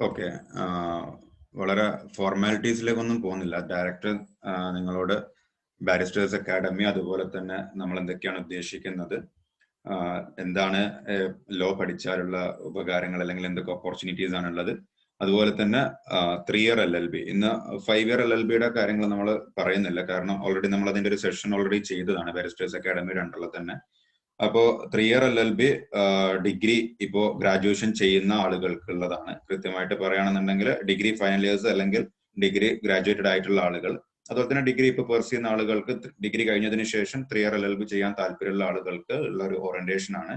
Okay. വളരെ ഫോർമാലിറ്റീസിലേക്കൊന്നും പോകുന്നില്ല. Director നിങ്ങളോട് ബാരിസ്റ്റേഴ്സ് അക്കാഡമി, അതുപോലെ തന്നെ നമ്മൾ എന്തൊക്കെയാണ് ഉദ്ദേശിക്കുന്നത്, എന്താണ് ലോ പഠിച്ചാലുള്ള ഉപകാരങ്ങൾ, അല്ലെങ്കിൽ എന്തൊക്കെ ഓപ്പർച്യൂണിറ്റീസ് ആണുള്ളത്, അതുപോലെ തന്നെ 3 ഇയർ LLB. ഇന്ന് 5 ഇയർ LLBയുടെ കാര്യങ്ങൾ നമ്മൾ പറയുന്നില്ല, കാരണം ഓൾറെഡി നമ്മൾ അതിന്റെ ഒരു സെഷൻ ഓൾറെഡി ചെയ്തതാണ് ബാരിസ്റ്റേഴ്സ് അക്കാഡമി 2 തന്നെ. അപ്പോ 3 ഇയർ LLB ഡിഗ്രി ഇപ്പോ ഗ്രാജുവേഷൻ ചെയ്യുന്ന ആളുകൾക്കുള്ളതാണ്. കൃത്യമായിട്ട് പറയുകയാണെന്നുണ്ടെങ്കിൽ ഡിഗ്രി ഫൈനൽ ഇയേഴ്സ് അല്ലെങ്കിൽ ഡിഗ്രി ഗ്രാജുവേറ്റഡ് ആയിട്ടുള്ള ആളുകൾ, അതുപോലെ തന്നെ ഡിഗ്രി ഇപ്പൊ പേഴ്സ് ചെയ്യുന്ന ആളുകൾക്ക്, ഡിഗ്രി കഴിഞ്ഞതിന് ശേഷം 3 ഇയർ LLB ചെയ്യാൻ താല്പര്യമുള്ള ആളുകൾക്ക് ഉള്ള ഒരു ഓറിയന്റേഷൻ ആണ്.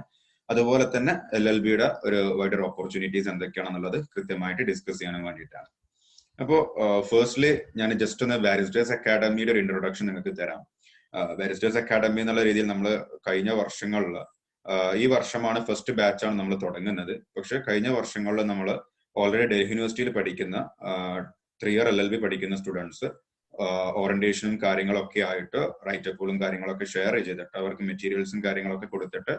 അതുപോലെ തന്നെ LLBയുടെ ഒരു വൈഡർ ഓപ്പർച്യൂണിറ്റീസ് എന്തൊക്കെയാണെന്നുള്ളത് കൃത്യമായിട്ട് ഡിസ്കസ് ചെയ്യാൻ വേണ്ടിയിട്ടാണ്. അപ്പോ ഫസ്റ്റ്ലി ഞാൻ ജസ്റ്റ് ഒന്ന് ബാരിസ്റ്റേഴ്സ് അക്കാഡമിയുടെ ഒരു ഇൻട്രൊഡക്ഷൻ നിങ്ങൾക്ക് തരാം. ബാരിസ്റ്റേഴ്സ് അക്കാഡമി എന്നുള്ള രീതിയിൽ നമ്മൾ കഴിഞ്ഞ വർഷങ്ങളിൽ, ഈ വർഷമാണ് ഫസ്റ്റ് ബാച്ചാണ് നമ്മൾ തുടങ്ങുന്നത്. പക്ഷെ കഴിഞ്ഞ വർഷങ്ങളിൽ നമ്മൾ ഓൾറെഡി ഡൽഹി യൂണിവേഴ്സിറ്റിയിൽ പഠിക്കുന്ന 3 ഇയർ LLB പഠിക്കുന്ന സ്റ്റുഡൻസ് ഓറിയന്റേഷനും കാര്യങ്ങളൊക്കെ ആയിട്ട് റൈറ്റപ്പുകളും കാര്യങ്ങളൊക്കെ ഷെയർ ചെയ്തിട്ട് അവർക്ക് മെറ്റീരിയൽസും കാര്യങ്ങളൊക്കെ കൊടുത്തിട്ട്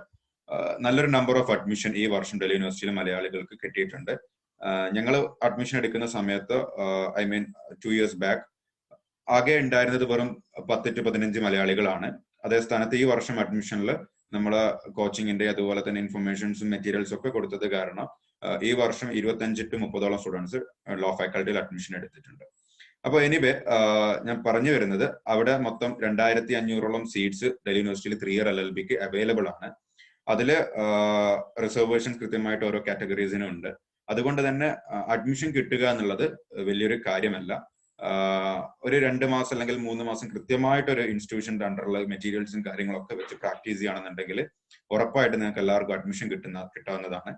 നല്ലൊരു നമ്പർ ഓഫ് അഡ്മിഷൻ ഈ വർഷം ഡൽഹി യൂണിവേഴ്സിറ്റിയിൽ മലയാളികൾക്ക് കിട്ടിയിട്ടുണ്ട്. ഞങ്ങൾ അഡ്മിഷൻ എടുക്കുന്ന സമയത്ത്, ഐ മീൻ 2 ഇയേഴ്സ് ബാക്ക്, ആകെ ഉണ്ടായിരുന്നത് വെറും 10 to 15 മലയാളികളാണ്. അതേ സ്ഥാനത്ത് ഈ വർഷം അഡ്മിഷനിൽ നമ്മളെ കോച്ചിങ്ങിന്റെ അതുപോലെ തന്നെ ഇൻഫർമേഷൻസും മെറ്റീരിയൽസും ഒക്കെ കൊടുത്തത് കാരണം ഈ വർഷം 25 to 30 സ്റ്റുഡൻസ് ലോ ഫാക്കൽറ്റിയിൽ അഡ്മിഷൻ എടുത്തിട്ടുണ്ട്. അപ്പൊ എനിവേ, ഞാൻ പറഞ്ഞു വരുന്നത്, അവിടെ മൊത്തം 2500 സീറ്റ്സ് ഡൽഹി യൂണിവേഴ്സിറ്റിയിൽ 3 ഇയർ LLBക്ക് അവൈലബിൾ ആണ്. അതില് റിസർവേഷൻ കൃത്യമായിട്ട് ഓരോ കാറ്റഗറീസിനും ഉണ്ട്. അതുകൊണ്ട് തന്നെ അഡ്മിഷൻ കിട്ടുക എന്നുള്ളത് വലിയൊരു കാര്യമല്ല. ഒരു 2 മാസം അല്ലെങ്കിൽ 3 മാസം കൃത്യമായിട്ട് ഒരു ഇൻസ്റ്റിറ്റ്യൂഷന്റെ അണ്ടറിലുള്ള മെറ്റീരിയൽസും കാര്യങ്ങളൊക്കെ വെച്ച് പ്രാക്ടീസ് ചെയ്യുകയാണെന്നുണ്ടെങ്കിൽ ഉറപ്പായിട്ട് നിങ്ങൾക്ക് എല്ലാവർക്കും അഡ്മിഷൻ കിട്ടാവുന്നതാണ്.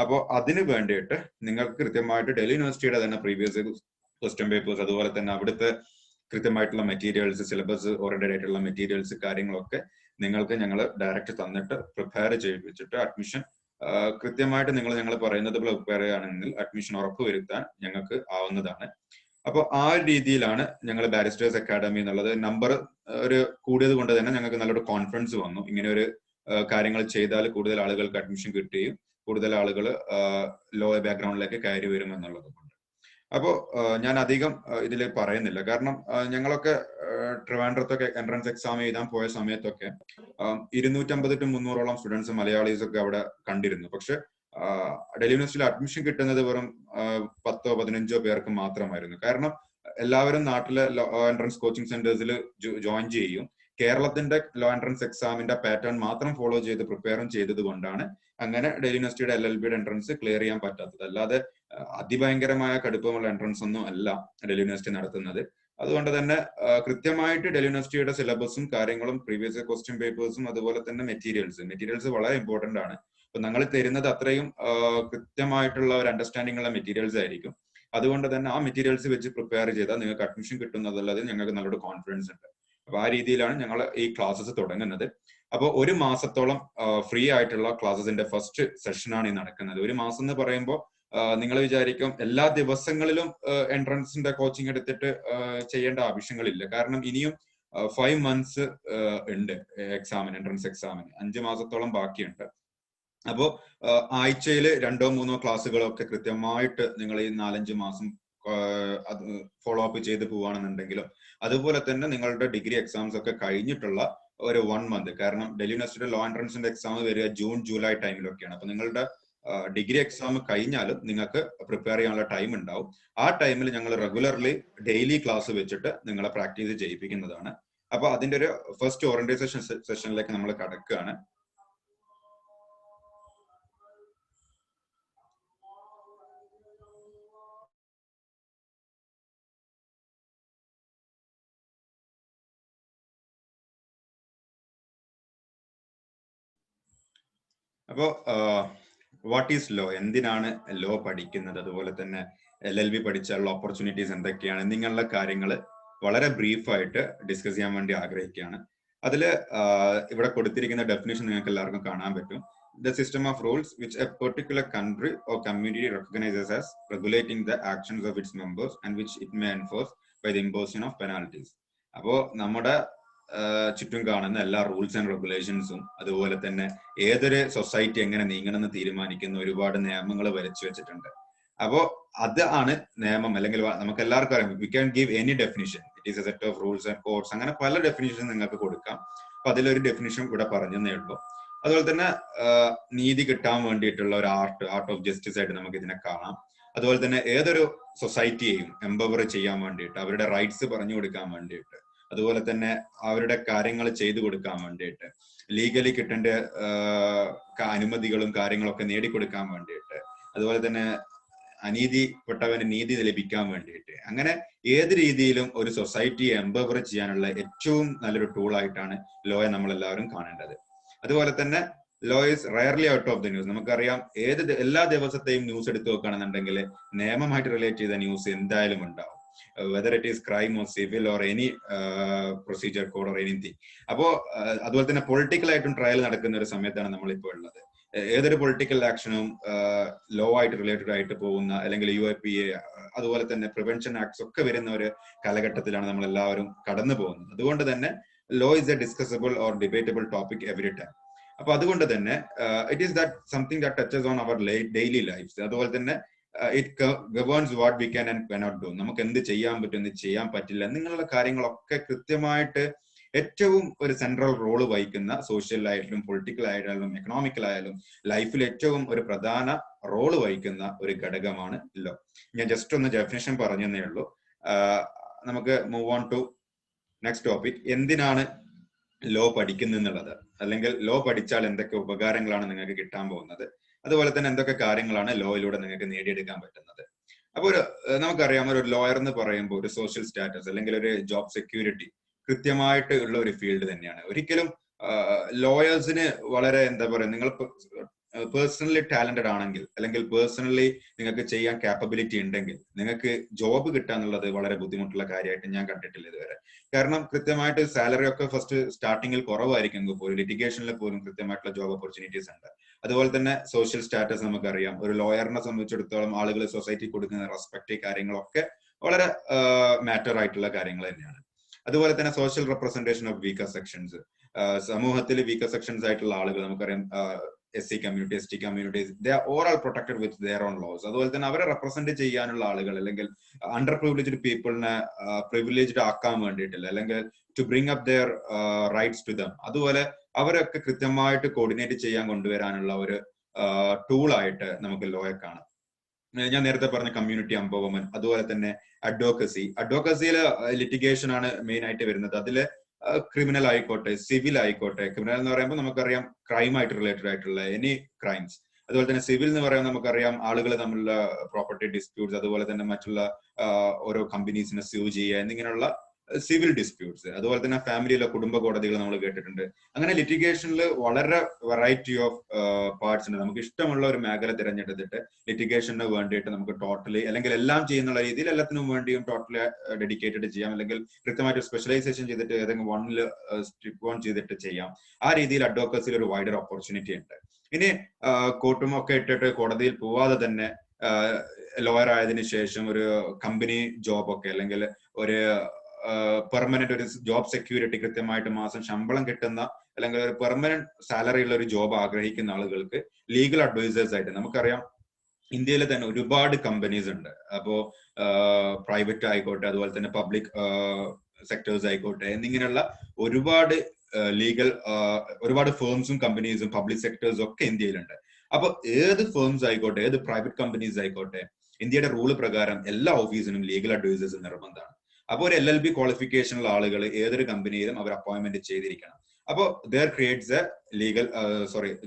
അപ്പോൾ അതിന് വേണ്ടിയിട്ട് നിങ്ങൾക്ക് കൃത്യമായിട്ട് ഡൽഹി യൂണിവേഴ്സിറ്റിയുടെ തന്നെ പ്രീവിയസ് ക്വസ്റ്റ്യൻ പേപ്പേഴ്സ്, അതുപോലെ തന്നെ അവിടുത്തെ കൃത്യമായിട്ടുള്ള മെറ്റീരിയൽസ്, സിലബസ് ഓറിയന്റഡ് ആയിട്ടുള്ള മെറ്റീരിയൽസ് കാര്യങ്ങളൊക്കെ നിങ്ങൾക്ക് ഞങ്ങൾ ഡയറക്റ്റ് തന്നിട്ട് പ്രിപ്പയർ ചെയ്യിപ്പിച്ചിട്ട് അഡ്മിഷൻ കൃത്യമായിട്ട് ഞങ്ങൾ പറയുന്നത് പോലെ പ്രിപ്പയർ ചെയ്യുകയാണെങ്കിൽ അഡ്മിഷൻ ഉറപ്പുവരുത്താൻ ഞങ്ങൾക്ക് ആവുന്നതാണ്. അപ്പോൾ ആ രീതിയിലാണ് ഞങ്ങൾ ബാരിസ്റ്റേഴ്സ് അക്കാഡമി എന്നുള്ളത് നമ്പർ ഒരു കൂടിയത് കൊണ്ട് തന്നെ ഞങ്ങൾക്ക് നല്ലൊരു കോൺഫിഡൻസ് വന്നു. ഇങ്ങനെ ഒരു കാര്യങ്ങൾ ചെയ്താൽ കൂടുതൽ ആളുകൾക്ക് അഡ്മിഷൻ കിട്ടുകയും കൂടുതൽ ആളുകൾ ലോ ബാക്ക്ഗ്രൗണ്ടിലേക്ക് കയറി വരും എന്നുള്ളത് കൊണ്ട്. അപ്പോൾ ഞാൻ അധികം ഇതിൽ പറയുന്നില്ല, കാരണം ഞങ്ങളൊക്കെ ട്രിവാൻഡ്രത്തൊക്കെ എൻട്രൻസ് എക്സാം എഴുതാൻ പോയ സമയത്തൊക്കെ 250 to 300 സ്റ്റുഡൻസ് മലയാളീസ് ഒക്കെ അവിടെ കണ്ടിരുന്നു. പക്ഷെ ഡൽഹി യൂണിവേഴ്സിറ്റിയിൽ അഡ്മിഷൻ കിട്ടുന്നത് വെറും 10-15 പേർക്ക് മാത്രമായിരുന്നു. കാരണം എല്ലാവരും നാട്ടിലെ ലോ എൻട്രൻസ് കോച്ചിങ് സെന്റേഴ്സിൽ ജോയിൻ ചെയ്യും. കേരളത്തിന്റെ ലോ എൻട്രൻസ് എക്സാമിന്റെ പാറ്റേൺ മാത്രം ഫോളോ ചെയ്ത് പ്രിപ്പയറും ചെയ്തത് കൊണ്ടാണ് അങ്ങനെ ഡൽഹി യൂണിവേഴ്സിറ്റിയുടെ LLBയുടെ എൻട്രൻസ് ക്ലിയർ ചെയ്യാൻ പറ്റാത്തത്. അല്ലാതെ അതിഭയങ്കരമായ കടുപ്പമുള്ള എൻട്രൻസ് ഒന്നും അല്ല ഡൽഹി യൂണിവേഴ്സിറ്റി നടത്തുന്നത്. അതുകൊണ്ട് തന്നെ കൃത്യമായിട്ട് ഡൽഹി യൂണിവേഴ്സിറ്റിയുടെ സിലബസും കാര്യങ്ങളും പ്രീവിയസ് ക്വസ്റ്റ്യൻ പേപ്പേഴ്സും അതുപോലെ തന്നെ മെറ്റീരിയൽസ് വളരെ ഇമ്പോർട്ടന്റ് ആണ്. അപ്പൊ ഞങ്ങൾ തരുന്നത് അത്രയും കൃത്യമായിട്ടുള്ള ഒരു അണ്ടർസ്റ്റാൻഡിംഗ് ഉള്ള മെറ്റീരിയൽസ് ആയിരിക്കും. അതുകൊണ്ട് തന്നെ ആ മെറ്റീരിയൽസ് വെച്ച് പ്രിപ്പയർ ചെയ്താൽ നിങ്ങൾക്ക് അഡ്മിഷൻ കിട്ടുന്നതല്ലാതെ ഞങ്ങൾക്ക് നല്ലൊരു കോൺഫിഡൻസ് ഉണ്ട്. അപ്പൊ ആ രീതിയിലാണ് ഞങ്ങൾ ഈ ക്ലാസ്സസ് തുടങ്ങുന്നത്. അപ്പോൾ 1 മാസത്തോളം ഫ്രീ ആയിട്ടുള്ള ക്ലാസ്സസിന്റെ ഫസ്റ്റ് സെഷനാണ് ഈ നടക്കുന്നത്. 1 മാസം എന്ന് പറയുമ്പോൾ നിങ്ങൾ വിചാരിക്കും എല്ലാ ദിവസങ്ങളിലും എൻട്രൻസിന്റെ കോച്ചിങ് എടുത്തിട്ട് ചെയ്യേണ്ട ആവശ്യങ്ങളില്ല. കാരണം ഇനിയും 5 months ഉണ്ട് എക്സാമിന്, എൻട്രൻസ് എക്സാമിന് 5 മാസത്തോളം ബാക്കിയുണ്ട്. അപ്പോ ആഴ്ചയിൽ 2-3 ക്ലാസ്സുകളൊക്കെ കൃത്യമായിട്ട് നിങ്ങൾ ഈ 4-5 മാസം അത് ഫോളോ അപ്പ് ചെയ്ത് പോവുകയാണെന്നുണ്ടെങ്കിലും, അതുപോലെ തന്നെ നിങ്ങളുടെ ഡിഗ്രി എക്സാംസ് ഒക്കെ കഴിഞ്ഞിട്ടുള്ള ഒരു 1 month, കാരണം ഡൽഹി യൂണിവേഴ്സിറ്റി ലോ എൻട്രൻസിന്റെ എക്സാം വരിക ജൂൺ ജൂലൈ ടൈമിലൊക്കെയാണ്. അപ്പൊ നിങ്ങളുടെ ഡിഗ്രി എക്സാം കഴിഞ്ഞാലും നിങ്ങൾക്ക് പ്രിപ്പയർ ചെയ്യാനുള്ള ടൈം ഉണ്ടാവും. ആ ടൈമിൽ ഞങ്ങൾ റെഗുലർലി ഡെയിലി ക്ലാസ് വെച്ചിട്ട് നിങ്ങളെ പ്രാക്ടീസ് ചെയ്യിപ്പിക്കുന്നതാണ്. അപ്പൊ അതിന്റെ ഒരു ഫസ്റ്റ് ഓറിയന്റേഷൻ സെഷനിലേക്ക് നമ്മൾ കടക്കുകയാണ്. അപ്പോ വാട്ട് ഈസ് ലോ, എന്തിനാണ് ലോ പഠിക്കുന്നത്, അതുപോലെ തന്നെ LLB പഠിച്ചാലുള്ള ഓപ്പർച്യൂണിറ്റീസ് എന്തൊക്കെയാണ്, നിങ്ങളുടെ കാര്യങ്ങൾ വളരെ ബ്രീഫായിട്ട് ഡിസ്കസ് ചെയ്യാൻ വേണ്ടി ആഗ്രഹിക്കുകയാണ്. അതിൽ ഇവിടെ കൊടുത്തിരിക്കുന്ന ഡെഫിനിഷൻ നിങ്ങൾക്ക് എല്ലാവർക്കും കാണാൻ പറ്റും. The system of rules which a particular country or community recognizes as regulating the actions of its members and which it may enforce by the imposition of penalties. അപ്പോ നമ്മുടെ ചുറ്റും കാണുന്ന എല്ലാ റൂൾസ് ആൻഡ് റെഗുലേഷൻസും, അതുപോലെ തന്നെ ഏതൊരു സൊസൈറ്റി എങ്ങനെ നീങ്ങണമെന്ന് തീരുമാനിക്കുന്ന ഒരുപാട് നിയമങ്ങൾ വരച്ചു വെച്ചിട്ടുണ്ട്. അപ്പോ അതാണ് നിയമം. അല്ലെങ്കിൽ നമുക്ക് എല്ലാവർക്കും അറിയാം, we can give any definition, it is a set of rules and codes, അങ്ങനെ പല ഡെഫിനിഷൻ നിങ്ങൾക്ക് കൊടുക്കാം. അപ്പൊ അതിലൊരു ഡെഫിനിഷൻ ഇവിടെ പറഞ്ഞതേ ഉള്ളൂ. അതുപോലെ തന്നെ നീതി കിട്ടാൻ വേണ്ടിയിട്ടുള്ള ഒരു ആർട്ട് ഓഫ് ജസ്റ്റിസ് ആയിട്ട് നമുക്ക് ഇതിനെ കാണാം. അതുപോലെ തന്നെ ഏതൊരു സൊസൈറ്റിയെയും എംപവർ ചെയ്യാൻ വേണ്ടിയിട്ട്, അവരുടെ റൈറ്റ്സ് പറഞ്ഞു കൊടുക്കാൻ വേണ്ടിയിട്ട്, അതുപോലെ തന്നെ അവരുടെ കാര്യങ്ങൾ ചെയ്തു കൊടുക്കാൻ വേണ്ടിയിട്ട്, ലീഗലി കിട്ടേണ്ട അനുമതികളും കാര്യങ്ങളൊക്കെ നേടിക്കൊടുക്കാൻ വേണ്ടിയിട്ട്, അതുപോലെ തന്നെ അനീതിപ്പെട്ടവന് നീതി ലഭിക്കാൻ വേണ്ടിയിട്ട്, അങ്ങനെ ഏത് രീതിയിലും ഒരു സൊസൈറ്റിയെ എംപവർ ചെയ്യാനുള്ള ഏറ്റവും നല്ലൊരു ടൂൾ ആയിട്ടാണ് ലോയെ നമ്മൾ എല്ലാവരും കാണേണ്ടത്. അതുപോലെ തന്നെ law is rarely out of the news. നമുക്കറിയാം, എല്ലാ ദിവസത്തെയും ന്യൂസ് എടുത്തു നോക്കുകയാണെന്നുണ്ടെങ്കിൽ നിയമമായിട്ട് റിലേറ്റ് ചെയ്ത ന്യൂസ് എന്തായാലും ഉണ്ടാവും, whether it is crime or civil or any procedure code or anything. അപ്പോ അതുപോലെ തന്നെ പൊളിറ്റിക്കൽ ആയിട്ടും ട്രയൽ നടക്കുന്ന ഒരു സമയത്താണ് നമ്മളിപ്പോൾ ഉള്ളത്. ഏതൊരു പൊളിറ്റിക്കൽ ആക്ഷനും ലോ ആയിട്ട് റിലേറ്റഡ് ആയിട്ട് പോകുന്ന, അല്ലെങ്കിൽ UAPA അതുപോലെ തന്നെ പ്രിവെൻഷൻ ആക്ട്സ് ഒക്കെ വരുന്ന ഒരു കാലഘട്ടത്തിലാണ് നമ്മൾ എല്ലാവരും കടന്നു പോകുന്നത്. അതുകൊണ്ട് തന്നെ law is a discussable or debatable topic every time. അപ്പൊ അതുകൊണ്ട് തന്നെ it is that something that touches on our daily lifes. അതുപോലെ തന്നെ it governs what we can and cannot do. നമുക്ക് എന്ത് ചെയ്യാൻ പറ്റും, എന്ത് ചെയ്യാൻ പറ്റില്ല എന്നിങ്ങനെയുള്ള കാര്യങ്ങളൊക്കെ കൃത്യമായിട്ട് ഏറ്റവും ഒരു സെൻട്രൽ റോള് വഹിക്കുന്ന, സോഷ്യൽ ആയാലും പൊളിറ്റിക്കൽ ആയാലും എക്കണോമിക്കൽ ആയാലും ലൈഫിൽ ഏറ്റവും ഒരു പ്രധാന റോള് വഹിക്കുന്ന ഒരു ഘടകമാണ് ലോ. ഞാൻ ജസ്റ്റ് ഒന്ന് ഡെഫിനിഷൻ പറഞ്ഞതേ ഉള്ളൂ. നമുക്ക് move on to next topic. എന്തിനാണ് ലോ പഠിക്കുന്നുള്ളത്, അല്ലെങ്കിൽ ലോ പഠിച്ചാൽ എന്തൊക്കെ ഉപകാരങ്ങളാണ് നിങ്ങൾക്ക് കിട്ടാൻ പോകുന്നത്, അതുപോലെ തന്നെ എന്തൊക്കെ കാര്യങ്ങളാണ് ലോയിലൂടെ നിങ്ങൾക്ക് നേടിയെടുക്കാൻ പറ്റുന്നത്. അപ്പൊ നമുക്കറിയാം, ഒരു ലോയർ എന്ന് പറയുമ്പോൾ ഒരു സോഷ്യൽ സ്റ്റാറ്റസ് അല്ലെങ്കിൽ ഒരു ജോബ് സെക്യൂരിറ്റി കൃത്യമായിട്ട് ഉള്ള ഒരു ഫീൽഡ് തന്നെയാണ്. ഒരിക്കലും ലോയേഴ്സിന് വളരെ എന്താ പറയുക, നിങ്ങൾ പേഴ്സണലി ടാലന്റഡ് ആണെങ്കിൽ, അല്ലെങ്കിൽ പേഴ്സണലി നിങ്ങൾക്ക് ചെയ്യാൻ കാപ്പബിലിറ്റി ഉണ്ടെങ്കിൽ, നിങ്ങൾക്ക് ജോബ് കിട്ടുക എന്നുള്ളത് വളരെ ബുദ്ധിമുട്ടുള്ള കാര്യമായിട്ട് ഞാൻ കണ്ടിട്ടില്ല ഇതുവരെ. കാരണം കൃത്യമായിട്ട് സാലറി ഒക്കെ ഫസ്റ്റ് സ്റ്റാർട്ടിങ്ങിൽ കുറവായിരിക്കും പോലും, ലിറ്റിഗേഷനിൽ പോലും കൃത്യമായിട്ടുള്ള ജോബ് ഓപ്പർച്യൂണിറ്റീസ് ഉണ്ട്. അതുപോലെ തന്നെ സോഷ്യൽ സ്റ്റാറ്റസ് നമുക്കറിയാം, ഒരു ലോയറിനെ സംബന്ധിച്ചിടത്തോളം ആളുകൾ സൊസൈറ്റി കൊടുക്കുന്ന റെസ്പെക്ട് കാര്യങ്ങളൊക്കെ വളരെ മാറ്റർ ആയിട്ടുള്ള കാര്യങ്ങൾ തന്നെയാണ്. അതുപോലെ തന്നെ social representation of weaker sections, സമൂഹത്തിൽ വീക്കർ സെക്ഷൻസ് ആയിട്ടുള്ള ആളുകൾ നമുക്കറിയാം, SC community, ST communities, they are all protected with their own laws. അതുപോലെ തന്നെ അവരെ റെപ്രസെന്റ് ചെയ്യാനുള്ള ആളുകൾ, അല്ലെങ്കിൽ അണ്ടർ പ്രിവിലേജ്ഡ് പീപ്പിളിനെ പ്രിവിലേജ്ഡ് ആക്കാൻ വേണ്ടിയിട്ടില്ല, അല്ലെങ്കിൽ to bring up their rights to them, അതുപോലെ അവരൊക്കെ കൃത്യമായിട്ട് കോർഡിനേറ്റ് ചെയ്യാൻ കൊണ്ടുവരാനുള്ള ഒരു ടൂളായിട്ട് നമുക്ക് ലോയെ കാണാം. ഞാൻ നേരത്തെ പറഞ്ഞ കമ്മ്യൂണിറ്റി എംപവർമെന്റ്, അതുപോലെ തന്നെ അഡ്വക്കസിയിൽ ലിറ്റിഗേഷൻ ആണ് മെയിൻ ആയിട്ട് വരുന്നത്. അതില് ക്രിമിനൽ ആയിക്കോട്ടെ, സിവിൽ ആയിക്കോട്ടെ. ക്രിമിനൽ എന്ന് പറയുമ്പോൾ നമുക്കറിയാം ക്രൈം ആയിട്ട് റിലേറ്റഡ് ആയിട്ടുള്ള എനി ക്രൈംസ്. അതുപോലെ തന്നെ സിവിൽ എന്ന് പറയുമ്പോൾ നമുക്കറിയാം ആളുകൾ തമ്മിലുള്ള പ്രോപ്പർട്ടി ഡിസ്പ്യൂട്ട്സ്, അതുപോലെ തന്നെ മറ്റുള്ള ഓരോ കമ്പനീസിനെ സ്യൂ ചെയ്യുക എന്നിങ്ങനെയുള്ള സിവിൽ ഡിസ്പ്യൂട്ട്സ്. അതുപോലെ തന്നെ ഫാമിലിയിലെ കുടുംബ കോടതികൾ നമ്മൾ കേട്ടിട്ടുണ്ട്. അങ്ങനെ ലിറ്റിഗേഷനിൽ വളരെ വെറൈറ്റി ഓഫ് പാർട്സ് ഉണ്ട്. നമുക്ക് ഇഷ്ടമുള്ള ഒരു മേഖല തിരഞ്ഞെടുത്തിട്ട് ലിറ്റിഗേഷന് വേണ്ടിയിട്ട് നമുക്ക് ടോട്ടലി, അല്ലെങ്കിൽ എല്ലാം ചെയ്യുന്നുള്ള രീതിയിൽ എല്ലാത്തിനും വേണ്ടിയും ടോട്ടലി ഡെഡിക്കേറ്റഡ് ചെയ്യാം, അല്ലെങ്കിൽ കൃത്യമായിട്ട് സ്പെഷ്യലൈസേഷൻ ചെയ്തിട്ട് ഏതെങ്കിലും വണ്ണിൽ സ്റ്റിക്ക് ഓൺ ചെയ്തിട്ട് ചെയ്യാം. ആ രീതിയിൽ അഡ്വക്കസിൽ ഒരു വൈഡർ ഓപ്പർച്യൂണിറ്റി ഉണ്ട്. ഇനി കോർട്ടും ഒക്കെ ഇട്ടിട്ട് കോടതിയിൽ പോവാതെ തന്നെ ലോയർ ആയതിനു ശേഷം ഒരു കമ്പനി ജോബൊക്കെ, അല്ലെങ്കിൽ ഒരു പെർമനന്റ് ഒരു ജോബ് സെക്യൂരിറ്റി, കൃത്യമായിട്ട് മാസം ശമ്പളം കിട്ടുന്ന, അല്ലെങ്കിൽ ഒരു പെർമനന്റ് സാലറി ഉള്ള ഒരു ജോബ് ആഗ്രഹിക്കുന്ന ആളുകൾക്ക് ലീഗൽ അഡ്വൈസേഴ്സ് ആയിട്ട് നമുക്കറിയാം ഇന്ത്യയിൽ തന്നെ ഒരുപാട് കമ്പനീസ് ഉണ്ട്. അപ്പോ പ്രൈവറ്റ് ആയിക്കോട്ടെ, അതുപോലെ തന്നെ പബ്ലിക് സെക്ടേഴ്സ് ആയിക്കോട്ടെ, എന്നിങ്ങനെയുള്ള ഒരുപാട് ഒരുപാട് ഫേംസും കമ്പനീസും പബ്ലിക് സെക്ടേഴ്സും ഒക്കെ ഇന്ത്യയിലുണ്ട്. അപ്പൊ ഏത് ഫേംസ് ആയിക്കോട്ടെ, ഏത് പ്രൈവറ്റ് കമ്പനീസ് ആയിക്കോട്ടെ, ഇന്ത്യയുടെ റൂള് പ്രകാരം എല്ലാ ഓഫീസിനും ലീഗൽ അഡ്വൈസേഴ്സ് നിർബന്ധമാണ്. അപ്പോൾ ഒരു LLB ക്വാളിഫിക്കേഷനുള്ള ആളുകൾ ഏതൊരു കമ്പനിയിലും അവർ അപ്പോയിന്റ്മെന്റ് ചെയ്തിരിക്കണം. അപ്പോൾ there creates A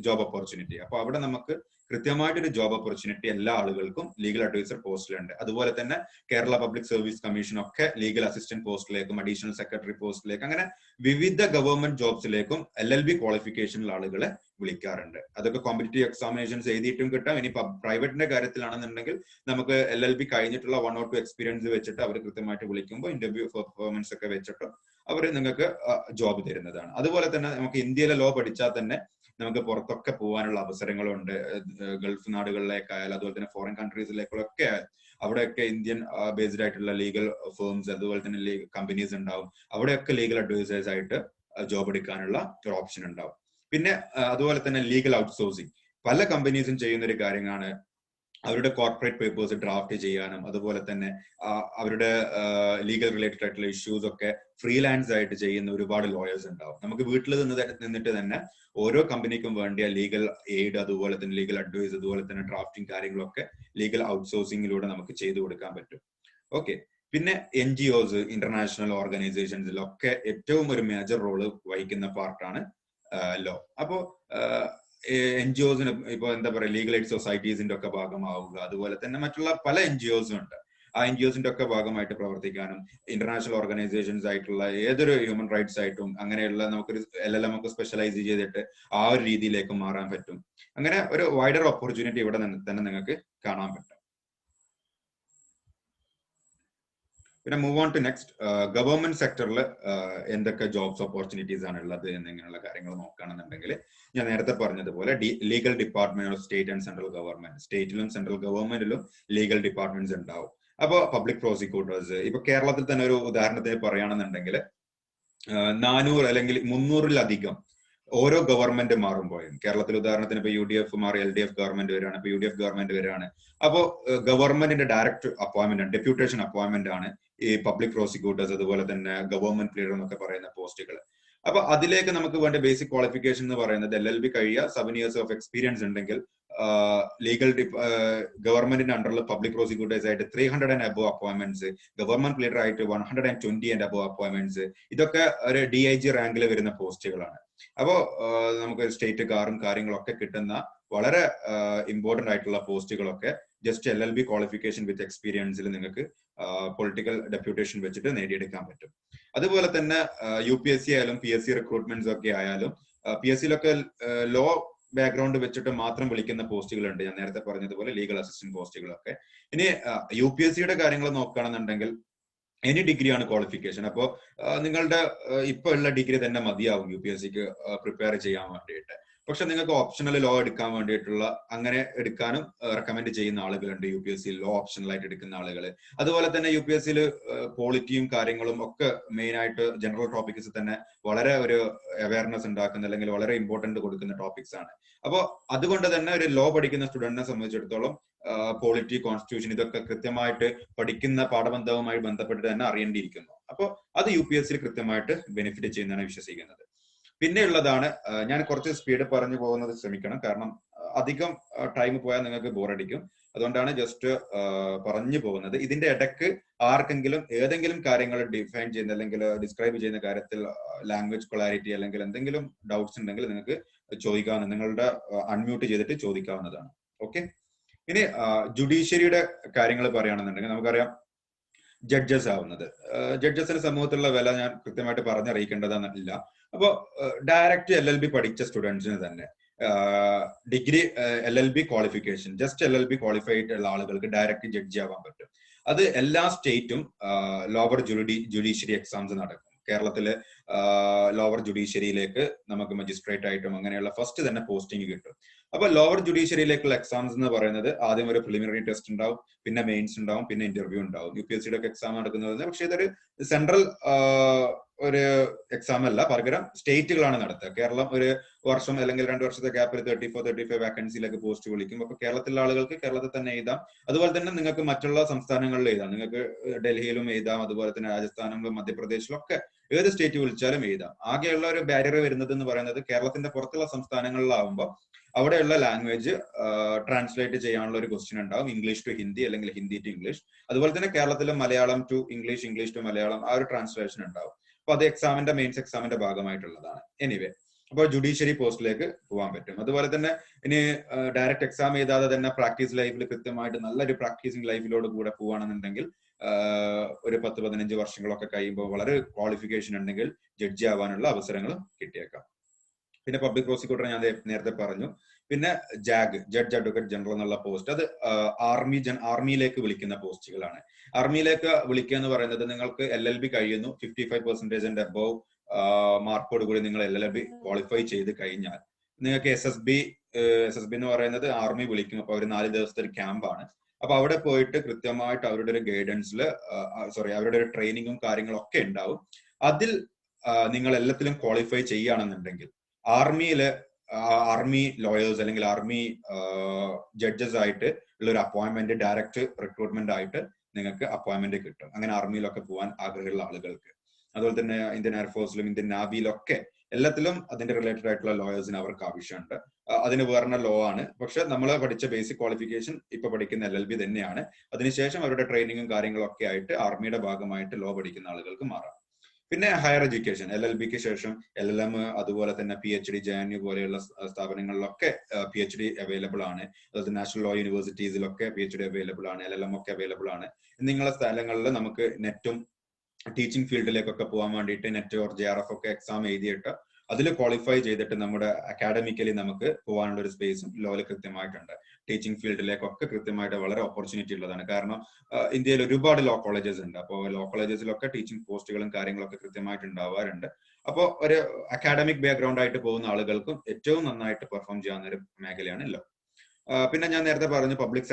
job opportunity. അപ്പൊ അവിടെ നമുക്ക് കൃത്യമായിട്ടൊരു ജോബ് ഓപ്പർച്യൂണിറ്റി എല്ലാ ആളുകൾക്കും ലീഗൽ അഡ്വൈസർ പോസ്റ്റിലുണ്ട്. അതുപോലെ തന്നെ കേരള പബ്ലിക് സർവീസ് കമ്മീഷൻ ഒക്കെ ലീഗൽ അസിസ്റ്റന്റ് പോസ്റ്റിലേക്കും അഡീഷണൽ സെക്രട്ടറി പോസ്റ്റിലേക്കും, അങ്ങനെ വിവിധ ഗവൺമെന്റ് ജോബ്സിലേക്കും LLB ക്വാളിഫിക്കേഷനുള്ള ആളുകളെ വിളിക്കാറുണ്ട്. അതൊക്കെ കോമ്പറ്റീവ് എക്സാമിനേഷൻസ് എഴുതിയിട്ടും കിട്ടാം. ഇനി പ്രൈവറ്റിന്റെ കാര്യത്തിലാണെന്നുണ്ടെങ്കിൽ നമുക്ക് LLB കഴിഞ്ഞിട്ടുള്ള 1 or 2 എക്സ്പീരിയൻസ് വെച്ചിട്ട് അവർ കൃത്യമായിട്ട് വിളിക്കുമ്പോൾ ഇന്റർവ്യൂ പെർഫോമൻസ് ഒക്കെ വെച്ചിട്ട് അവർ നിങ്ങൾക്ക് ജോബ് തരുന്നതാണ്. അതുപോലെ തന്നെ നമുക്ക് ഇന്ത്യയിലെ ലോ പഠിച്ചാൽ തന്നെ നമുക്ക് പുറത്തൊക്കെ പോകാനുള്ള അവസരങ്ങളുണ്ട്. ഗൾഫ് നാടുകളിലേക്കായാലും അതുപോലെ തന്നെ ഫോറിൻ കൺട്രീസിലേക്കൊക്കെ അവിടെയൊക്കെ ഇന്ത്യൻ ബേസ്ഡ് ആയിട്ടുള്ള ലീഗൽ ഫേംസ്, അതുപോലെ തന്നെ ലീഗൽ കമ്പനീസ് ഉണ്ടാവും. അവിടെയൊക്കെ ലീഗൽ അഡ്വൈസേഴ്സ് ആയിട്ട് ജോബ് എടുക്കാനുള്ള ഒരു ഓപ്ഷൻ ഉണ്ടാവും. പിന്നെ അതുപോലെ തന്നെ ലീഗൽ ഔട്ട്സോഴ്സിങ് പല കമ്പനീസും ചെയ്യുന്ന ഒരു കാര്യമാണ്. അവരുടെ കോർപ്പറേറ്റ് പേപ്പേഴ്സ് ഡ്രാഫ്റ്റ് ചെയ്യാനും അതുപോലെ തന്നെ അവരുടെ ലീഗൽ റിലേറ്റഡ് ആയിട്ടുള്ള ഇഷ്യൂസ് ഒക്കെ ഫ്രീലാൻസ് ആയിട്ട് ചെയ്യുന്ന ഒരുപാട് ലോയേഴ്സ് ഉണ്ടാവും. നമുക്ക് വീട്ടിൽ നിന്നിട്ട് തന്നെ ഓരോ കമ്പനിക്കും വേണ്ടിയ ലീഗൽ എയ്ഡ്, അതുപോലെ തന്നെ ലീഗൽ അഡ്വൈസ്, അതുപോലെ തന്നെ ഡ്രാഫ്റ്റിംഗ് കാര്യങ്ങളൊക്കെ ലീഗൽ ഔട്ട്സോഴ്സിംഗിലൂടെ നമുക്ക് ചെയ്തു കൊടുക്കാൻ പറ്റും. ഓക്കെ. പിന്നെ NGOs, ഇന്റർനാഷണൽ ഓർഗനൈസേഷൻസിലൊക്കെ ഏറ്റവും ഒരു മേജർ റോള് വഹിക്കുന്ന പാർട്ടാണ് ലോ. അപ്പോ NGOസിന് ഇപ്പൊ എന്താ പറയുക, ലീഗൽ എയ്ഡ് സൊസൈറ്റീസിന്റെ ഒക്കെ ഭാഗമാവുക, അതുപോലെ തന്നെ മറ്റുള്ള പല NGOസും ഉണ്ട്. ആ NGOസിന്റെ ഒക്കെ ഭാഗമായിട്ട് പ്രവർത്തിക്കാനും ഇന്റർനാഷണൽ ഓർഗനൈസേഷൻസ് ആയിട്ടുള്ള ഏതൊരു ഹ്യൂമൻ റൈറ്റ്സ് ആയിട്ടും അങ്ങനെയുള്ള നമുക്കൊരു LLM ഒക്കെ സ്പെഷ്യലൈസ് ചെയ്തിട്ട് ആ ഒരു രീതിയിലേക്ക് മാറാൻ പറ്റും. അങ്ങനെ ഒരു വൈഡർ ഓപ്പർച്യൂണിറ്റി ഇവിടെ തന്നെ നിങ്ങൾക്ക് കാണാൻ പറ്റും. പിന്നെ move on to next, government സെക്ടറിൽ എന്തൊക്കെ ജോബ്സ് ഓപ്പർച്യൂണിറ്റീസ് ആണ് ഉള്ളത് എന്നിങ്ങനെയുള്ള കാര്യങ്ങൾ നോക്കുകയാണെന്നുണ്ടെങ്കിൽ, ഞാൻ നേരത്തെ പറഞ്ഞതുപോലെ legal department of state and central government, സ്റ്റേറ്റിലും സെൻട്രൽ ഗവൺമെന്റിലും ലീഗൽ ഡിപ്പാർട്ട്മെന്റ്സ് ഉണ്ടാവും. അപ്പോൾ പബ്ലിക് പ്രോസിക്യൂട്ടേഴ്സ്, ഇപ്പൊ കേരളത്തിൽ തന്നെ ഒരു ഉദാഹരണത്തിന് പറയുകയാണെന്നുണ്ടെങ്കിൽ 400 അല്ലെങ്കിൽ 300-ലധികം ഓരോ ഗവൺമെന്റ് മാറുമ്പോഴും, കേരളത്തിൽ ഉദാഹരണത്തിന് ഇപ്പൊ UDF മാറി LDF ഗവൺമെന്റ് വരികയാണ്, ഇപ്പൊ UDF ഗവൺമെന്റ് വരികയാണ്. അപ്പോ ഗവൺമെന്റിന്റെ ഡയറക്റ്റ് അപ്പോയിന്റ്മെന്റ് ആണ്, ഡെപ്യൂട്ടേഷൻ അപ്പോയിന്റ്മെന്റ് ആണ് ഈ പബ്ലിക് പ്രോസിക്യൂട്ടേഴ്സ്, അതുപോലെ തന്നെ ഗവൺമെന്റ് ലീഡർ എന്നൊക്കെ പറയുന്ന പോസ്റ്റുകൾ. അപ്പൊ അതിലേക്ക് നമുക്ക് വേണ്ട ബേസിക് ക്വാളിഫിക്കേഷൻ എന്ന് പറയുന്നത് LLB കഴിയുക, 7 years ഓഫ് എക്സ്പീരിയൻസ് ഉണ്ടെങ്കിൽ ലീഗൽ ഗവൺമെന്റിന്റെ അണ്ടറിൽ പബ്ലിക് പ്രോസിക്യൂട്ടേഴ്സ് ആയിട്ട് 300 and above appointments, government leader ആയിട്ട് 120 and above അപ്പോയിന്റ്മെന്റ്സ്, ഇതൊക്കെ ഒരു DIG റാങ്കിൽ വരുന്ന പോസ്റ്റുകളാണ്. അപ്പോ നമുക്ക് സ്റ്റേറ്റ് കാറും കാര്യങ്ങളൊക്കെ കിട്ടുന്ന വളരെ ഇമ്പോർട്ടന്റ് ആയിട്ടുള്ള പോസ്റ്റുകളൊക്കെ ജസ്റ്റ് LLB ക്വാളിഫിക്കേഷൻ വിത്ത് എക്സ്പീരിയൻസിൽ നിങ്ങൾക്ക് പൊളിറ്റിക്കൽ ഡെപ്യൂട്ടേഷൻ വെച്ചിട്ട് നേടിയെടുക്കാൻ പറ്റും. അതുപോലെ തന്നെ UPSC ആയാലും PSC റിക്രൂട്ട്മെന്റ്സ് ഒക്കെ ആയാലും, PSCയിലൊക്കെ ലോ ബാക്ക്ഗ്രൗണ്ട് വെച്ചിട്ട് മാത്രം വിളിക്കുന്ന പോസ്റ്റുകളുണ്ട്, ഞാൻ നേരത്തെ പറഞ്ഞതുപോലെ ലീഗൽ അസിസ്റ്റന്റ് പോസ്റ്റുകളൊക്കെ. ഇനി UPSCയുടെ കാര്യങ്ങൾ നോക്കുകയാണെന്നുണ്ടെങ്കിൽ എനി ഡിഗ്രിയാണ് ക്വാളിഫിക്കേഷൻ. അപ്പോൾ നിങ്ങളുടെ ഇപ്പൊ ഉള്ള ഡിഗ്രി തന്നെ മതിയാവും UPSCക്ക് പ്രിപ്പയർ ചെയ്യാൻ വേണ്ടിയിട്ട്. പക്ഷെ നിങ്ങൾക്ക് ഓപ്ഷണൽ ലോ എടുക്കാൻ വേണ്ടിയിട്ടുള്ള, അങ്ങനെ എടുക്കാനും റെക്കമെൻഡ് ചെയ്യുന്ന ആളുകളുണ്ട് UPSC ലോ ഓപ്ഷണലായിട്ട് എടുക്കുന്ന ആളുകൾ. അതുപോലെ തന്നെ UPSCയിൽ പോളിറ്റിയും കാര്യങ്ങളും ഒക്കെ മെയിൻ ആയിട്ട് ജനറൽ ടോപ്പിക്സ് തന്നെ വളരെ ഒരു അവയർനെസ് ഉണ്ടാക്കുന്ന, അല്ലെങ്കിൽ വളരെ ഇമ്പോർട്ടന്റ് കൊടുക്കുന്ന ടോപ്പിക്സ് ആണ്. അപ്പോൾ അതുകൊണ്ട് തന്നെ ഒരു ലോ പഠിക്കുന്ന സ്റ്റുഡന്റിനെ സംബന്ധിച്ചിടത്തോളം പോളിറ്റി, കോൺസ്റ്റിറ്റ്യൂഷൻ ഇതൊക്കെ കൃത്യമായിട്ട് പഠിക്കുന്ന പാഠബന്ധവുമായി ബന്ധപ്പെട്ട് തന്നെ അറിയേണ്ടിയിരിക്കുന്നു. അപ്പോൾ അത് UPSCയിൽ കൃത്യമായിട്ട് ബെനിഫിറ്റ് ചെയ്യുന്നതാണ് വിശ്വസിക്കുന്നത്. പിന്നെയുള്ളതാണ്, ഞാൻ കുറച്ച് സ്പീഡ് പറഞ്ഞു പോകുന്നത് ശ്രമിക്കണം, കാരണം അധികം ടൈം പോയാൽ നിങ്ങൾക്ക് ബോറടിക്കും. അതുകൊണ്ടാണ് ജസ്റ്റ് പറഞ്ഞു പോകുന്നത്. ഇതിന്റെ ഇടയ്ക്ക് ആർക്കെങ്കിലും ഏതെങ്കിലും കാര്യങ്ങൾ ഡിഫൈൻ ചെയ്യുന്ന അല്ലെങ്കിൽ ഡിസ്ക്രൈബ് ചെയ്യുന്ന കാര്യത്തിൽ ലാംഗ്വേജ് ക്ലാരിറ്റി അല്ലെങ്കിൽ എന്തെങ്കിലും ഡൗട്ട്സ് ഉണ്ടെങ്കിൽ നിങ്ങൾക്ക് ചോദിക്കാവുന്ന, നിങ്ങളുടെ അൺമ്യൂട്ട് ചെയ്തിട്ട് ചോദിക്കാവുന്നതാണ്. ഓക്കെ. ഇനി ജുഡീഷ്യറിയുടെ കാര്യങ്ങൾ പറയുകയാണെന്നുണ്ടെങ്കിൽ, നമുക്കറിയാം ജഡ്ജസ് ആവുന്നത്, ജഡ്ജസിന് സമൂഹത്തിലുള്ള വില ഞാൻ കൃത്യമായിട്ട് പറഞ്ഞറിയിക്കേണ്ടതെന്നില്ല. അപ്പോൾ ഡയറക്റ്റ് LLB പഠിച്ച സ്റ്റുഡൻസിന് തന്നെ degree LLB qualification, just LLB qualified ഉള്ള ആളുകൾക്ക് ഡയറക്റ്റ് ജഡ്ജി ആവാൻ പറ്റും. അത് എല്ലാ സ്റ്റേറ്റും ലോവർ ജുഡീഷ്യറി എക്സാംസ് നടക്കും. കേരളത്തില് ലോവർ ജുഡീഷ്യറിയിലേക്ക് നമുക്ക് മജിസ്ട്രേറ്റ് ആയിട്ടും അങ്ങനെയുള്ള ഫസ്റ്റ് തന്നെ പോസ്റ്റിംഗ് കിട്ടും. അപ്പൊ ലോവർ ജുഡീഷ്യറിയിലേക്കുള്ള എക്സാംസ് എന്ന് പറയുന്നത് ആദ്യം ഒരു പ്രിലിമിനറി ടെസ്റ്റ് ഉണ്ടാവും, പിന്നെ മെയിൻസ് ഉണ്ടാവും, പിന്നെ ഇന്റർവ്യൂ ഉണ്ടാവും. UPSCയുടെ ഒക്കെ എക്സാം നടക്കുന്നത്, പക്ഷേ ഇതൊരു സെൻട്രൽ ഒരു എക്സാം അല്ല, പകരം സ്റ്റേറ്റുകളാണ് നടത്തുക. കേരളം ഒരു വർഷം അല്ലെങ്കിൽ 2 വർഷത്തെ ഗ്യാപ്പിൽ 34-35 വാക്കൻസിയിലേക്ക് പോസ്റ്റ് വിളിക്കും. അപ്പൊ കേരളത്തിലെ ആളുകൾക്ക് കേരളത്തിൽ തന്നെ എഴുതാം. അതുപോലെ തന്നെ നിങ്ങൾക്ക് മറ്റുള്ള സംസ്ഥാനങ്ങളിൽ എഴുതാം. നിങ്ങൾക്ക് ഡൽഹിയിലും എഴുതാം, അതുപോലെ തന്നെ രാജസ്ഥാനിലും മധ്യപ്രദേശിലും ഒക്കെ ഏത് സ്റ്റേറ്റ് വിളിച്ചാലും എഴുതാം. ആകെയുള്ള ഒരു ബാരിയർ വരുന്നത് എന്ന് പറയുന്നത്, കേരളത്തിന്റെ പുറത്തുള്ള സംസ്ഥാനങ്ങളിലാവുമ്പോൾ അവിടെയുള്ള ലാംഗ്വേജ് ട്രാൻസ്ലേറ്റ് ചെയ്യാനുള്ള ഒരു ക്വസ്റ്റ്യൻ ഉണ്ടാവും, ഇംഗ്ലീഷ് ടു ഹിന്ദി അല്ലെങ്കിൽ ഹിന്ദി ടു ഇംഗ്ലീഷ്. അതുപോലെ തന്നെ കേരളത്തിലെ Malayalam to English, English to Malayalam, ആ ഒരു ട്രാൻസ്ലേഷൻ ഉണ്ടാവും. അപ്പൊ അത് എക്സാമിന്റെ മെയിൻസ് എക്സാമിന്റെ ഭാഗമായിട്ടുള്ളതാണ്. എനിവേ, അപ്പോൾ ജുഡീഷ്യറി പോസ്റ്റിലേക്ക് പോകാൻ പറ്റും. അതുപോലെ തന്നെ ഇനി ഡയറക്റ്റ് എക്സാം എഴുതാതെ തന്നെ പ്രാക്ടീസ് ലൈഫിൽ കൃത്യമായിട്ട് നല്ലൊരു പ്രാക്ടീസിങ് ലൈഫിലോട് കൂടെ പോവുകയാണെന്നുണ്ടെങ്കിൽ ഒരു 10-15 വർഷങ്ങളൊക്കെ കഴിയുമ്പോൾ വളരെ ക്വാളിഫിക്കേഷൻ ഉണ്ടെങ്കിൽ ജഡ്ജി ആവാനുള്ള അവസരങ്ങൾ കിട്ടിയേക്കാം. പിന്നെ പബ്ലിക് പ്രോസിക്യൂട്ടർ ഞാൻ നേരത്തെ പറഞ്ഞു. പിന്നെ ജാഗ്, ജഡ്ജ് അഡ്വക്കേറ്റ് ജനറൽ എന്നുള്ള പോസ്റ്റ്, അത് ആർമിയിലേക്ക് വിളിക്കുന്ന പോസ്റ്റുകളാണ്. ആർമിയിലേക്ക് വിളിക്കുക എന്ന് പറയുന്നത്, നിങ്ങൾക്ക് LLB കഴിയുന്നു, 55% and above മാർക്കോട് കൂടി നിങ്ങൾ LLB ക്വാളിഫൈ ചെയ്ത് കഴിഞ്ഞാൽ നിങ്ങൾക്ക് SSB എന്ന് പറയുന്നത് ആർമി വിളിക്കും. അപ്പൊ ഒരു 4 ദിവസത്തെ ഒരു ക്യാമ്പാണ്. അപ്പൊ അവിടെ പോയിട്ട് കൃത്യമായിട്ട് അവരുടെ ഒരു ഗൈഡൻസിൽ, അവരുടെ ഒരു ട്രെയിനിങ്ങും കാര്യങ്ങളും ഒക്കെ ഉണ്ടാവും. അതിൽ നിങ്ങൾ എല്ലാത്തിലും ക്വാളിഫൈ ചെയ്യുകയാണെന്നുണ്ടെങ്കിൽ ആർമി ലോയേഴ്സ് അല്ലെങ്കിൽ ആർമി ജഡ്ജസ് ആയിട്ട് ഉള്ള ഒരു അപ്പോയിന്റ്മെന്റ് ഡയറക്റ്റ് റിക്രൂട്ട്മെന്റ് ആയിട്ട് നിങ്ങൾക്ക് അപ്പോയിന്റ്മെന്റ് കിട്ടും. അങ്ങനെ ആർമിയിലൊക്കെ പോകാൻ ആഗ്രഹമുള്ള ആളുകൾക്ക്. അതുപോലെ തന്നെ ഇന്ത്യൻ എയർഫോഴ്സിലും ഇന്ത്യൻ നാവിയിലൊക്കെ എല്ലാത്തിലും അതിന്റെ റിലേറ്റഡ് ആയിട്ടുള്ള ലോയേഴ്സിന് അവർക്ക് ആവശ്യമുണ്ട്. അതിന് വേറെ ലോ ആണ്. പക്ഷെ നമ്മൾ പഠിച്ച ബേസിക് ക്വാളിഫിക്കേഷൻ ഇപ്പൊ പഠിക്കുന്ന LLB തന്നെയാണ്. അതിനുശേഷം അവരുടെ ട്രെയിനിങ്ങും കാര്യങ്ങളൊക്കെ ആയിട്ട് ആർമിയുടെ ഭാഗമായിട്ട് ലോ പഠിക്കുന്ന ആളുകൾക്ക് മാറാം. പിന്നെ ഹയർ എഡ്യൂക്കേഷൻ LLBക്ക് ശേഷം LLM, അതുപോലെ തന്നെ PhD, JNU പോലെയുള്ള സ്ഥാപനങ്ങളിലൊക്കെ PhD അവൈലബിൾ ആണ്. അതായത് നാഷണൽ ലോ യൂണിവേഴ്സിറ്റീസിലൊക്കെ PhD അവൈലബിൾ ആണ്, LLM ഒക്കെ അവൈലബിൾ ആണ്. എന്നിങ്ങനെയുള്ള സ്ഥലങ്ങളിൽ നമുക്ക് നെറ്റും ടീച്ചിങ് ഫീൽഡിലേക്കൊക്കെ പോകാൻ വേണ്ടിയിട്ട് നെറ്റ് ഓർ JRF ഒക്കെ എക്സാം എഴുതിയിട്ട് അതിൽ ക്വാളിഫൈ ചെയ്തിട്ട് നമ്മുടെ അക്കാഡമിക്കലി നമുക്ക് പോകാനുള്ള ഒരു സ്പേസും ലോയിൽ കൃത്യമായിട്ടുണ്ട്. ടീച്ചിങ് ഫീൽഡിലേക്കൊക്കെ കൃത്യമായിട്ട് വളരെ ഓപ്പർച്യൂണിറ്റി ഉള്ളതാണ്. കാരണം ഇന്ത്യയിൽ ഒരുപാട് ലോ കോളേജസ് ഉണ്ട്. അപ്പോൾ ലോ കോളേജസിലൊക്കെ ടീച്ചിങ് പോസ്റ്റുകളും കാര്യങ്ങളൊക്കെ കൃത്യമായിട്ട് ഉണ്ടാവാറുണ്ട്. അപ്പോൾ ഒരു അക്കാഡമിക് ബാക്ക്ഗ്രൗണ്ട് ആയിട്ട് പോകുന്ന ആളുകൾക്കും ഏറ്റവും നന്നായിട്ട് പെർഫോം ചെയ്യാവുന്ന ഒരു മേഖലയാണ് ലോ. പിന്നെ ഞാൻ നേരത്തെ പറഞ്ഞു പബ്ലിക്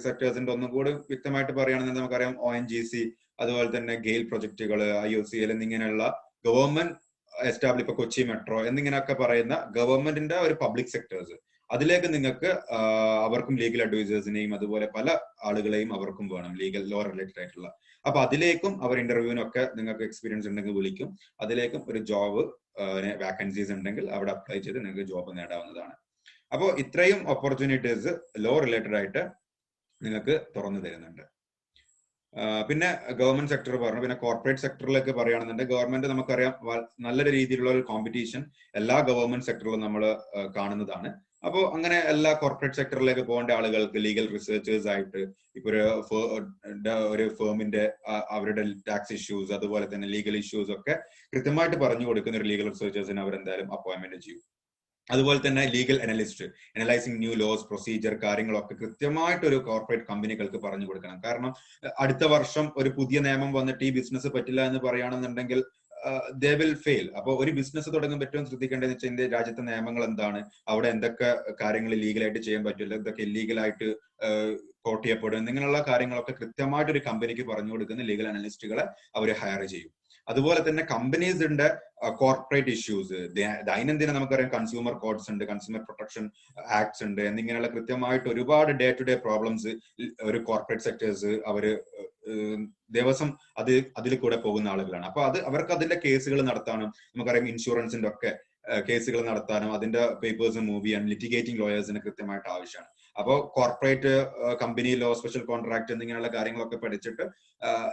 സെക്ടേഴ്സിന്റെ ഒന്നും കൂടി വ്യക്തമായിട്ട് പറയുകയാണെങ്കിൽ നമുക്കറിയാം ONGC, അതുപോലെ തന്നെ ഗെയിൽ പ്രൊജക്ടുകൾ, IOCL എന്നിങ്ങനെയുള്ള ഗവൺമെന്റ് എസ്റ്റാബ്ലിഷ്, ഇപ്പൊ കൊച്ചി മെട്രോ എന്നിങ്ങനെയൊക്കെ പറയുന്ന ഗവൺമെന്റിന്റെ ഒരു പബ്ലിക് സെക്ടേഴ്സ്, അതിലേക്ക് നിങ്ങൾക്ക് അവർക്കും ലീഗൽ അഡ്വൈസേഴ്സിനെയും അതുപോലെ പല ആളുകളെയും അവർക്കും വേണം, ലീഗൽ ലോ റിലേറ്റഡ് ആയിട്ടുള്ള. അപ്പൊ അതിലേക്കും അവർ ഇന്റർവ്യൂവിനൊക്കെ നിങ്ങൾക്ക് എക്സ്പീരിയൻസ് ഉണ്ടെങ്കിൽ വിളിക്കും. അതിലേക്കും ഒരു ജോബ് വാക്കൻസീസ് ഉണ്ടെങ്കിൽ അവിടെ അപ്ലൈ ചെയ്ത് നിങ്ങൾക്ക് ജോബ് നേടാവുന്നതാണ്. അപ്പോൾ ഇത്രയും ഓപ്പർച്യൂണിറ്റീസ് ലോ റിലേറ്റഡ് ആയിട്ട് നിങ്ങൾക്ക് തുറന്നു തരുന്നുണ്ട്. പിന്നെ ഗവൺമെന്റ് സെക്ടർ പറഞ്ഞു. പിന്നെ കോർപ്പറേറ്റ് സെക്ടറിലേക്ക് പറയുകയാണെന്നുണ്ടെങ്കിൽ ഗവൺമെന്റ് നമുക്കറിയാം നല്ലൊരു രീതിയിലുള്ള ഒരു കോമ്പറ്റീഷൻ എല്ലാ ഗവൺമെന്റ് സെക്ടറിലും നമ്മൾ കാണുന്നതാണ്. അപ്പോൾ അങ്ങനെ എല്ലാ കോർപ്പറേറ്റ് സെക്ടറിലേക്ക് പോകേണ്ട ആളുകൾക്ക് ലീഗൽ റിസർച്ചേഴ്സ് ആയിട്ട് ഇപ്പൊ ഒരു ഫേമിന്റെ അവരുടെ ടാക്സ് ഇഷ്യൂസ് അതുപോലെ തന്നെ ലീഗൽ ഇഷ്യൂസ് ഒക്കെ കൃത്യമായിട്ട് പറഞ്ഞു കൊടുക്കുന്ന ഒരു ലീഗൽ റിസർച്ചേഴ്സിന് അവരെന്തായാലും അപ്പോയിന്റ്മെന്റ് ചെയ്യും. അതുപോലെ തന്നെ legal analyst, analysing new laws, procedure കാര്യങ്ങളൊക്കെ കൃത്യമായിട്ട് ഒരു കോർപ്പറേറ്റ് കമ്പനികൾക്ക് പറഞ്ഞു കൊടുക്കണം. കാരണം അടുത്ത വർഷം ഒരു പുതിയ നിയമം വന്നിട്ട് ഈ ബിസിനസ് പറ്റില്ല എന്ന് പറയുകയാണെന്നുണ്ടെങ്കിൽ ദേ വിൽ ഫെയിൽ. അപ്പോൾ ഒരു ബിസിനസ് തുടങ്ങുമ്പോൾ ഏറ്റവും ശ്രദ്ധിക്കേണ്ടതെന്ന് വെച്ചാൽ ഇന്ത്യ രാജ്യത്തെ നിയമങ്ങൾ എന്താണ്, അവിടെ എന്തൊക്കെ കാര്യങ്ങൾ ലീഗലായിട്ട് ചെയ്യാൻ പറ്റില്ല, എന്തൊക്കെ ഇല്ലീഗലായിട്ട് കോട്ട് ചെയ്യപ്പെടും, ഇങ്ങനെയുള്ള കാര്യങ്ങളൊക്കെ കൃത്യമായിട്ട് ഒരു കമ്പനിക്ക് പറഞ്ഞു കൊടുക്കുന്ന ലീഗൽ അനലിസ്റ്റുകളെ അവർ ഹയർ ചെയ്യും. അതുപോലെ തന്നെ കമ്പനീസിന്റെ കോർപ്പറേറ്റ് ഇഷ്യൂസ്, ദൈനംദിനം നമുക്കറിയാം കൺസ്യൂമർ കോഡ്സ് ഉണ്ട്, കൺസ്യൂമർ പ്രൊട്ടക്ഷൻ ആക്ട്സ് ഉണ്ട്, എന്നിങ്ങനെയുള്ള കൃത്യമായിട്ട് ഒരുപാട് ഡേ ടു ഡേ പ്രോബ്ലംസ് ഒരു കോർപ്പറേറ്റ് സെക്ടേഴ്സ് അവര് ദിവസം അതിൽ കൂടെ പോകുന്ന ആളുകളാണ്. അപ്പൊ അവർക്ക് അതിന്റെ കേസുകൾ നടത്താനും, നമുക്കറിയാം ഇൻഷുറൻസിന്റെ ഒക്കെ കേസുകൾ നടത്താനും അതിന്റെ പേപ്പേഴ്സ് മൂവ് ചെയ്യാൻ ലിറ്റിഗേറ്റിംഗ് ലോയേഴ്സിന് കൃത്യമായിട്ട് ആവശ്യമാണ്. അപ്പോൾ corporate company law, special contract എന്നിങ്ങനെയുള്ള കാര്യങ്ങളൊക്കെ പഠിച്ചിട്ട്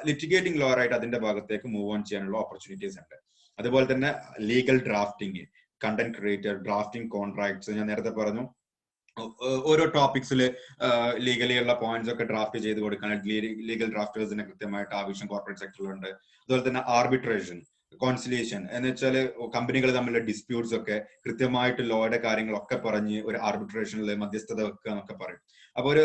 ലിറ്റിഗേറ്റിംഗ് ലോയർ ആയിട്ട് അതിന്റെ ഭാഗത്തേക്ക് മൂവ് ഓൺ ചെയ്യാനുള്ള ഓപ്പർച്യൂണിറ്റീസ് ഉണ്ട്. അതുപോലെ തന്നെ legal drafting, content creator, drafting contracts, ഞാൻ നേരത്തെ പറഞ്ഞു ഓരോ ടോപ്പിക്സിൽ ലീഗലി ഉള്ള പോയിന്റ്സ് ഒക്കെ ഡ്രാഫ്റ്റ് ചെയ്ത് കൊടുക്കാൻ ലീഗൽ ഡ്രാഫ്റ്റേഴ്സിന് കൃത്യമായിട്ട് ആവശ്യം കോർപ്പറേറ്റ് സെക്ടറിലുണ്ട്. അതുപോലെ തന്നെ ആർബിട്രേഷൻ, കോൺസിലിയേഷൻ എന്ന് വെച്ചാൽ കമ്പനികൾ തമ്മിലുള്ള ഡിസ്പ്യൂട്ട്സ് ഒക്കെ കൃത്യമായിട്ട് ലോയുടെ കാര്യങ്ങളൊക്കെ പറഞ്ഞ് ഒരു ആർബിട്രേഷനിൽ മധ്യസ്ഥത വെക്കുക എന്നൊക്കെ പറയും. അപ്പൊ ഒരു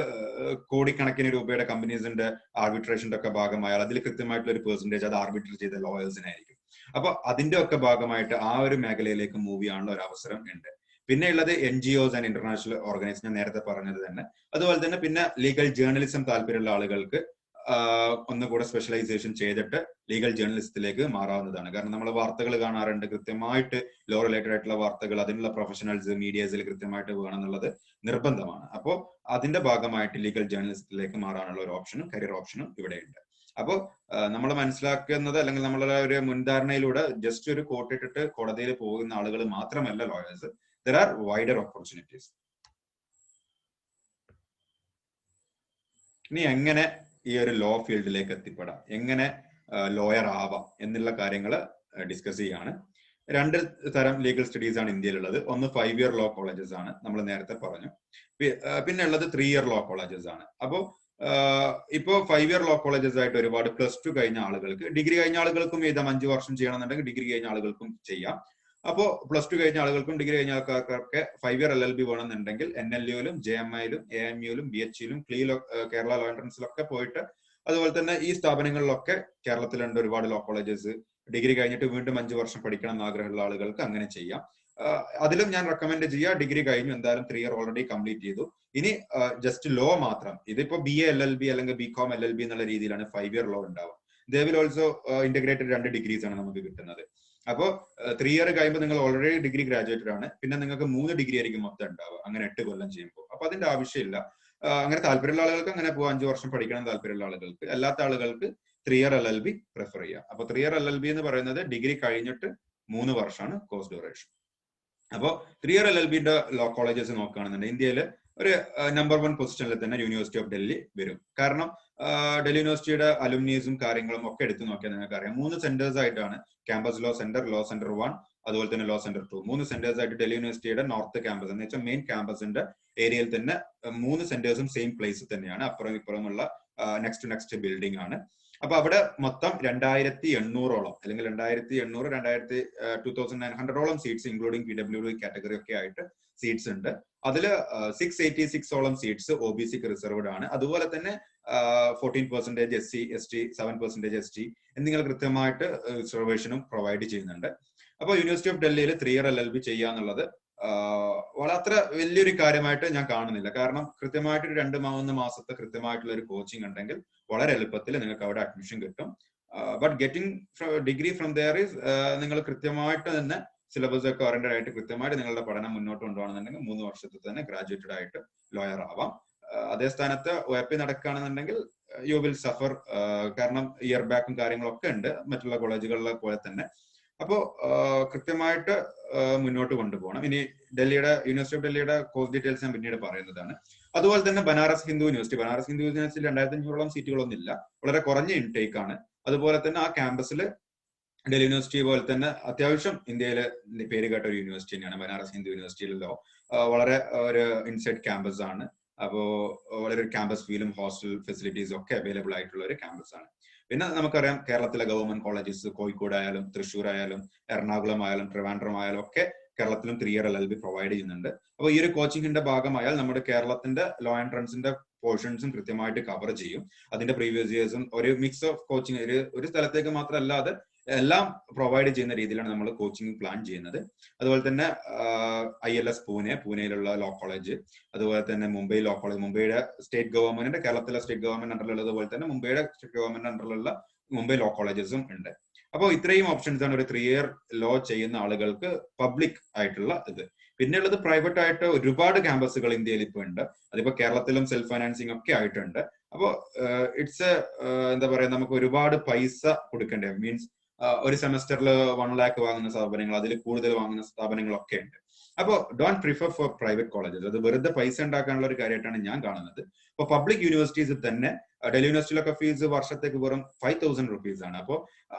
കോടിക്കണക്കിന് രൂപയുടെ കമ്പനീസിന്റെ ആർബിട്രേഷന്റെ ഒക്കെ ഭാഗമായാൽ അതിൽ കൃത്യമായിട്ടുള്ള ഒരു പെർസെന്റേജ് അത് ആർബിട്രേറ്റ് ചെയ്ത ലോയേഴ്സിനായിരിക്കും. അപ്പൊ അതിന്റെ ഒക്കെ ഭാഗമായിട്ട് ആ ഒരു മേഖലയിലേക്ക് മൂവ് ചെയ്യാനുള്ള ഒരു അവസരം ഉണ്ട്. പിന്നെ ഉള്ളത് NGOs ആൻഡ് ഇന്റർനാഷണൽ ഓർഗനൈസേഷൻ, ഞാൻ നേരത്തെ പറഞ്ഞത് തന്നെ. അതുപോലെ തന്നെ പിന്നെ ലീഗൽ ജേർണലിസം താല്പര്യമുള്ള ആളുകൾക്ക് ഒന്നുകൂടെ സ്പെഷ്യലൈസേഷൻ ചെയ്തിട്ട് ലീഗൽ ജേർണലിസത്തിലേക്ക് മാറാവുന്നതാണ്. കാരണം നമ്മൾ വാർത്തകൾ കാണാറുണ്ട്, കൃത്യമായിട്ട് ലോ റിലേറ്റഡ് ആയിട്ടുള്ള വാർത്തകൾ അതിനുള്ള പ്രൊഫഷണൽസ് മീഡിയസിൽ കൃത്യമായിട്ട് വേണം എന്നുള്ളത് നിർബന്ധമാണ്. അപ്പോൾ അതിന്റെ ഭാഗമായിട്ട് ലീഗൽ ജേർണലിസത്തിലേക്ക് മാറാനുള്ള ഒരു ഓപ്ഷനും കരിയർ ഓപ്ഷനും ഇവിടെയുണ്ട്. അപ്പോൾ നമ്മൾ മനസ്സിലാക്കുന്നത് അല്ലെങ്കിൽ നമ്മളുടെ ഒരു മുൻധാരണയിലൂടെ ജസ്റ്റ് ഒരു കോട്ട് ഇട്ടിട്ട് കോടതിയിൽ പോകുന്ന ആളുകൾ മാത്രമല്ല lawyers. There are wider opportunities. ഇനി എങ്ങനെ ഈ ഒരു ലോ ഫീൽഡിലേക്ക് എത്തിപ്പെടാം, എങ്ങനെ ലോയർ ആവാം എന്നുള്ള കാര്യങ്ങൾ ഡിസ്കസ് ചെയ്യാണ്. 2 തരം ലീഗൽ സ്റ്റഡീസ് ആണ് ഇന്ത്യയിലുള്ളത്. ഒന്ന് 5 year ലോ കോളേജസ് ആണ്, നമ്മൾ നേരത്തെ പറഞ്ഞു. പിന്നെ ഉള്ളത് 3 year ലോ കോളേജസ് ആണ്. അപ്പോൾ ഇപ്പോ 5 year ലോ കോളേജസ് ആയിട്ട് ഒരുപാട് +2 കഴിഞ്ഞ ആളുകൾക്ക്, ഡിഗ്രി കഴിഞ്ഞ ആളുകൾക്കും എഴുതാം, 5 വർഷം ചെയ്യണമെന്നുണ്ടെങ്കിൽ ഡിഗ്രി കഴിഞ്ഞ ആളുകൾക്കും ചെയ്യാം. അപ്പോൾ +2 കഴിഞ്ഞ ആളുകൾക്കും ഡിഗ്രി കഴിഞ്ഞ ആൾക്കാർക്കൊക്കെ 5 year LLB വേണമെന്നുണ്ടെങ്കിൽ NLUലും JMIലും AMUലും BHയിലും കേരള ലോ എൻട്രൻസിലൊക്കെ പോയിട്ട്, അതുപോലെ തന്നെ ഈ സ്ഥാപനങ്ങളിലൊക്കെ കേരളത്തിലുണ്ട് ഒരുപാട് ലോ കോളേജസ്. ഡിഗ്രി കഴിഞ്ഞിട്ട് വീണ്ടും 5 വർഷം പഠിക്കണം എന്ന് ആഗ്രഹമുള്ള ആളുകൾക്ക് അങ്ങനെ ചെയ്യാം. അതിലും ഞാൻ റെക്കമെൻഡ് ചെയ്യാം, ഡിഗ്രി കഴിഞ്ഞു എന്തായാലും 3 year ഓൾറെഡി കംപ്ലീറ്റ് ചെയ്തു, ഇനി ജസ്റ്റ് ലോ മാത്രം. ഇതിപ്പോ BA LLB അല്ലെങ്കിൽ BCom LLB എന്നുള്ള രീതിയിലാണ് 5 year ലോ ഉണ്ടാവുക. They will also integrated 2 degrees ആണ് നമുക്ക് കിട്ടുന്നത്. അപ്പോൾ 3 year കഴിയുമ്പോൾ നിങ്ങൾ ഓൾറെഡി ഡിഗ്രി ഗ്രാജുവേറ്റഡ് ആണ്, പിന്നെ നിങ്ങൾക്ക് 3 ഡിഗ്രി ആയിരിക്കും മൊത്തം ഉണ്ടാവുക, അങ്ങനെ 8 കൊല്ലം ചെയ്യുമ്പോൾ. അപ്പൊ അതിന്റെ ആവശ്യമില്ല. അങ്ങനെ താല്പര്യമുള്ള ആളുകൾക്ക് അങ്ങനെ പോകാം, 5 വർഷം പഠിക്കണം താല്പര്യമുള്ള ആളുകൾക്ക്. അല്ലാത്ത ആളുകൾക്ക് 3 ഇയർ LLB പ്രിഫർ ചെയ്യാം. അപ്പൊ 3 ഇയർ LLB എന്ന് പറയുന്നത് ഡിഗ്രി കഴിഞ്ഞിട്ട് 3 വർഷമാണ് കോഴ്സ് ഡ്യൂറേഷൻ. അപ്പോൾ 3 ഇയർ LLBന്റെ ലോ കോളേജസ് നോക്കുകയാണെന്നുണ്ടെങ്കിൽ ഇന്ത്യയിൽ ഒരു നമ്പർ 1 പൊസിഷനിൽ തന്നെ യൂണിവേഴ്സിറ്റി ഓഫ് ഡൽഹി വരും. കാരണം ഡൽഹി യൂണിവേഴ്സിറ്റിയുടെ അലുമിനീസും കാര്യങ്ങളും ഒക്കെ എടുത്തു നോക്കിയാൽ നിങ്ങൾക്ക് അറിയാം 3 സെന്റേഴ്സ് ആയിട്ടാണ് ക്യാമ്പസ് ലോ സെന്റർ 1, അതുപോലെ തന്നെ ലോ സെന്റർ 2, 3 സെന്റേഴ്സ് ആയിട്ട് ഡൽഹി യൂണിവേഴ്സിറ്റിയുടെ നോർത്ത് ക്യാമ്പസ് എന്ന് വെച്ചാൽ മെയിൻ ക്യാമ്പസിന്റെ ഏരിയയിൽ തന്നെ 3 സെന്റേഴ്സും സെയിം പ്ലേസിൽ തന്നെയാണ്. അപ്പുറം ഇപ്പുറമുള്ള നെക്സ്റ്റ് ബിൽഡിംഗ് ആണ്. അപ്പൊ അവിടെ മൊത്തം 2800ഓളം അല്ലെങ്കിൽ 2900 സീറ്റ്സ് ഇൻക്ലൂഡിംഗ് PWD കാറ്റഗറി ഒക്കെ ആയിട്ട് സീറ്റ്സ് ഉണ്ട്. അതിൽ 686ഓളം സീറ്റ്സ് OBC റിസർവ്ഡ് ആണ്. അതുപോലെ തന്നെ 14% SC ST 7% ST എന്നിങ്ങനെ കൃത്യമായിട്ട് റിസർവേഷനും പ്രൊവൈഡ് ചെയ്യുന്നുണ്ട്. അപ്പോൾ യൂണിവേഴ്സിറ്റി ഓഫ് ഡൽഹിയിൽ 3 ഇയർ LLB ചെയ്യാന്നുള്ളത് വളരെ വലിയൊരു കാര്യമായിട്ട് ഞാൻ കാണുന്നില്ല. കാരണം കൃത്യമായിട്ട് 2-3 മാസത്തെ കൃത്യമായിട്ടുള്ള ഒരു കോച്ചിങ് ഉണ്ടെങ്കിൽ വളരെ എളുപ്പത്തിൽ നിങ്ങൾക്ക് അവിടെ അഡ്മിഷൻ കിട്ടും. But getting degree from there is നിങ്ങൾ കൃത്യമായിട്ട് തന്നെ സിലബസ് ഒക്കെ ഓറിയന്റഡ് ആയിട്ട് കൃത്യമായിട്ട് നിങ്ങളുടെ പഠനം മുന്നോട്ട് കൊണ്ടുപോകണമെന്നുണ്ടെങ്കിൽ 3 വർഷത്തിൽ തന്നെ ഗ്രാജുവേറ്റഡ് ആയിട്ട് ലോയർ ആവാം. അതേ സ്ഥാനത്ത് OAP നടക്കുകയാണെന്നുണ്ടെങ്കിൽ യു വിൽ സഫർ. കാരണം ഇയർ ബാക്കും കാര്യങ്ങളൊക്കെ ഉണ്ട് മറ്റുള്ള കോളേജുകളിലെ പോലെ തന്നെ. അപ്പോൾ കൃത്യമായിട്ട് മുന്നോട്ട് കൊണ്ടുപോകണം. ഇനി യൂണിവേഴ്സിറ്റി ഓഫ് ഡൽഹിയുടെ കോഴ്സ് ഡീറ്റെയിൽസ് ഞാൻ പിന്നീട് പറയുന്നതാണ്. അതുപോലെ തന്നെ ബനാറസ് ഹിന്ദു യൂണിവേഴ്സിറ്റി 2500ഓളം സീറ്റുകളൊന്നും ഇല്ല, വളരെ കുറഞ്ഞ ഇൻടേക്ക് ആണ്. അതുപോലെ തന്നെ ആ ക്യാമ്പസിൽ ഡൽഹി യൂണിവേഴ്സിറ്റി പോലെ തന്നെ അത്യാവശ്യം ഇന്ത്യയിലെ പേര് കേട്ട ഒരു യൂണിവേഴ്സിറ്റി തന്നെയാണ് ബനാറസ് ഹിന്ദു യൂണിവേഴ്സിറ്റിയിലോ. വളരെ ഒരു ഇൻസൈഡ് ക്യാമ്പസ് ആണ്. അപ്പോ വളരെ ക്യാമ്പസ് ഫീലും ഹോസ്റ്റൽ ഫെസിലിറ്റീസും ഒക്കെ അവൈലബിൾ ആയിട്ടുള്ള ഒരു ക്യാമ്പസ് ആണ്. പിന്നെ നമുക്കറിയാം കേരളത്തിലെ ഗവൺമെന്റ് കോളേജസ് കോഴിക്കോട് ആയാലും തൃശ്ശൂർ ആയാലും എറണാകുളം ആയാലും ട്രിവാൻഡ്രം ആയാലും ഒക്കെ കേരളത്തിലും 3 ഇയർ LLB പ്രൊവൈഡ് ചെയ്യുന്നുണ്ട്. അപ്പോൾ ഈ ഒരു കോച്ചിങ്ങിന്റെ ഭാഗമായാൽ നമ്മുടെ കേരളത്തിന്റെ ലോ എൻട്രൻസിന്റെ പോർഷൻസും കൃത്യമായിട്ട് കവർ ചെയ്യും. അതിന്റെ പ്രീവിയസ് ഇയേഴ്സും ഒരു മിക്സ് ഓഫ് കോച്ചിങ് ഒരു സ്ഥലത്തേക്ക് മാത്രമല്ലാതെ എല്ലാം പ്രൊവൈഡ് ചെയ്യുന്ന രീതിയിലാണ് നമ്മൾ കോച്ചിങ് പ്ലാൻ ചെയ്യുന്നത്. അതുപോലെ തന്നെ ILS പൂനെയിലുള്ള ലോ കോളേജ്, അതുപോലെ തന്നെ മുംബൈ ലോ കോളേജ്, മുംബൈയുടെ സ്റ്റേറ്റ് ഗവൺമെന്റിന്റെ കേരളത്തിലെ സ്റ്റേറ്റ് ഗവൺമെന്റ് അണ്ടറിലുള്ളതുപോലെ തന്നെ മുംബൈയുടെ സ്റ്റേറ്റ് ഗവൺമെന്റ് അണ്ടറിലുള്ള മുംബൈ ലോ കോളേജസും ഉണ്ട്. അപ്പോൾ ഇത്രയും ഓപ്ഷൻസ് ആണ് ഒരു 3 ഇയർ ലോ ചെയ്യുന്ന ആളുകൾക്ക് പബ്ലിക് ആയിട്ടുള്ള ഇത്. പിന്നെ ഉള്ളത് പ്രൈവറ്റ് ആയിട്ട് ഒരുപാട് ക്യാമ്പസുകൾ ഇന്ത്യയിൽ ഇപ്പൊ ഉണ്ട്. അതിപ്പോ കേരളത്തിലും സെൽഫ് ഫൈനാൻസിങ് ഒക്കെ ആയിട്ടുണ്ട്. അപ്പോൾ ഇറ്റ്സ് എന്താ പറയാ, നമുക്ക് ഒരുപാട് പൈസ കൊടുക്കേണ്ട, മീൻസ് ഒരു സെമസ്റ്ററിൽ 1 lakh വാങ്ങുന്ന സ്ഥാപനങ്ങൾ, അതിൽ കൂടുതൽ വാങ്ങുന്ന സ്ഥാപനങ്ങളൊക്കെ ഉണ്ട്. അപ്പോൾ don't prefer four private colleges. അത് വെറുതെ പൈസ ഉണ്ടാക്കാനുള്ള ഒരു കാര്യമായിട്ടാണ് ഞാൻ കാണുന്നത്. അപ്പോൾ പബ്ലിക് യൂണിവേഴ്സിറ്റീസിൽ തന്നെ ഡൽഹി യൂണിവേഴ്സിറ്റിയിലൊക്കെ ഫീസ് വർഷത്തേക്ക് വെറും 5000 rupees ആണ്. അപ്പോൾ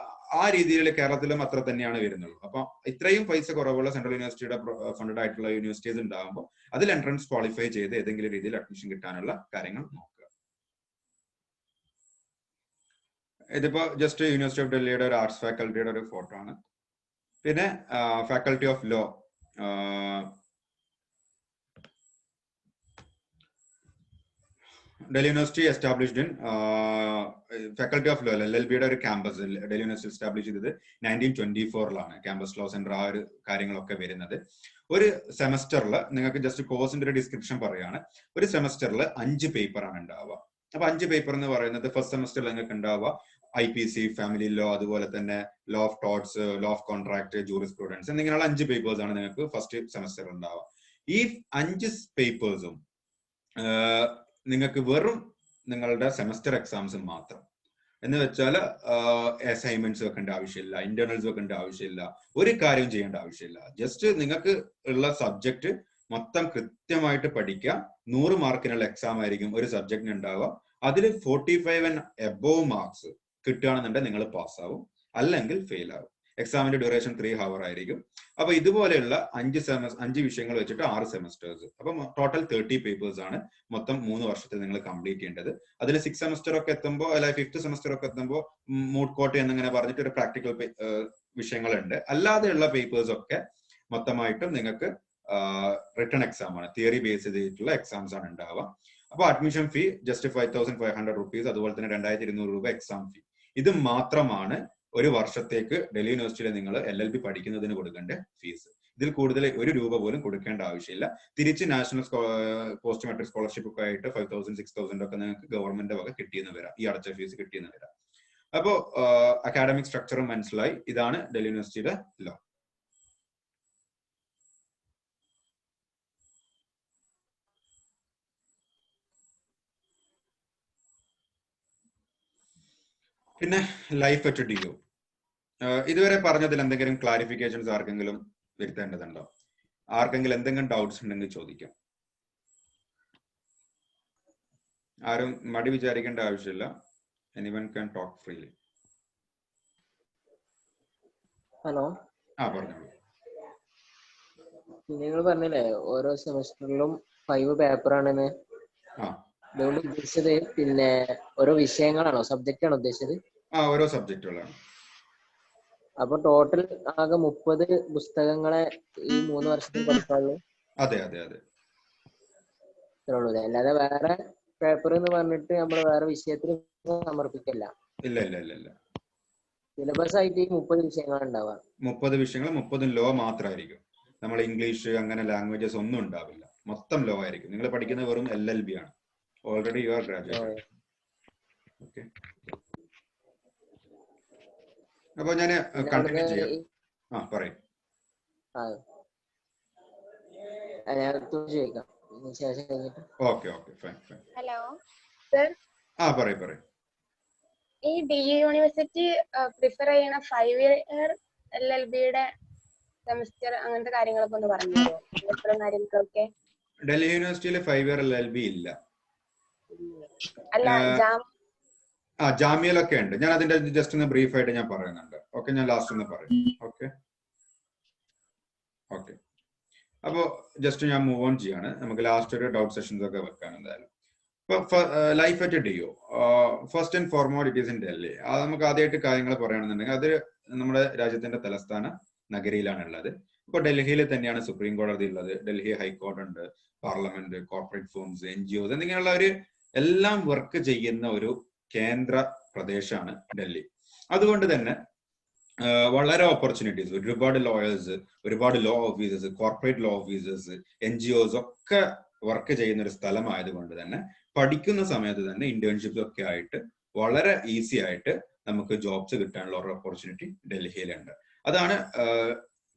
ആ രീതിയിൽ കേരളത്തിലും അത്ര തന്നെയാണ് വരുന്നുള്ളൂ. അപ്പൊ ഇത്രയും പൈസ കുറവുള്ള സെൻട്രൽ യൂണിവേഴ്സിറ്റിയുടെ ഫണ്ടഡ് ആയിട്ടുള്ള യൂണിവേഴ്സിറ്റീസ് ഉണ്ടാകുമ്പോൾ അതിൽ എൻട്രൻസ് ക്വാളിഫൈ ചെയ്ത് ഏതെങ്കിലും രീതിയിൽ അഡ്മിഷൻ കിട്ടാനുള്ള കാര്യങ്ങൾ നോക്കുക. ഇതിപ്പോ ജസ്റ്റ് യൂണിവേഴ്സിറ്റി ഓഫ് ഡൽഹിയുടെ ഒരു ആർട്സ് ഫാക്കൽറ്റിയുടെ ഒരു ഫോട്ടോ ആണ്. പിന്നെ faculty of law, Delhi University established in faculty of law LLBയുടെ ഒരു ക്യാമ്പസ് ഡൽഹി യൂണിവേഴ്സിറ്റി എസ്റ്റാബ്ലിഷ് ചെയ്തത് 1924 ക്യാമ്പസ് ലോ സെന്റർ ആ ഒരു കാര്യങ്ങളൊക്കെ വരുന്നത്. ഒരു സെമസ്റ്ററിൽ നിങ്ങൾക്ക് ജസ്റ്റ് കോഴ്സിന്റെ ഒരു ഡിസ്ക്രിപ്ഷൻ പറയാണ്. ഒരു സെമസ്റ്ററിൽ 5 പേപ്പർ ആണ് ഉണ്ടാവുക. അപ്പൊ 5 പേപ്പർ എന്ന് പറയുന്നത് ഫസ്റ്റ് സെമസ്റ്ററിൽ നിങ്ങൾക്ക് ഉണ്ടാവുക IPC, ഫാമിലി ലോ, അതുപോലെ തന്നെ law of tots, law of contract, jurisprudence എന്നിങ്ങനെയുള്ള 5 പേപ്പേഴ്സ് ആണ് നിങ്ങൾക്ക് ഫസ്റ്റ് സെമസ്റ്ററിൽ ഉണ്ടാവുക. ഈ 5 പേപ്പേഴ്സും നിങ്ങൾക്ക് വെറും നിങ്ങളുടെ സെമസ്റ്റർ എക്സാംസ് മാത്രം. എന്ന് വെച്ചാൽ അസൈൻമെന്റ്സ് വെക്കേണ്ട ആവശ്യമില്ല, ഇന്റേണൽസ് വെക്കേണ്ട ആവശ്യമില്ല, ഒരു കാര്യം ചെയ്യേണ്ട ആവശ്യമില്ല. ജസ്റ്റ് നിങ്ങൾക്ക് ഉള്ള സബ്ജക്ട് മൊത്തം കൃത്യമായിട്ട് പഠിക്കുക. 100 മാർക്കിനുള്ള എക്സാം ആയിരിക്കും ഒരു സബ്ജക്റ്റിന് ഉണ്ടാവുക. അതിൽ 45 and above മാർക്സ് കിട്ടുകയാണെന്നുണ്ടെങ്കിൽ നിങ്ങൾ പാസ്സാവും, അല്ലെങ്കിൽ ഫെയിൽ ആവും. എക്സാമിന്റെ ഡ്യൂറേഷൻ 3 hours ആയിരിക്കും. അപ്പൊ ഇതുപോലെയുള്ള 5 വിഷയങ്ങൾ വെച്ചിട്ട് 6 സെമസ്റ്റേഴ്സ്. അപ്പൊ ടോട്ടൽ 30 പേപ്പേഴ്സ് ആണ് മൊത്തം 3 വർഷത്തിൽ നിങ്ങൾ കംപ്ലീറ്റ് ചെയ്യേണ്ടത്. അതിൽ 6th സെമസ്റ്റർ ഒക്കെ എത്തുമ്പോൾ അല്ലെ 5th സെമസ്റ്റർ ഒക്കെ എത്തുമ്പോൾ മൂഡ് കോട്ട് എന്നിങ്ങനെ പറഞ്ഞിട്ട് ഒരു പ്രാക്ടിക്കൽ വിഷയങ്ങളുണ്ട്. അല്ലാതെയുള്ള പേപ്പേഴ്സ് ഒക്കെ മൊത്തമായിട്ടും നിങ്ങൾക്ക് റിട്ടൺ എക്സാം ആണ്, തിയറി ബേസ് ചെയ്തിട്ടുള്ള എക്സാംസ് ആണ് ഉണ്ടാവുക. അപ്പൊ അഡ്മിഷൻ ഫീ ജസ്റ്റ് 5500 rupees, അതുപോലെ തന്നെ 2200 രൂപ എക്സാം ഫീ. ഇത് മാത്രമാണ് ഒരു വർഷത്തേക്ക് ഡൽഹി യൂണിവേഴ്സിറ്റിയിൽ നിങ്ങൾ LLB പഠിക്കുന്നതിന് കൊടുക്കേണ്ട ഫീസ്. ഇതിൽ കൂടുതൽ 1 രൂപ പോലും കൊടുക്കേണ്ട ആവശ്യമില്ല. തിരിച്ച് നാഷണൽ പോസ്റ്റ് മെട്രിക് സ്കോളർഷിപ്പ് ഒക്കെ ആയിട്ട് 5000 6000 ഒക്കെ നിങ്ങൾക്ക് ഗവൺമെന്റ് വക കിട്ടിയെന്ന് വരാം, ഈ അടച്ച ഫീസ് കിട്ടിയെന്ന് വരാം. അപ്പോ അക്കാഡമിക് സ്ട്രക്ചറും മനസ്സിലായി. ഇതാണ് ഡൽഹി യൂണിവേഴ്സിറ്റിയുടെ ലോ. പിന്നെ ലൈഫ് അറ്റ് DU. ഇതുവരെ പറഞ്ഞതിൽ എന്തെങ്കിലും ക്ലാരിഫിക്കേഷൻസ് ആർക്കെങ്കിലും വരുത്തേണ്ടതുണ്ടോ? ആർക്കെങ്കിലും എന്തെങ്കിലും ഡൗട്ട്സ് ഉണ്ടെങ്കിൽ ചോദിക്കാം. ആരും മടി വിചാരിക്കേണ്ട ആവശ്യമില്ല. Anyone can talk freely. Hello, പറഞ്ഞോളൂ. നിങ്ങൾ പറഞ്ഞില്ലേ ഓരോ സെമസ്റ്ററിലും 5 പേപ്പറാണെന്ന്. അതുകൊണ്ട് ഉദ്ദേശിച്ചത് പിന്നെ ഓരോ വിഷയങ്ങളാണോ, സബ്ജക്റ്റ് ആണോ ഉദ്ദേശിച്ചത്? ഓരോ സബ്ജക്റ്റുകളാണ്. അപ്പൊ ടോട്ടൽ ആകെ 30 പുസ്തകങ്ങളെ ഈ 3 വർഷത്തിൽ പഠിക്കാനുള്ളൂ? അതെ അതെ അതെ, ഉള്ളൂ. അല്ലാതെ വേറെ പേപ്പർ എന്ന് പറഞ്ഞിട്ട് നമ്മൾ വേറെ വിഷയത്തിൽ സമർപ്പിക്കല്ല? ഇല്ല ഇല്ല ഇല്ല ഇല്ല. സിലബസ് ആയിട്ട് ഈ 30 വിഷയങ്ങളാണ് ഉണ്ടാവുക. 30 വിഷയങ്ങൾ, 30 ലോ മാത്രമായിരിക്കും. നമ്മൾ ഇംഗ്ലീഷ് അങ്ങനെ ലാംഗ്വേജസ് ഒന്നും ഉണ്ടാവില്ല. മൊത്തം ലോ ആയിരിക്കും. നിങ്ങൾ പഠിക്കുന്ന വെറും LLB ആണ്. Already you are graduated. Okay, അപ്പൊ ഞാൻ കണ്ടിന്യൂ ചെയ്യാം. പറയും. Okay okay, fine fine. Hello sir. പറയും. ഈ DU യൂണിവേഴ്സിറ്റി പ്രിഫർ ചെയ്യണ 5 ഇയർ LLB-യുടെ സെമിസ്റ്റർ അങ്ങനത്തെ കാര്യങ്ങളൊക്കെ ഒന്ന് പറഞ്ഞു തരുമോ? കാര്യങ്ങളൊക്കെ ഡൽഹി യൂണിവേഴ്സിറ്റിയിൽ 5 ഇയർ LLB ഇല്ല. അല്ല, ജാമ്യയിലൊക്കെ ഉണ്ട്. ഞാൻ അതിന്റെ ജസ്റ്റ് ഒന്ന് ബ്രീഫ് ആയിട്ട് ഞാൻ പറയുന്നുണ്ട്. ഓക്കെ, ഞാൻ ലാസ്റ്റ് ഒന്ന് പറയും. ഓക്കെ ഓക്കെ, അപ്പോ ജസ്റ്റ് ഞാൻ മൂവ് ഓൺ ചെയ്യാണ്. നമുക്ക് ലാസ്റ്റ് ഒരു ഡൗട്ട് സെഷൻസ് ഒക്കെ വെക്കാൻ എന്തായാലും. ഇപ്പൊ life at DU, first and foremost it is in Delhi. അത് നമുക്ക് ആദ്യമായിട്ട് കാര്യങ്ങൾ പറയുകയാണെന്നുണ്ടെങ്കിൽ അത് നമ്മുടെ രാജ്യത്തിന്റെ തലസ്ഥാന നഗരിയിലാണ് ഉള്ളത്. ഇപ്പൊ ഡൽഹിയിൽ തന്നെയാണ് സുപ്രീം കോടതി ഉള്ളത്. ഡൽഹി ഹൈക്കോടതി ഉണ്ട്, പാർലമെന്റ്, കോർപ്പറേറ്റ് ഫേംസ്, NGOs എന്നിങ്ങനെയുള്ള ഒരു എല്ലാം വർക്ക് ചെയ്യുന്ന ഒരു കേന്ദ്ര പ്രദേശമാണ് ഡൽഹി. അതുകൊണ്ട് തന്നെ വളരെ ഓപ്പർച്യൂണിറ്റീസ്, ഒരുപാട് ലോയേഴ്സ്, ഒരുപാട് law officers, corporate law officers, NGOs ഒക്കെ വർക്ക് ചെയ്യുന്ന ഒരു സ്ഥലമായതുകൊണ്ട് തന്നെ പഠിക്കുന്ന സമയത്ത് തന്നെ ഇന്റേൺഷിപ്പ് ഒക്കെ ആയിട്ട് വളരെ ഈസി ആയിട്ട് നമുക്ക് ജോബ്സ് കിട്ടാനുള്ള ഒരു ഓപ്പർച്യൂണിറ്റി ഡൽഹിയിലുണ്ട്. അതാണ്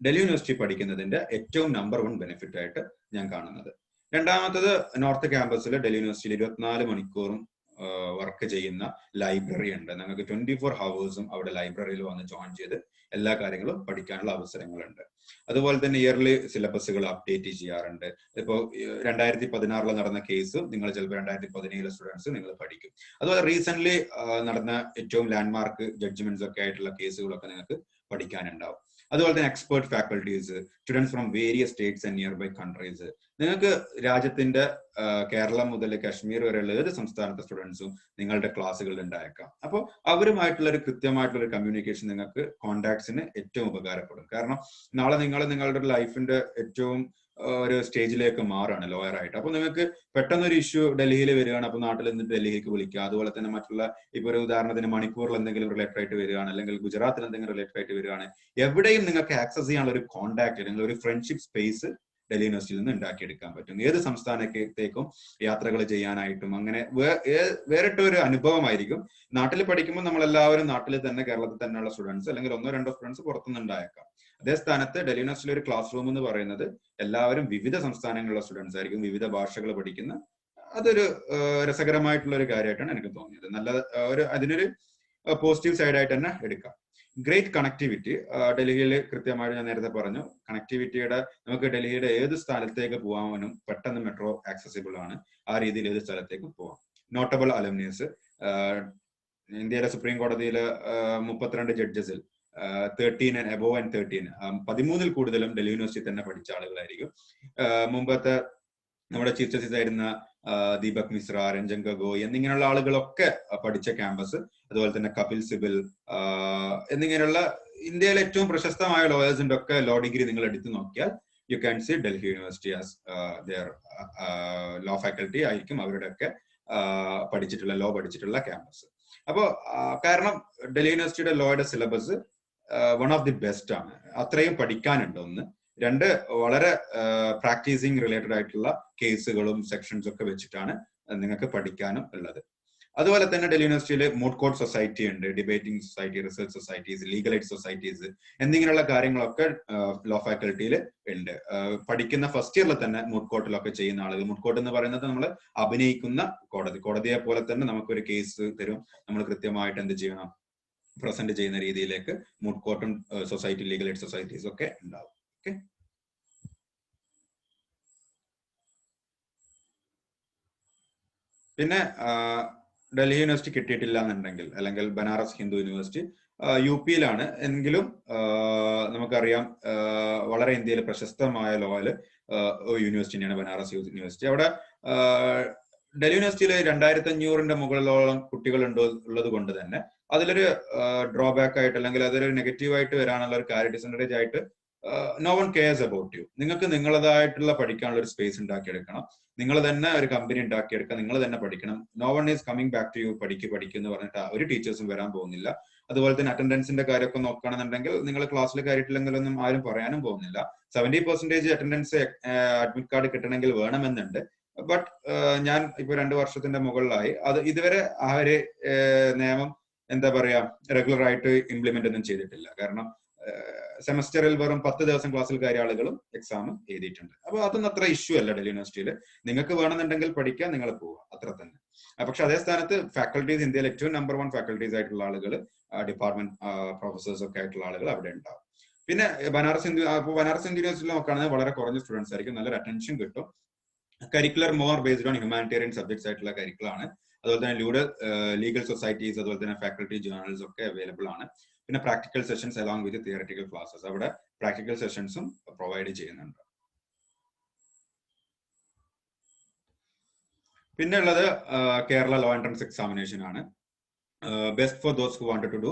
ഡൽഹി യൂണിവേഴ്സിറ്റി പഠിക്കുന്നതിന്റെ ഏറ്റവും നമ്പർ 1 ബെനിഫിറ്റ് ആയിട്ട് ഞാൻ കാണുന്നത്. രണ്ടാമത്തത്, നോർത്ത് ക്യാമ്പസിൽ ഡൽഹി യൂണിവേഴ്സിറ്റിയിൽ 24 മണിക്കൂറും വർക്ക് ചെയ്യുന്ന ലൈബ്രറി ഉണ്ട്. നിങ്ങൾക്ക് 24 ഹവേഴ്സും അവിടെ ലൈബ്രറിയിൽ വന്ന് ജോയിൻ ചെയ്ത് എല്ലാ കാര്യങ്ങളും പഠിക്കാനുള്ള അവസരങ്ങളുണ്ട്. അതുപോലെ തന്നെ ഇയർലി സിലബസുകൾ അപ്ഡേറ്റ് ചെയ്യാറുണ്ട്. ഇപ്പോ 2016 നടന്ന കേസ് നിങ്ങൾ ചിലപ്പോൾ 2017 സ്റ്റുഡൻസ് നിങ്ങൾ പഠിക്കും. അതുപോലെ റീസെന്റ് നടന്ന ഏറ്റവും ലാൻഡ്മാർക്ക് ജഡ്ജ്മെന്റ്സ് ഒക്കെ ആയിട്ടുള്ള കേസുകളൊക്കെ നിങ്ങൾക്ക് പഠിക്കാനുണ്ടാവും. അതുപോലെ തന്നെ expert faculties, students from various states and nearby countries. നിങ്ങൾക്ക് രാജ്യത്തിന്റെ കേരളം മുതൽ കാശ്മീർ വരെയുള്ള ഏത് സംസ്ഥാനത്തെ സ്റ്റുഡൻസും നിങ്ങളുടെ ക്ലാസ്സുകളിൽ ഉണ്ടായേക്കാം. അപ്പോൾ അവരുമായിട്ടുള്ള ഒരു കൃത്യമായിട്ടുള്ള ഒരു കമ്മ്യൂണിക്കേഷൻ നിങ്ങൾക്ക് കോണ്ടാക്ട്സിന് ഏറ്റവും ഉപകാരപ്പെടും. കാരണം നാളെ നിങ്ങൾ നിങ്ങളുടെ ലൈഫിന്റെ ഏറ്റവും ഒരു സ്റ്റേജിലേക്ക് മാറാണ് ലോയർ ആയിട്ട്. അപ്പൊ നിങ്ങൾക്ക് പെട്ടെന്നൊരു ഇഷ്യൂ ഡൽഹിയിൽ വരികയാണ്, അപ്പൊ നാട്ടിൽ നിന്ന് ഡൽഹിക്ക് വിളിക്കുക. അതുപോലെ തന്നെ മറ്റുള്ള ഇപ്പൊ ഒരു ഉദാഹരണത്തിന് മണിപ്പൂരിൽ എന്തെങ്കിലും റിലേറ്റഡ് ആയിട്ട് വരികയാണ്, അല്ലെങ്കിൽ ഗുജറാത്തിൽ എന്തെങ്കിലും റിലേറ്റഡ് ആയിട്ട് വരികയാണ്, എവിടെയും നിങ്ങൾക്ക് ആക്സസ് ചെയ്യാനുള്ള ഒരു കോണ്ടാക്ട് അല്ലെങ്കിൽ ഒരു ഫ്രണ്ട്ഷിപ്പ് സ്പേസ് ഡൽഹി യൂണിവേഴ്സിറ്റിയിൽ നിന്ന് ഉണ്ടാക്കിയെടുക്കാൻ പറ്റും. ഏത് സംസ്ഥാനത്തേക്കും യാത്രകൾ ചെയ്യാനായിട്ടും അങ്ങനെ വേറിട്ടൊരു അനുഭവമായിരിക്കും. നാട്ടിൽ പഠിക്കുമ്പോൾ നമ്മളെല്ലാവരും നാട്ടിൽ തന്നെ കേരളത്തിൽ തന്നെയുള്ള സ്റ്റുഡൻസ് അല്ലെങ്കിൽ 1-2 സ്റ്റുഡൻസ് പുറത്തുനിന്നുണ്ടായേക്കാം. അതേ സ്ഥാനത്ത് ഡൽഹി യൂണിവേഴ്സിറ്റിയിലെ ഒരു ക്ലാസ് റൂം എന്ന് പറയുന്നത് എല്ലാവരും വിവിധ സംസ്ഥാനങ്ങളിലുള്ള സ്റ്റുഡൻസ് ആയിരിക്കും, വിവിധ ഭാഷകൾ പഠിക്കുന്ന. അതൊരു രസകരമായിട്ടുള്ള ഒരു കാര്യമായിട്ടാണ് എനിക്ക് തോന്നിയത്. അതിനൊരു പോസിറ്റീവ് സൈഡായിട്ട് തന്നെ എടുക്കാം. ഗ്രേറ്റ് കണക്ടിവിറ്റി ഡൽഹിയിൽ കൃത്യമായിട്ട് ഞാൻ നേരത്തെ പറഞ്ഞു. കണക്ടിവിറ്റിയുടെ നമുക്ക് ഡൽഹിയുടെ ഏത് സ്ഥലത്തേക്ക് പോകാനും പെട്ടെന്ന് മെട്രോ ആക്സസിബിൾ ആണ്. ആ രീതിയിൽ ഏത് സ്ഥലത്തേക്ക് പോവാം. നോട്ടബിൾ അലുമിനിയസ്, ഇന്ത്യയിലെ സുപ്രീം കോടതിയിലെ 32 ജഡ്ജസിൽ 13 and above and 13 13-ൽ കൂടുതലും ഡൽഹി യൂണിവേഴ്സിറ്റി തന്നെ പഠിച്ച ആളുകളായിരിക്കും. മുമ്പത്തെ നമ്മുടെ ചീഫ് ജസ്റ്റിസ് ആയിരുന്ന ദീപക് മിശ്ര, രഞ്ജൻ ഗൊഗോയ് എന്നിങ്ങനെയുള്ള ആളുകളൊക്കെ പഠിച്ച ക്യാമ്പസ്. അതുപോലെ തന്നെ കപിൽ സിബൽ എന്നിങ്ങനെയുള്ള ഇന്ത്യയിലെ ഏറ്റവും പ്രശസ്തമായ ലോയേഴ്സിന്റെ ഒക്കെ ലോ ഡിഗ്രി നിങ്ങൾ എടുത്തു നോക്കിയാൽ you can see Delhi University as their law faculty ആയിരിക്കും അവരുടെയൊക്കെ ലോ പഠിച്ചിട്ടുള്ള ക്യാമ്പസ്. അപ്പോ കാരണം ഡൽഹി യൂണിവേഴ്സിറ്റിയുടെ ലോയുടെ syllabus one of the best ആണ്. അത്രയും പഠിക്കാനുണ്ട്. ഒന്ന്. രണ്ട്, വളരെ പ്രാക്ടീസിങ് റിലേറ്റഡ് ആയിട്ടുള്ള കേസുകളും സെക്ഷൻസും ഒക്കെ വെച്ചിട്ടാണ് നിങ്ങൾക്ക് പഠിക്കാനും ഉള്ളത്. അതുപോലെ തന്നെ ഡൽഹി യൂണിവേഴ്സിറ്റിയിൽ മൂഡ് കോർട്ട് സൊസൈറ്റി ഉണ്ട്, debating society, research societies, legal aid societies എന്നിങ്ങനെയുള്ള കാര്യങ്ങളൊക്കെ ലോ ഫാക്കൽറ്റിയിൽ ഉണ്ട്. പഠിക്കുന്ന ഫസ്റ്റ് ഇയറിൽ തന്നെ മൂഡ് കോർട്ടിലൊക്കെ ചെയ്യുന്ന ആളുകൾ. മൂഡ് കോർട്ട് എന്ന് പറയുന്നത് നമ്മൾ അഭിനയിക്കുന്ന കോടതിയെ പോലെ തന്നെ നമുക്കൊരു കേസ് തരും. നമ്മൾ കൃത്യമായിട്ട് എന്ത് ചെയ്യണം, പ്രസന്റ് ചെയ്യുന്ന രീതിയിലേക്ക് മൂഡ് കോർട്ടും സൊസൈറ്റി ലീഗൽ എയ്ഡ് സൊസൈറ്റീസ് ഒക്കെ ഉണ്ടാവും. ഓക്കെ, പിന്നെ ഡൽഹി യൂണിവേഴ്സിറ്റി കിട്ടിയിട്ടില്ല എന്നുണ്ടെങ്കിൽ, അല്ലെങ്കിൽ ബനാറസ് ഹിന്ദു യൂണിവേഴ്സിറ്റി UP യിലാണ് എങ്കിലും നമുക്കറിയാം വളരെ ഇന്ത്യയിൽ പ്രശസ്തമായ ലോയൽ യൂണിവേഴ്സിറ്റി തന്നെയാണ് ബനാറസ് യൂണിവേഴ്സിറ്റി. അവിടെ ഡൽഹി യൂണിവേഴ്സിറ്റിയിൽ 2500 മുകളിലോളം കുട്ടികൾ ഉള്ളത് കൊണ്ട് തന്നെ അതിലൊരു ഡ്രോബാക്ക് ആയിട്ട്, അല്ലെങ്കിൽ അതൊരു നെഗറ്റീവ് ആയിട്ട് വരാനുള്ള ഒരു കാര്യം, ഡിസഡ്വാൻറ്റേജ് ആയിട്ട് no one cares about you. നിങ്ങൾക്ക് നിങ്ങളതായിട്ടുള്ള പഠിക്കാനുള്ള ഒരു സ്പേസ് ഉണ്ടാക്കിയെടുക്കണം, നിങ്ങൾ തന്നെ ഒരു കമ്പനി ഉണ്ടാക്കിയെടുക്കുക, നിങ്ങൾ തന്നെ പഠിക്കണം. No one is coming back to you പഠിക്കും എന്ന് പറഞ്ഞിട്ട് ഒരു ടീച്ചേഴ്സും വരാൻ പോകുന്നില്ല. അതുപോലെ തന്നെ അറ്റൻഡൻസിന്റെ കാര്യമൊക്കെ നോക്കുകയാണെന്നുണ്ടെങ്കിൽ നിങ്ങൾ ക്ലാസ്സിൽ കയറിയിട്ടില്ലെങ്കിലൊന്നും ആരും പറയാനും പോകുന്നില്ല. 70% അറ്റൻഡൻസ് അഡ്മിറ്റ് കാർഡ് കിട്ടണമെങ്കിൽ വേണമെന്നുണ്ട്. ബട്ട് ഞാൻ ഇപ്പൊ 2 വർഷത്തിന്റെ മുകളിലായി, അത് ഇതുവരെ ആ ഒരു നിയമം എന്താ പറയാ റെഗുലർ ആയിട്ട് ഇംപ്ലിമെന്റ് ഒന്നും ചെയ്തിട്ടില്ല. കാരണം സെമസ്റ്ററിൽ വെറും 10 ദിവസം ക്ലാസ്സിൽ കയറിയ ആളുകളും എക്സാം എഴുതിയിട്ടുണ്ട്. അപ്പൊ അതൊന്നും അത്ര ഇഷ്യൂ അല്ല ഡൽഹി യൂണിവേഴ്സിറ്റിയിൽ. നിങ്ങൾക്ക് വേണമെന്നുണ്ടെങ്കിൽ പഠിക്കാൻ, നിങ്ങൾ പോവുക, അത്ര തന്നെ. പക്ഷെ അതേ സ്ഥാനത്ത് ഫാക്കൽറ്റീസ്, ഇന്ത്യയിൽ ഏറ്റവും നമ്പർ 1 ഫാക്കൽറ്റീസ് ആയിട്ടുള്ള ആളുകൾ, ഡിപ്പാർട്ട്മെന്റ് പ്രൊഫസേഴ്സ് ഒക്കെ ആയിട്ടുള്ള ആളുകൾ അവിടെ ഉണ്ടാവും. പിന്നെ ബനാറസ് ഹിന്ദു യൂണിവേഴ്സിറ്റിയിൽ നോക്കുകയാണെങ്കിൽ വളരെ കുറഞ്ഞ സ്റ്റുഡൻസ് ആയിരിക്കും, നല്ലൊരു അറ്റൻഷൻ കിട്ടും. Curricular more based on humanitarian subjects ആയിട്ടുള്ള കരിക്കുലാണ്. അതുപോലെ തന്നെ ലീഗൽ സൊസൈറ്റീസ്, അതുപോലെ തന്നെ ഫാക്കൽറ്റി ജേർണൽസ് ഒക്കെ അവൈലബിൾ ആണ്. പിന്നെ practical sessions along with theoretical classes, അവിടെ പ്രാക്ടിക്കൽ സെഷൻസും പ്രൊവൈഡ് ചെയ്യുന്നുണ്ട്. പിന്നെ ഉള്ളത് കേരള ലോ എൻട്രൻസ് എക്സാമിനേഷൻ ആണ്. Best for those who wanted to do.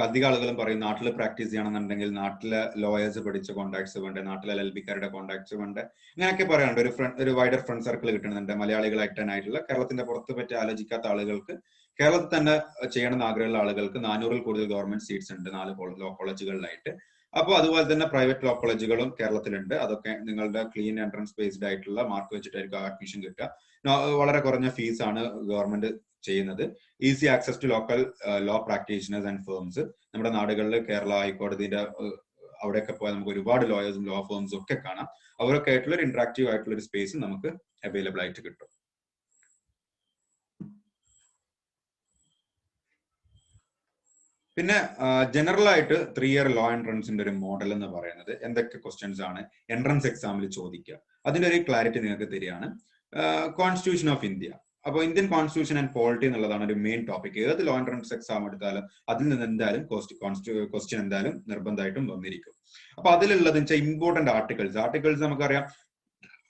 അധികം ആളുകളും പറയും നാട്ടിൽ പ്രാക്ടീസ് ചെയ്യണമെന്നുണ്ടെങ്കിൽ നാട്ടിലെ ലോയേഴ്സ് പഠിച്ച കോൺടാക്ട്സ് വേണ്ട, നാട്ടിലെ LLB-കാരുടെ കോൺടാക്ട്സ് വേണ്ട, ഇങ്ങനെയൊക്കെ പറയാറുണ്ട്. ഒരു വൈഡർ ഫ്രണ്ട് സർക്കിൾ കിട്ടുന്നുണ്ട്. മലയാളികളായിട്ടായിട്ടുള്ള കേരളത്തിന്റെ പുറത്ത് പറ്റി ആലോചിക്കാത്ത ആളുകൾക്ക്, കേരളത്തിൽ തന്നെ ചെയ്യണമെന്ന് ആഗ്രഹമുള്ള ആളുകൾക്ക് 400-ൽ കൂടുതൽ ഗവൺമെന്റ് സീറ്റ്സ് ഉണ്ട് 4 ലോ കോളേജുകളിലായിട്ട്. അപ്പോൾ അതുപോലെ തന്നെ പ്രൈവറ്റ് ലോ കോളേജുകളും കേരളത്തിലുണ്ട്. അതൊക്കെ നിങ്ങളുടെ ക്ലീൻ എൻട്രൻസ് ബേസ്ഡ് ആയിട്ടുള്ള മാർക്ക് വെച്ചിട്ടായിരിക്കും അഡ്മിഷൻ കിട്ടുക. വളരെ കുറഞ്ഞ ഫീസ് ആണ് ഗവൺമെന്റ് ചെയ്യുന്നത്. Easy access to local law practitioners and firms. നമ്മുടെ നാടുകളിൽ കേരള ഹൈക്കോടതിയുടെ അവിടെയൊക്കെ പോയാൽ നമുക്ക് ഒരുപാട് ലോയേഴ്സും ലോ ഫേംസും ഒക്കെ കാണാം. അവരൊക്കെ ആയിട്ടുള്ള ഒരു ഇന്ററാക്റ്റീവ് ആയിട്ടുള്ള ഒരു സ്പേസ് നമുക്ക് അവൈലബിൾ ആയിട്ട് കിട്ടും. പിന്നെ ജനറൽ ആയിട്ട് 3 ഇയർ ലോ എൻട്രൻസിന്റെ ഒരു മോഡൽ എന്ന് പറയുന്നത് എന്തൊക്കെ ക്വസ്റ്റ്യൻസ് ആണ് എൻട്രൻസ് എക്സാമിൽ ചോദിക്കുക, അതിന്റെ ഒരു ക്ലാരിറ്റി നിങ്ങൾക്ക് തരികയാണ്. Constitution of India. അപ്പൊ ഇന്ത്യൻ കോൺസ്റ്റിറ്റ്യൂഷൻ ആൻഡ് പോളിറ്റി എന്നുള്ളതാണ് ഒരു മെയിൻ ടോപ്പിക്. ഏത് ലോ എൻട്രൻസ് എക്സാം എടുത്താലും അതിൽ നിന്ന് എന്തായാലും ക്വസ്റ്റ്യൻ എന്തായാലും നിർബന്ധമായിട്ടും വന്നിരിക്കും. അപ്പൊ അതിലുള്ളത് വെച്ചാൽ ഇമ്പോർട്ടന്റ് ആർട്ടിക്കിൾസ് നമുക്കറിയാം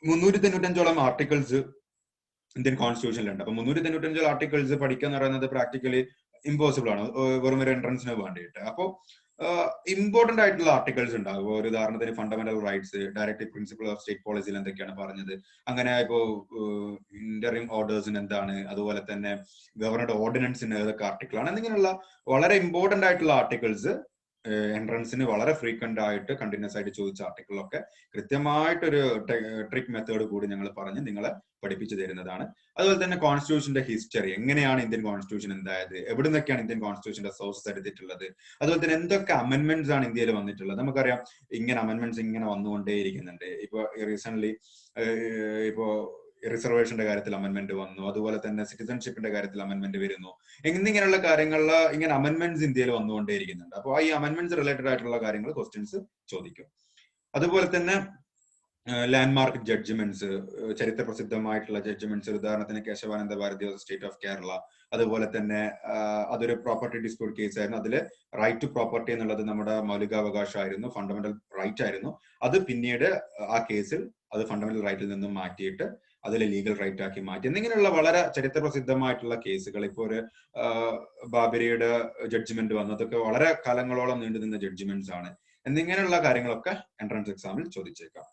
395ഓളം ആർട്ടിക്കിൾസ് ഇന്ത്യൻ കോൺസ്റ്റിറ്റ്യൂഷനിലുണ്ട്. അപ്പൊ 395 ആർട്ടിക്കിൾസ് പഠിക്കുക എന്ന് പറയുന്നത് പ്രാക്ടിക്കലി ഇമ്പോസിബിൾ ആണ് വെറും ഒരു എൻട്രൻസിന് വേണ്ടിയിട്ട്. അപ്പോൾ ഇമ്പോർട്ടന്റ് ആയിട്ടുള്ള ആർട്ടിക്കിൾസ് ഉണ്ടാകും. ഒരു ഉദാഹരണത്തിന് fundamental rights, directive principle of state പോളിസിയിൽ എന്തൊക്കെയാണ് പറഞ്ഞത്, അങ്ങനെ ഇപ്പോ ഇന്ററിം ഓർഡേഴ്സിന് എന്താണ്, അതുപോലെ തന്നെ ഗവർണറുടെ ഓർഡിനൻസിന് ഏതൊക്കെ ആർട്ടിക്കിളാണ്, എന്നിങ്ങനെയുള്ള വളരെ ഇമ്പോർട്ടന്റ് ആയിട്ടുള്ള ആർട്ടിക്കിൾസ് എൻട്രൻസിന് വളരെ ഫ്രീക്വന്റ് ആയിട്ട് കണ്ടിന്യൂസ് ആയിട്ട് ചോദിച്ച ആർട്ടിക്കിളൊക്കെ കൃത്യമായിട്ടൊരു ട്രിക്ക് മെത്തേഡ് കൂടി ഞങ്ങൾ പറഞ്ഞ് നിങ്ങളെ പഠിപ്പിച്ചു തരുന്നതാണ്. അതുപോലെ തന്നെ കോൺസ്റ്റിറ്റ്യൂഷന്റെ ഹിസ്റ്ററി, എങ്ങനെയാണ് ഇന്ത്യൻ കോൺസ്റ്റിറ്റ്യൂഷൻ ഉണ്ടായത്, എവിടെ നിന്നൊക്കെയാണ് ഇന്ത്യൻ കോൺസ്റ്റിറ്റ്യൂഷന്റെ സോഴ്സസ് എടുത്തിട്ടുള്ളത്, അതുപോലെ തന്നെ എന്തൊക്കെ അമെന്റ്മെന്റ്സ് ആണ് ഇന്ത്യയിൽ വന്നിട്ടുള്ളത്. നമുക്കറിയാം ഇങ്ങനെ അമെന്റ്മെന്റ്സ് ഇങ്ങനെ വന്നുകൊണ്ടേയിരിക്കുന്നുണ്ട്. ഇപ്പൊ റീസെന്റ് ഇപ്പോ റിസർവേഷന്റെ കാര്യത്തിൽ അമെന്റ്മെന്റ് വന്നു, അതുപോലെ തന്നെ സിറ്റിസൺഷിപ്പിന്റെ കാര്യത്തിൽ അമെന്റ്മെന്റ് വരുന്നു. എന്നിങ്ങനെയുള്ള കാര്യങ്ങളിൽ ഇങ്ങനെ അമെന്റ്മെന്റ്സ് ഇന്ത്യയിൽ വന്നുകൊണ്ടേയിരിക്കുന്നുണ്ട്. അപ്പോൾ ഈ അമെന്റ്മെന്റ്സ് റിലേറ്റഡ് ആയിട്ടുള്ള കാര്യങ്ങൾ ക്വസ്റ്റ്യൻസ് ചോദിക്കും. അതുപോലെ തന്നെ ലാൻഡ്മാർക്ക് ജഡ്ജ്മെന്റ്സ്, ചരിത്ര പ്രസിദ്ധമായിട്ടുള്ള ജഡ്ജ്മെന്റ്സ്, ഉദാഹരണത്തിന് കേശവാനന്ദ ഭാരതി സ്റ്റേറ്റ് ഓഫ് കേരള. അതുപോലെ തന്നെ അതൊരു പ്രോപ്പർട്ടി ഡിസ്പ്യൂട്ട് കേസ് ആയിരുന്നു. അതിൽ റൈറ്റ് ടു പ്രോപ്പർട്ടി എന്നുള്ളത് നമ്മുടെ മൗലികാവകാശമായിരുന്നു, ഫണ്ടമെന്റൽ റൈറ്റ് ആയിരുന്നു. അത് പിന്നീട് ആ കേസിൽ അത് ഫണ്ടമെന്റൽ റൈറ്റിൽ നിന്നും മാറ്റിയിട്ട് അതിലെ ലീഗൽ റൈറ്റ് ആക്കി മാറ്റി. എന്നിങ്ങനെയുള്ള വളരെ ചരിത്ര പ്രസിദ്ധമായിട്ടുള്ള കേസുകൾ, ഇപ്പോൾ ഒരു ബാബരിയുടെ ജഡ്ജ്മെന്റ് വന്നു, അതൊക്കെ വളരെ കാലങ്ങളോളം നീണ്ടുനിന്ന ജഡ്ജ്മെന്റ്സ് ആണ്. എന്നിങ്ങനെയുള്ള കാര്യങ്ങളൊക്കെ എൻട്രൻസ് എക്സാമിൽ ചോദിച്ചേക്കാം.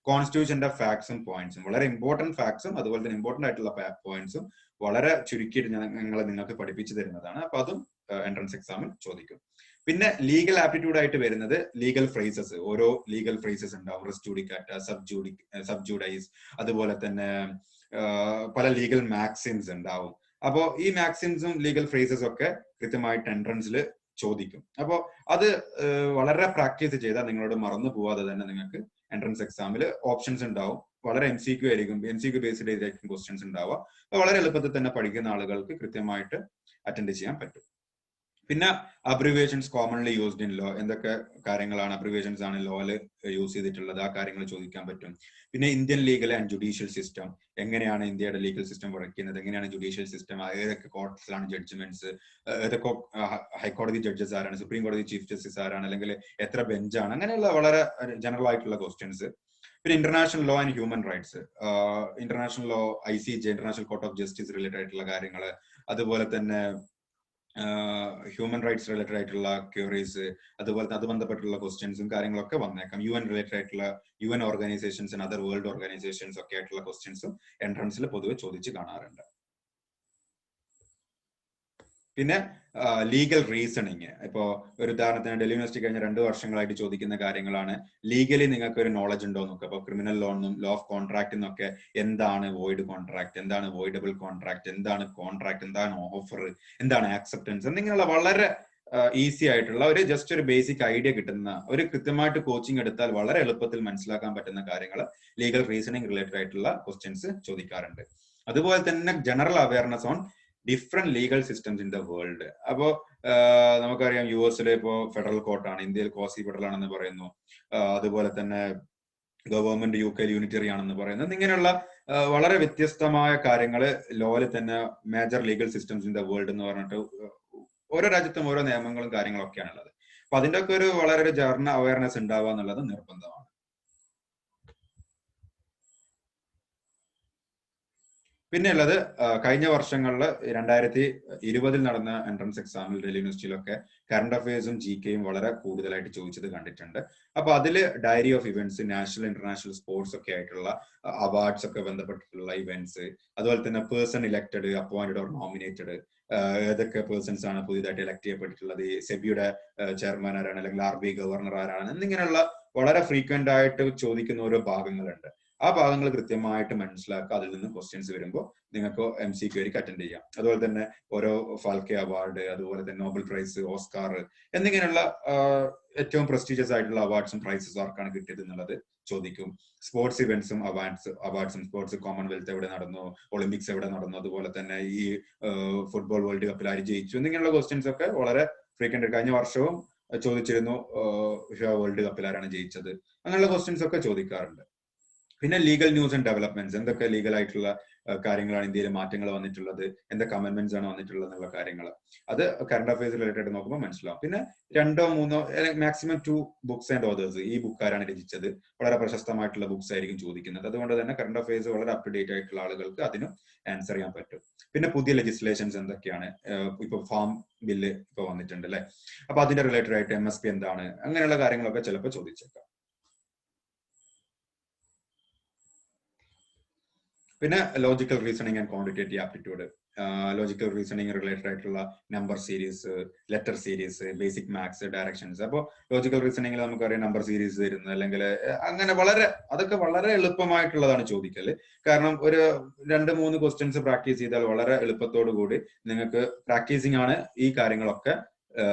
കോൺസ്റ്റിറ്റ്യൂഷന്റെ ഫാക്ട്സും പോയിന്റ്സും, വളരെ ഇമ്പോർട്ടന്റ് ഫാക്ട്സും അതുപോലെ തന്നെ ഇമ്പോർട്ടന്റ് ആയിട്ടുള്ള പോയിന്റ്സും വളരെ ചുരുക്കിയിട്ട് ഞങ്ങൾ നിങ്ങൾക്ക് പഠിപ്പിച്ചു തരുന്നതാണ്. അപ്പൊ അതും എൻട്രൻസ് എക്സാമിൽ ചോദിക്കും. പിന്നെ ലീഗൽ ആപ്റ്റിറ്റ്യൂഡ് ആയിട്ട് വരുന്നത് ലീഗൽ ഫ്രേസസ്. ഓരോ ലീഗൽ ഫ്രേസസ് ഉണ്ടാവും. റെസ് ജുഡിക്കാറ്റ, സബ് ജുഡൈസ്, അതുപോലെ തന്നെ പല ലീഗൽ മാക്സിംസ് ഉണ്ടാവും. അപ്പോൾ ഈ മാക്സിംസും ലീഗൽ ഫ്രേസസും ഒക്കെ കൃത്യമായിട്ട് എൻട്രൻസിൽ ചോദിക്കും. അപ്പോൾ അത് വളരെ പ്രാക്ടീസ് ചെയ്താൽ നിങ്ങളോട് മറന്നു പോവാതെ തന്നെ നിങ്ങൾക്ക് എൻട്രൻസ് എക്സാമിൽ ഓപ്ഷൻസ് ഉണ്ടാവും. വളരെ MCQ ആയിരിക്കും, MCQ ബേസ്ഡ് ആയിരിക്കും ക്വസ്റ്റ്യൻസ് ഉണ്ടാവുക. വളരെ എളുപ്പത്തിൽ തന്നെ പഠിക്കുന്ന ആളുകൾക്ക് കൃത്യമായിട്ട് അറ്റൻഡ് ചെയ്യാൻ പറ്റും. പിന്നെ abbreviations commonly used in law, എന്തൊക്കെ കാര്യങ്ങളാണ് അബ്രിവേഷൻസ് ആണ് ലോയിൽ യൂസ് ചെയ്തിട്ടുള്ളത്, ആ കാര്യങ്ങൾ ചോദിക്കാൻ പറ്റും. പിന്നെ Indian legal and judicial system, എങ്ങനെയാണ് ഇന്ത്യയുടെ ലീഗൽ സിസ്റ്റം വർക്ക് ചെയ്യുന്നത്, എങ്ങനെയാണ് ജുഡീഷ്യൽ സിസ്റ്റം, ഏതൊക്കെ കോർട്സിലാണ് ജഡ്ജ്മെന്റ്സ്, ഏതൊക്കെ ഹൈക്കോടതി ജഡ്ജസ് ആരാണ്, സുപ്രീം കോടതി ചീഫ് ജസ്റ്റിസ് ആരാണ്, അല്ലെങ്കിൽ എത്ര ബെഞ്ചാണ്, അങ്ങനെയുള്ള വളരെ ജനറൽ ആയിട്ടുള്ള ക്വസ്റ്റ്യൻസ്. പിന്നെ international law and human rights, international law, ICJ, international court of justice related ആയിട്ടുള്ള കാര്യങ്ങൾ, അതുപോലെ തന്നെ ഹ്യൂമൻ റൈറ്റ്സ് റിലേറ്റഡ് ആയിട്ടുള്ള ക്യൂറീസ്, അതുപോലെ അത് ബന്ധപ്പെട്ടുള്ള ക്വസ്റ്റ്യൻസും കാര്യങ്ങളൊക്കെ വന്നേക്കാം. UN റിലേറ്റഡ് ആയിട്ടുള്ള UN organisations and other world organisations ഒക്കെ ആയിട്ടുള്ള ക്വസ്റ്റ്യൻസും എൻട്രൻസിൽ പൊതുവെ ചോദിച്ച് കാണാറുണ്ട്. പിന്നെ ലീഗൽ റീസണിങ്, ഇപ്പോ ഒരു ഉദാഹരണത്തിന് ഡൽഹി യൂണിവേഴ്സിറ്റി കഴിഞ്ഞ 2 വർഷങ്ങളായിട്ട് ചോദിക്കുന്ന കാര്യങ്ങളാണ് ലീഗലി നിങ്ങൾക്ക് ഒരു നോളജ് ഉണ്ടോ എന്നൊക്കെ. അപ്പൊ ക്രിമിനൽ ലോ എന്നും ലോ ഓഫ് കോൺട്രാക്ട് എന്നൊക്കെ എന്താണ് വോയിഡ് കോൺട്രാക്ട്, എന്താണ് വോയിഡബിൾ കോൺട്രാക്ട്, എന്താണ് കോൺട്രാക്ട്, എന്താണ് ഓഫർ, എന്താണ് ആക്സെപ്റ്റൻസ്, എന്നിങ്ങനെയുള്ള വളരെ ഈസി ആയിട്ടുള്ള ഒരു ജസ്റ്റ് ഒരു ബേസിക് ഐഡിയ കിട്ടുന്ന, ഒരു കൃത്യമായിട്ട് കോച്ചിങ് എടുത്താൽ വളരെ എളുപ്പത്തിൽ മനസ്സിലാക്കാൻ പറ്റുന്ന കാര്യങ്ങൾ ലീഗൽ റീസണിങ് റിലേറ്റഡ് ആയിട്ടുള്ള ക്വസ്റ്റ്യൻസ് ചോദിക്കാറുണ്ട്. അതുപോലെ തന്നെ general awareness on different legal systems in the world. അപ്പോ നമുക്കറിയാം US ഇപ്പോ ഫെഡറൽ കോർട്ടാണ്, ഇന്ത്യയിൽ ക്വാസി ഫെഡറൽ ആണെന്ന് പറയുന്നു, അതുപോലെ തന്നെ ഗവൺമെന്റ് UK യൂണിറ്ററി ആണെന്ന് പറയുന്നത്. ഇങ്ങനെയുള്ള വളരെ വ്യത്യസ്തമായ കാര്യങ്ങൾ ലോയിൽ തന്നെ major legal systems in the world എന്ന് പറഞ്ഞിട്ട് ഓരോ രാജ്യത്തും ഓരോ നിയമങ്ങളും കാര്യങ്ങളൊക്കെയാണ് ഉള്ളത്. അപ്പൊ അതിന്റെ ഒക്കെ ഒരു വളരെ ഒരു ജനറൽ അവയർനെസ് ഉണ്ടാവുക എന്നുള്ളത് നിർബന്ധമാണ്. പിന്നെ ഉള്ളത് കഴിഞ്ഞ വർഷങ്ങളിൽ 2020 നടന്ന എൻട്രൻസ് എക്സാമിൽ ഡൽഹി യൂണിവേഴ്സിറ്റിയിലൊക്കെ കറണ്ട് അഫയേഴ്സും GKയും വളരെ കൂടുതലായിട്ട് ചോദിച്ചത് കണ്ടിട്ടുണ്ട്. അപ്പൊ അതില് diary of events, national international sports ഒക്കെ ആയിട്ടുള്ള അവാർഡ്സ് ഒക്കെ ബന്ധപ്പെട്ടിട്ടുള്ള ഇവന്റ്സ്, അതുപോലെ തന്നെ person elected, appointed or nominated, ഏതൊക്കെ പേഴ്സൺസ് ആണ് പുതിയതായിട്ട് ഇലക്ട് ചെയ്യപ്പെട്ടിട്ടുള്ളത്, സെബിയുടെ ചെയർമാൻ ആരാണ്, അല്ലെങ്കിൽ RBI ഗവർണർ ആരാണ്, എന്നിങ്ങനെയുള്ള വളരെ ഫ്രീക്വന്റ് ആയിട്ട് ചോദിക്കുന്ന ഓരോ ഭാഗങ്ങളുണ്ട്. ആ ഭാഗങ്ങൾ കൃത്യമായിട്ട് മനസ്സിലാക്കുക. അതിൽ നിന്ന് ക്വസ്റ്റ്യൻസ് വരുമ്പോൾ നിങ്ങൾക്ക് MCQ അറ്റൻഡ് ചെയ്യാം. അതുപോലെ തന്നെ ഓരോ ഫാൽക്കെ അവാർഡ്, അതുപോലെ തന്നെ നോബൽ പ്രൈസ്, ഓസ്കാർ എന്നിങ്ങനെയുള്ള ഏറ്റവും പ്രസ്റ്റീജിയസ് ആയിട്ടുള്ള അവാർഡ്സും പ്രൈസസും ആർക്കാണ് കിട്ടിയത് എന്നുള്ളത് ചോദിക്കും. സ്പോർട്സ് ഇവന്റ്സും അവാർഡ്സും സ്പോർട്സ് കോമൺവെൽത്ത് എവിടെ നടന്നു, ഒളിമ്പിക്സ് എവിടെ നടന്നു, അതുപോലെ തന്നെ ഈ ഫുട്ബോൾ വേൾഡ് കപ്പിൽ ആര് ജയിച്ചു, എന്നിങ്ങനെയുള്ള ക്വസ്റ്റ്യൻസ് ഒക്കെ വളരെ ഫ്രീക്വന്റ്. കഴിഞ്ഞ വർഷവും ചോദിച്ചിരുന്നു വേൾഡ് കപ്പിൽ ആരാണ് ജയിച്ചത്, അങ്ങനെയുള്ള ക്വസ്റ്റ്യൻസ് ഒക്കെ ചോദിക്കാറുണ്ട്. പിന്നെ ലീഗൽ ന്യൂസ് ആൻഡ് ഡെവലപ്മെന്റ്സ്, എന്തൊക്കെ ലീഗൽ ആയിട്ടുള്ള കാര്യങ്ങളാണ് ഇന്ത്യയിൽ മാറ്റങ്ങൾ വന്നിട്ടുള്ളത്, എന്തൊക്കെ അമെന്റ്മെന്റ്സ് ആണ് വന്നിട്ടുള്ളത് എന്നുള്ള കാര്യങ്ങൾ അത് കറണ്ട് അഫയേഴ്സ് റിലേറ്റഡ് നോക്കുമ്പോൾ മനസ്സിലാവും. പിന്നെ 2 or 3 maximum 2 books and authors, ഈ ബുക്ക് ആരാണ് രചിച്ചത്, വളരെ പ്രശസ്തമായിട്ടുള്ള ബുക്സ് ആയിരിക്കും ചോദിക്കുന്നത്. അതുകൊണ്ട് തന്നെ കറണ്ട് അഫയേഴ്സ് വളരെ അപ് ടു ഡേറ്റ് ആയിട്ടുള്ള ആളുകൾക്ക് അതിനും ആൻസർ ചെയ്യാൻ പറ്റും. പിന്നെ പുതിയ ലെജിസ്ലേഷൻസ് എന്തൊക്കെയാണ്, ഇപ്പൊ ഫാം ബില്ല് ഇപ്പൊ വന്നിട്ടുണ്ട് അല്ലെ, അപ്പൊ അതിന്റെ റിലേറ്റഡ് ആയിട്ട് MSP എന്താണ്, അങ്ങനെയുള്ള കാര്യങ്ങളൊക്കെ ചിലപ്പോൾ ചോദിച്ചേക്കാം. പിന്നെ logical reasoning and quantitative aptitude, logical reasoning related ആയിട്ടുള്ള number series, letter series, basic maths, directions. അപ്പോൾ ലോജിക്കൽ റീസണിങ്ങിൽ നമുക്കറിയാം നമ്പർ സീരീസ് വരുന്നത്, അല്ലെങ്കിൽ അങ്ങനെ അതൊക്കെ വളരെ എളുപ്പമായിട്ടുള്ളതാണ് ചോദിക്കല്. കാരണം ഒരു 2-3 ക്വസ്റ്റ്യൻസ് പ്രാക്ടീസ് ചെയ്താൽ വളരെ എളുപ്പത്തോടു കൂടി നിങ്ങൾക്ക് പ്രാക്ടീസിങ് ആണ് ഈ കാര്യങ്ങളൊക്കെ.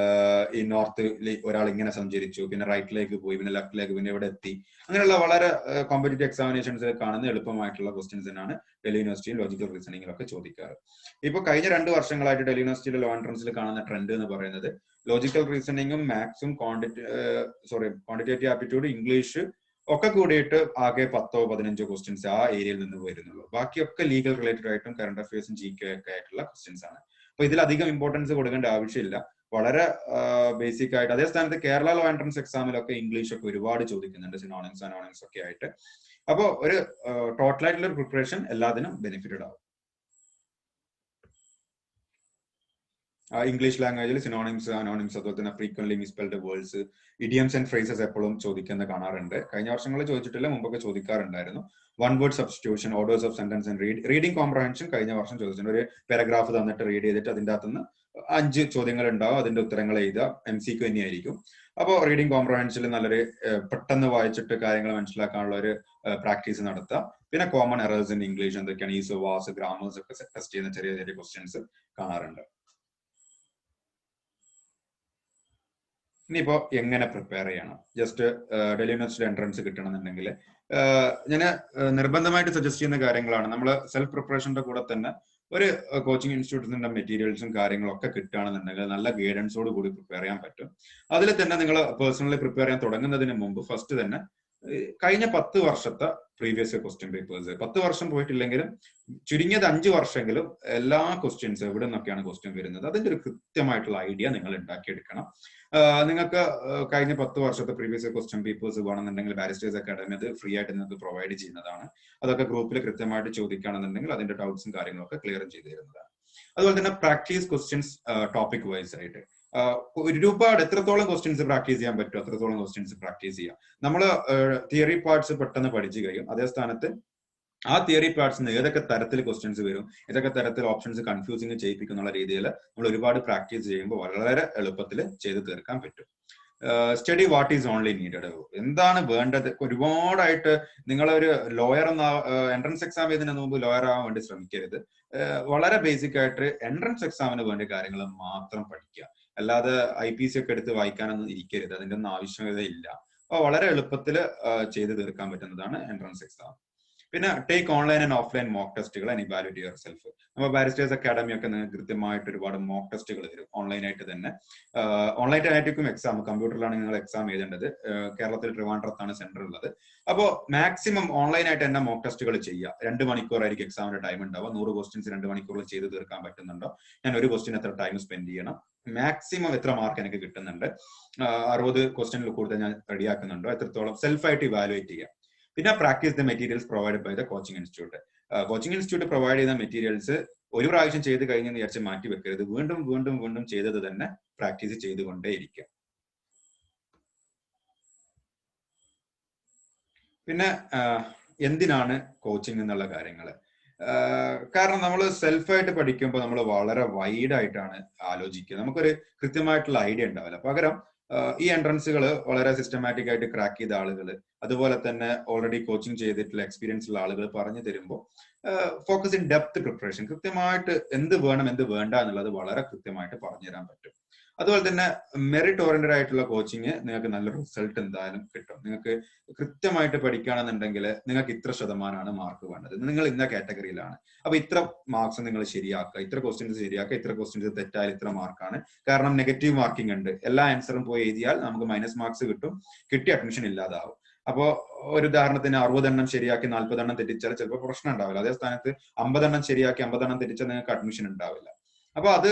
ഈ നോർത്ത് ഒരാൾ ഇങ്ങനെ സഞ്ചരിച്ചു, പിന്നെ റൈറ്റിലേക്ക് പോയി, പിന്നെ ലെഫ്റ്റിലേക്ക്, പിന്നെ ഇവിടെ എത്തി, അങ്ങനെയുള്ള വളരെ കോമ്പറ്റേറ്റീവ് എക്സാമിനേഷൻസിൽ കാണുന്ന എളുപ്പമായിട്ടുള്ള ക്വസ്റ്റ്യൻസ് തന്നെയാണ് ഡൽഹി യൂണിവേഴ്സിറ്റിയിൽ ലോജിക്കൽ റീസണിങ്ങിലൊക്കെ ചോദിക്കാറ്. ഇപ്പൊ കഴിഞ്ഞ 2 വർഷങ്ങളായിട്ട് ഡൽഹി യൂണിവേഴ്സിറ്റിയിലെ ലോ എൻട്രൻസിൽ കാണുന്ന ട്രെൻഡ് എന്ന് പറയുന്നത് ലോജിക്കൽ റീസണിങ്ങും മാത്സും ക്വാണ്ടിറ്റേറ്റീവ് ആപ്റ്റിറ്റ്യൂഡ്, ഇംഗ്ലീഷ് ഒക്കെ കൂടിയിട്ട് ആകെ 10-15 ക്വസ്റ്റ്യൻസ് ആ ഏരിയയിൽ നിന്ന് വരുന്നുള്ളൂ. ബാക്കിയൊക്കെ ലീഗൽ റിലേറ്റഡ് ആയിട്ടും കറണ്ട് അഫയേഴ്സും GK ഒക്കെ ആയിട്ടുള്ള ക്വസ്റ്റ്യൻസ് ആണ്. അപ്പൊ ഇതിലധികം ഇമ്പോർട്ടൻസ് കൊടുക്കേണ്ട ആവശ്യമില്ല, വളരെ ബേസിക് ആയിട്ട്. അതേ സ്ഥാനത്ത് കേരള ലോ എൻട്രൻസ് എക്സാമിലൊക്കെ ഇംഗ്ലീഷ് ഒക്കെ ഒരുപാട് ചോദിക്കുന്നുണ്ട്, സിനോണിംസ് അനോണിംസ് ഒക്കെ ആയിട്ട്. അപ്പോ ഒരു ടോട്ടൽ ആയിട്ടുള്ള ഒരു പ്രിപ്പറേഷൻ എല്ലാത്തിനും ബെനിഫിറ്റഡ് ആവും. ഇംഗ്ലീഷ് ലാംഗ്വേജിൽ സിനോണിംസ്, അനോണിംസ്, അതുപോലെ തന്നെ frequently misspelled words, idioms and phrases എപ്പോഴും ചോദിക്കുന്ന കാണാറുണ്ട്. കഴിഞ്ഞ വർഷങ്ങളിൽ ചോദിച്ചിട്ടില്ല, മുമ്പൊക്കെ ചോദിക്കാറുണ്ടായിരുന്നു. One word substitution, orders of sentence and reading comprehension കഴിഞ്ഞ വർഷം ചോദിച്ചിട്ടുണ്ട്. ഒരു പാരഗ്രാഫ് തന്നിട്ട് റീഡ് ചെയ്തിട്ട് അതിൻ്റെ അകത്തുനിന്ന് 5 ചോദ്യങ്ങൾ ഉണ്ടാവും, അതിന്റെ ഉത്തരങ്ങൾ എഴുതുക. MCQ തന്നെയായിരിക്കും. അപ്പോൾ റീഡിംഗ് കോംപ്രഹെൻഷനിൽ നല്ലൊരു പെട്ടെന്ന് വായിച്ചിട്ട് കാര്യങ്ങൾ മനസ്സിലാക്കാനുള്ള ഒരു പ്രാക്ടീസ് നടത്തുക. പിന്നെ കോമൺ എറേഴ്സ് ഇൻ ഇംഗ്ലീഷ് എന്തൊക്കെയാണ്, ഈസ്, വാസ്, ഗ്രാമേഴ്സ് ഒക്കെ ടെസ്റ്റ് ചെയ്യുന്ന ചെറിയ ചെറിയ ക്വസ്റ്റ്യൻസ് കാണാറുണ്ട്. ഇനിയിപ്പോ എങ്ങനെ പ്രിപ്പയർ ചെയ്യണം, ജസ്റ്റ് ഡൽഹി യൂണിവേഴ്സിറ്റി എൻട്രൻസ് കിട്ടണമെന്നുണ്ടെങ്കിൽ ഞാൻ നിർബന്ധമായിട്ട് സജസ്റ്റ് ചെയ്യുന്ന കാര്യങ്ങളാണ്. നമ്മൾ സെൽഫ് പ്രിപ്പറേഷന്റെ കൂടെ തന്നെ ഒരു കോച്ചിങ് ഇൻസ്റ്റിറ്റ്യൂട്ടിന്റെ മെറ്റീരിയൽസും കാര്യങ്ങളും ഒക്കെ കിട്ടുകയാണെന്നുണ്ടെങ്കിൽ നല്ല ഗൈഡൻസോട് കൂടി പ്രിപ്പയർ ചെയ്യാൻ പറ്റും. അതിൽ തന്നെ നിങ്ങൾ പേഴ്സണലി പ്രിപ്പയർ ചെയ്യാൻ തുടങ്ങുന്നതിന് മുമ്പ് ഫസ്റ്റ് തന്നെ കഴിഞ്ഞ 10 വർഷത്തെ പ്രീവിയസ് ക്വസ്റ്റ്യൻ പേപ്പേഴ്സ്, 10 വർഷം പോയിട്ടില്ലെങ്കിലും ചുരുങ്ങിയത് 5 വർഷമെങ്കിലും എല്ലാ ക്വസ്റ്റ്യൻസ് എവിടെ നിന്നൊക്കെയാണ് ക്വസ്റ്റ്യൻ വരുന്നത് അതിന്റെ ഒരു കൃത്യമായിട്ടുള്ള ഐഡിയ നിങ്ങൾ ഉണ്ടാക്കിയെടുക്കണം. നിങ്ങൾക്ക് കഴിഞ്ഞ 10 വർഷത്തെ പ്രീവിയസ് ക്വസ്റ്റ്യൻ പേപ്പേഴ്സ് വേണമെന്നുണ്ടെങ്കിൽ ബാരിസ്റ്റേഴ്സ് അക്കാഡമി അത് ഫ്രീ ആയിട്ട് നിങ്ങൾക്ക് പ്രൊവൈഡ് ചെയ്യുന്നതാണ്. അതൊക്കെ ഗ്രൂപ്പിൽ കൃത്യമായിട്ട് ചോദിക്കുകയാണെന്നുണ്ടെങ്കിൽ അതിന്റെ ഡൗട്ട്സും കാര്യങ്ങളൊക്കെ ക്ലിയർ ചെയ്ത് തരുന്നതാണ്. അതുപോലെ തന്നെ പ്രാക്ടീസ് ക്വസ്റ്റ്യൻസ് ടോപ്പിക് വൈസ് ആയിട്ട് ഒരുപാട് എത്രത്തോളം ക്വസ്റ്റ്യൻസ് പ്രാക്ടീസ് ചെയ്യാൻ പറ്റും അത്രത്തോളം ക്വസ്റ്റ്യൻസ് പ്രാക്ടീസ് ചെയ്യാം. നമ്മൾ തിയറി പാർട്സ് പെട്ടെന്ന് പഠിച്ചു കഴിയും. അതേ സ്ഥാനത്ത് ആ തിയറി പാർട്സിന് ഏതൊക്കെ തരത്തിൽ ക്വസ്റ്റ്യൻസ് വരും, ഏതൊക്കെ തരത്തിൽ ഓപ്ഷൻസ് കൺഫ്യൂസിങ് ചെയ്യിപ്പിക്കുന്ന രീതിയിൽ നമ്മൾ ഒരുപാട് പ്രാക്ടീസ് ചെയ്യുമ്പോൾ വളരെ എളുപ്പത്തിൽ ചെയ്ത് തീർക്കാൻ പറ്റും. Study what is only needed, എന്താണ് വേണ്ടത്. ഒരുപാടായിട്ട് നിങ്ങളൊരു ലോയർ എന്ന എൻട്രൻസ് എക്സാം എഴുതുന്നതിന് മുമ്പ് ലോയർ ആവാൻ വേണ്ടി ശ്രമിക്കരുത്. വളരെ ബേസിക് ആയിട്ട് എൻട്രൻസ് എക്സാമിന് വേണ്ട കാര്യങ്ങൾ മാത്രം പഠിക്കുക. അല്ലാതെ IPC ഒക്കെ എടുത്ത് വായിക്കാനൊന്നും ഇരിക്കരുത്, അതിന്റെ ഒന്നും ആവശ്യകതയില്ല. അപ്പൊ വളരെ എളുപ്പത്തിൽ ചെയ്ത് തീർക്കാൻ പറ്റുന്നതാണ് എൻട്രൻസ് എക്സാം. പിന്നെ take online and offline mock ടെസ്റ്റുകൾ ആൻഡ് ഇവാലുവേറ്റ് യുവർ സെൽഫ്. നമ്മൾ ബാരിസ്റ്റേഴ്സ് അക്കാഡമി ഒക്കെ നിങ്ങൾക്ക് കൃത്യമായിട്ട് ഒരുപാട് മോക്ക് ടെസ്റ്റുകൾ തരും ഓൺലൈനായിട്ട് തന്നെ. ഓൺലൈനായിരിക്കും എക്സാം, കമ്പ്യൂട്ടറിലാണ് നിങ്ങൾ എക്സാം എഴുതേണ്ടത്. കേരളത്തിൽ ട്രിവാൻഡ്രത്താണ് സെന്റർ ഉള്ളത്. അപ്പോൾ മാക്സിമം ഓൺലൈനായിട്ട് തന്നെ മോക്ക് ടെസ്റ്റുകൾ ചെയ്യുക. 2 മണിക്കൂറായിരിക്കും എക്സാമിന്റെ ടൈം ഉണ്ടാവുക. 100 ക്വസ്റ്റ്യൻസ് 2 മണിക്കൂറിൽ ചെയ്ത് തീർക്കാൻ പറ്റുന്നുണ്ടോ, ഞാൻ ഒരു ക്വസ്റ്റ്യൻ എത്ര ടൈം സ്പെൻഡ് ചെയ്യണം, മാക്സിമം എത്ര മാർക്ക് എനിക്ക് കിട്ടുന്നുണ്ട്, 60 ക്വസ്റ്റ്യനിൽ കൂടുതൽ ഞാൻ റെഡിയാക്കുന്നുണ്ടോ, എത്രത്തോളം സെൽഫായിട്ട് ഇവാലുവേറ്റ് ചെയ്യുക. പിന്നെ practice the materials provide by the coaching institute. Coaching institute provide ചെയ്യുന്ന മെറ്റീരിയൽസ് ഒരു പ്രാവശ്യം ചെയ്ത് കഴിഞ്ഞെന്ന് വിചാരിച്ച് മാറ്റി വെക്കരുത്. വീണ്ടും വീണ്ടും വീണ്ടും ചെയ്തത് തന്നെ പ്രാക്ടീസ് ചെയ്തുകൊണ്ടേയിരിക്കുക. പിന്നെ എന്തിനാണ് കോച്ചിങ് എന്നുള്ള കാര്യങ്ങൾ. കാരണം നമ്മൾ സെൽഫായിട്ട് പഠിക്കുമ്പോൾ നമ്മൾ വളരെ വൈഡ് ആയിട്ടാണ് ആലോചിക്കുക. നമുക്കൊരു കൃത്യമായിട്ടുള്ള ഐഡിയ ഉണ്ടാവില്ല. പകരം ഈ എൻട്രൻസുകൾ വളരെ സിസ്റ്റമാറ്റിക് ആയിട്ട് ക്രാക്ക് ചെയ്ത ആളുകൾ, അതുപോലെ തന്നെ ഓൾറെഡി കോച്ചിങ് ചെയ്തിട്ടുള്ള എക്സ്പീരിയൻസ് ഉള്ള ആളുകൾ പറഞ്ഞു തരുമ്പോൾ ഫോക്കസ് ഇൻ ഡെപ്ത് പ്രിപ്പറേഷൻ, കൃത്യമായിട്ട് എന്ത് വേണം എന്ത് വേണ്ട എന്നുള്ളത് വളരെ കൃത്യമായിട്ട് പറഞ്ഞു തരാൻ പറ്റും. അതുപോലെ തന്നെ മെറിറ്റ് ഓറിയന്റഡ് ആയിട്ടുള്ള കോച്ചിങ് നിങ്ങൾക്ക് നല്ല റിസൾട്ട് എന്തായാലും കിട്ടും. നിങ്ങൾക്ക് കൃത്യമായിട്ട് പഠിക്കുകയാണെന്നുണ്ടെങ്കിൽ നിങ്ങൾക്ക് ഇത്ര ശതമാനമാണ് മാർക്ക് വേണ്ടത്, നിങ്ങൾ ഇന്ന കാറ്റഗറിയിലാണ്, അപ്പൊ ഇത്ര മാർക്സ് നിങ്ങൾ ശരിയാക്കുക, ഇത്ര ക്വസ്റ്റ്യൻസ് ശരിയാക്കുക, ഇത്ര ക്വസ്റ്റ്യൻസ് തെറ്റായാൽ ഇത്ര മാർക്കാണ്. കാരണം നെഗറ്റീവ് മാർക്കിംഗ് ഉണ്ട്. എല്ലാ ആൻസറും പോയി എഴുതിയാൽ നമുക്ക് മൈനസ് മാർക്സ് കിട്ടും, കിട്ടിയ അഡ്മിഷൻ ഇല്ലാതാവും. അപ്പോ ഒരു ഉദാഹരണത്തിന് 60 എണ്ണം ശരിയാക്കി 40 എണ്ണം തെറ്റിച്ചാൽ ചിലപ്പോൾ പ്രശ്നം ഉണ്ടാവില്ല. അതേ സ്ഥാനത്ത് 50 എണ്ണം ശരിയാക്കി 50 എണ്ണം തെറ്റിച്ചാൽ നിങ്ങൾക്ക് അഡ്മിഷൻ ഉണ്ടാവില്ല. അപ്പൊ അത്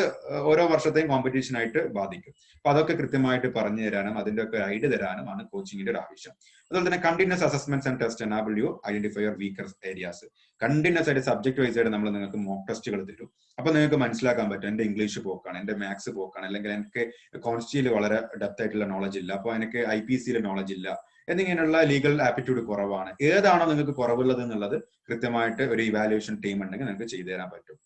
ഓരോ വർഷത്തെയും കോമ്പറ്റീഷൻ ആയിട്ട് ബാധിക്കും. അപ്പൊ അതൊക്കെ കൃത്യമായിട്ട് പറഞ്ഞു തരാനും അതിന്റെ ഒക്കെ ഐഡിയ തരാനും ആണ് കോച്ചിങ്ങിന്റെ ഒരു ആവശ്യം. അതുപോലെ തന്നെ continuous assessments and test enable you identify your weaker areas. Continuous ആയിട്ട് സബ്ജക്ട് വൈസ് ആയിട്ട് നമ്മൾ നിങ്ങൾക്ക് മോക്ക് ടെസ്റ്റുകൾ തരും. അപ്പൊ നിങ്ങൾക്ക് മനസ്സിലാക്കാൻ പറ്റും എന്റെ ഇംഗ്ലീഷ് പോക്കാണ്, എന്റെ മാത്സ് പോക്കാണ്, അല്ലെങ്കിൽ എനിക്ക് കോൺസ്റ്റിയിൽ വളരെ ഡെപ്ത് ആയിട്ടുള്ള നോളജ് ഇല്ല, അപ്പൊ എനിക്ക് IPCയിൽ നോളജ് ഇല്ല, എന്നിങ്ങനെയുള്ള ലീഗൽ ആപ്റ്റിറ്റ്യൂഡ് കുറവാണ്. ഏതാണോ നിങ്ങൾക്ക് കുറവുള്ളത് എന്നുള്ളത് കൃത്യമായിട്ട് ഒരു ഇവാലുവേഷൻ ടീം ഉണ്ടെങ്കിൽ നിങ്ങൾക്ക് ചെയ്തു തരാൻ പറ്റും.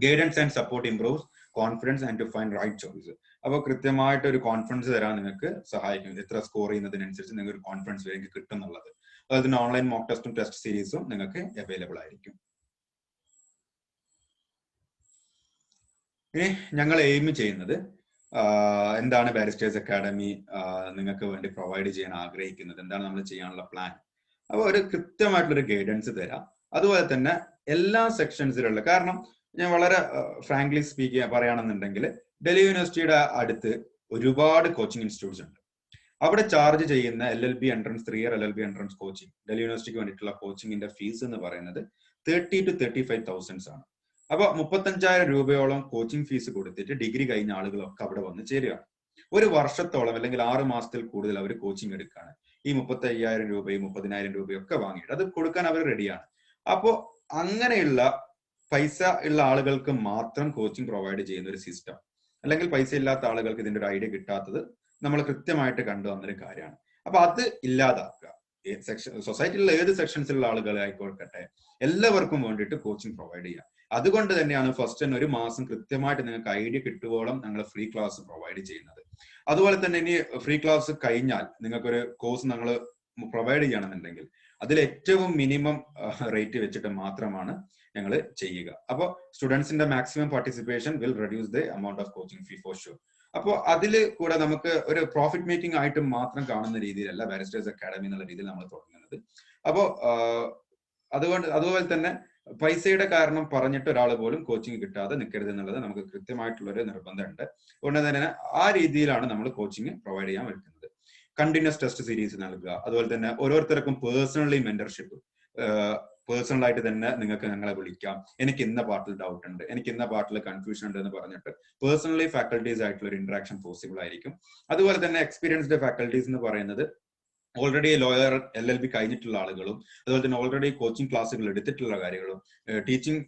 Guidance and support improves confidence and to find right choice. അപ്പോൾ കൃത്യമായിട്ട് ഒരു കോൺഫിഡൻസ് തരാൻ നിങ്ങൾക്ക് സഹായിക്കും. എത്ര സ്കോർ ചെയ്യുന്നതിനനുസരിച്ച് നിങ്ങൾക്ക് ഒരു കോൺഫിഡൻസ് നിങ്ങൾക്ക് കിട്ടും എന്നുള്ളത്. അതുപോലെ തന്നെ ഓൺലൈൻ മോക്ക് ടെസ്റ്റും ടെസ്റ്റ് സീരീസും നിങ്ങൾക്ക് അവൈലബിൾ ആയിരിക്കും. ഇനി ഞങ്ങൾ എയിം ചെയ്യുന്നത് എന്താണ് ബാരിസ്റ്റേഴ്സ് അക്കാഡമി നിങ്ങൾക്ക് വേണ്ടി പ്രൊവൈഡ് ചെയ്യാൻ ആഗ്രഹിക്കുന്നത്, എന്താണ് നമ്മൾ ചെയ്യാനുള്ള പ്ലാൻ. അപ്പോൾ ഒരു കൃത്യമായിട്ടുള്ളൊരു ഗൈഡൻസ് തരാം. അതുപോലെ തന്നെ എല്ലാ സെക്ഷൻസിലുള്ള, കാരണം ഞാൻ വളരെ ഫ്രാങ്ക്ലി സ്പീക്ക് പറയുകയാണെന്നുണ്ടെങ്കിൽ ഡൽഹി യൂണിവേഴ്സിറ്റിയുടെ അടുത്ത് ഒരുപാട് കോച്ചിങ് ഇൻസ്റ്റിറ്റ്യൂട്ട്സ് ഉണ്ട്. അവിടെ ചാർജ് ചെയ്യുന്ന LLB entrance 3 year LLB entrance coaching, Delhi യൂണിവേഴ്സിറ്റിക്ക് വേണ്ടിയിട്ടുള്ള കോച്ചിങ്ങിന്റെ ഫീസ് എന്ന് പറയുന്നത് 30,000 to 35,000 ആണ്. അപ്പൊ 35,000 രൂപയോളം കോച്ചിങ് ഫീസ് കൊടുത്തിട്ട് ഡിഗ്രി കഴിഞ്ഞ ആളുകളൊക്കെ അവിടെ വന്ന് ചേരുകയാണ്. ഒരു വർഷത്തോളം അല്ലെങ്കിൽ 6 മാസത്തിൽ കൂടുതൽ അവർ കോച്ചിങ് എടുക്കുകയാണ്. ഈ 35,000 രൂപയും 30,000 രൂപയും ഒക്കെ വാങ്ങിയിട്ട് അത് കൊടുക്കാൻ അവർ റെഡിയാണ്. അപ്പോ അങ്ങനെയുള്ള പൈസ ഉള്ള ആളുകൾക്ക് മാത്രം കോച്ചിങ് പ്രൊവൈഡ് ചെയ്യുന്ന ഒരു സിസ്റ്റം, അല്ലെങ്കിൽ പൈസ ഇല്ലാത്ത ആളുകൾക്ക് ഇതിന്റെ ഒരു ഐഡിയ കിട്ടാത്തത് നമ്മൾ കൃത്യമായിട്ട് കണ്ടുവന്നൊരു കാര്യമാണ്. അപ്പൊ അത് ഇല്ലാതാക്കുക. സൊസൈറ്റിയിലുള്ള ഏത് സെക്ഷൻസിലുള്ള ആളുകളായിക്കോട്ടെ എല്ലാവർക്കും വേണ്ടിയിട്ട് കോച്ചിങ് പ്രൊവൈഡ് ചെയ്യുക. അതുകൊണ്ട് തന്നെയാണ് ഫസ്റ്റ് തന്നെ ഒരു മാസം കൃത്യമായിട്ട് നിങ്ങൾക്ക് ഐഡിയ കിട്ടുവോളം ഞങ്ങൾ ഫ്രീ ക്ലാസ് പ്രൊവൈഡ് ചെയ്യുന്നത്. അതുപോലെ തന്നെ ഇനി ഫ്രീ ക്ലാസ് കഴിഞ്ഞാൽ നിങ്ങൾക്കൊരു കോഴ്സ് ഞങ്ങൾ പ്രൊവൈഡ് ചെയ്യണമെന്നുണ്ടെങ്കിൽ അതിൽ ഏറ്റവും മിനിമം റേറ്റ് വെച്ചിട്ട് മാത്രമാണ് ഞങ്ങൾ ചെയ്യുക. അപ്പോൾ സ്റ്റുഡൻസിന്റെ maximum participation will reduce the amount of coaching fee for sure. അപ്പോൾ അതിൽ കൂടെ നമുക്ക് ഒരു പ്രോഫിറ്റ് മേക്കിംഗ് ആയിട്ട് മാത്രം കാണുന്ന രീതിയിലല്ല ബാരിസ്റ്റേഴ്സ് അക്കാഡമി എന്നുള്ള രീതിയിൽ നമ്മൾ തുടങ്ങുന്നത്. അപ്പോൾ അതുപോലെ തന്നെ പൈസയുടെ കാരണം പറഞ്ഞിട്ട് ഒരാൾ പോലും കോച്ചിങ് കിട്ടാതെ നിൽക്കരുത് എന്നുള്ളത് നമുക്ക് കൃത്യമായിട്ടുള്ളൊരു നിർബന്ധമുണ്ട്. അതുകൊണ്ട് തന്നെ ആ രീതിയിലാണ് നമ്മൾ കോച്ചിങ് പ്രൊവൈഡ് ചെയ്യാൻ വെക്കുന്നത്. കണ്ടിന്യൂസ് ടെസ്റ്റ് സീരീസ് നൽകുക, അതുപോലെ തന്നെ ഓരോരുത്തർക്കും പേഴ്സണലി മെന്റർഷിപ്പ്, പേഴ്സണലായിട്ട് തന്നെ നിങ്ങൾക്ക് ഞങ്ങളെ വിളിക്കാം, എനിക്ക് ഇന്ന പാർട്ടിൽ ഡൗട്ട് ഉണ്ട്, എനിക്ക് ഇന്ന പാർട്ടിൽ കൺഫ്യൂഷൻ ഉണ്ട് എന്ന് പറഞ്ഞിട്ട് പേഴ്സണലി ഫാക്കൽറ്റീസ് ആയിട്ടുള്ള ഒരു ഇന്ററാക്ഷൻ പോസിബിൾ ആയിരിക്കും. അതുപോലെ തന്നെ എക്സ്പീരിയൻസ്ഡ് ഫാക്കൽറ്റീസ് എന്ന് പറയുന്നത് ഓൾറെഡി ലോയർ LLB കഴിഞ്ഞിട്ടുള്ള ആളുകളും അതുപോലെ തന്നെ ഓൾറെഡി കോച്ചിങ് ക്ലാസ്സുകൾ എടുത്തിട്ടുള്ള കാര്യങ്ങളും ടീച്ചിങ്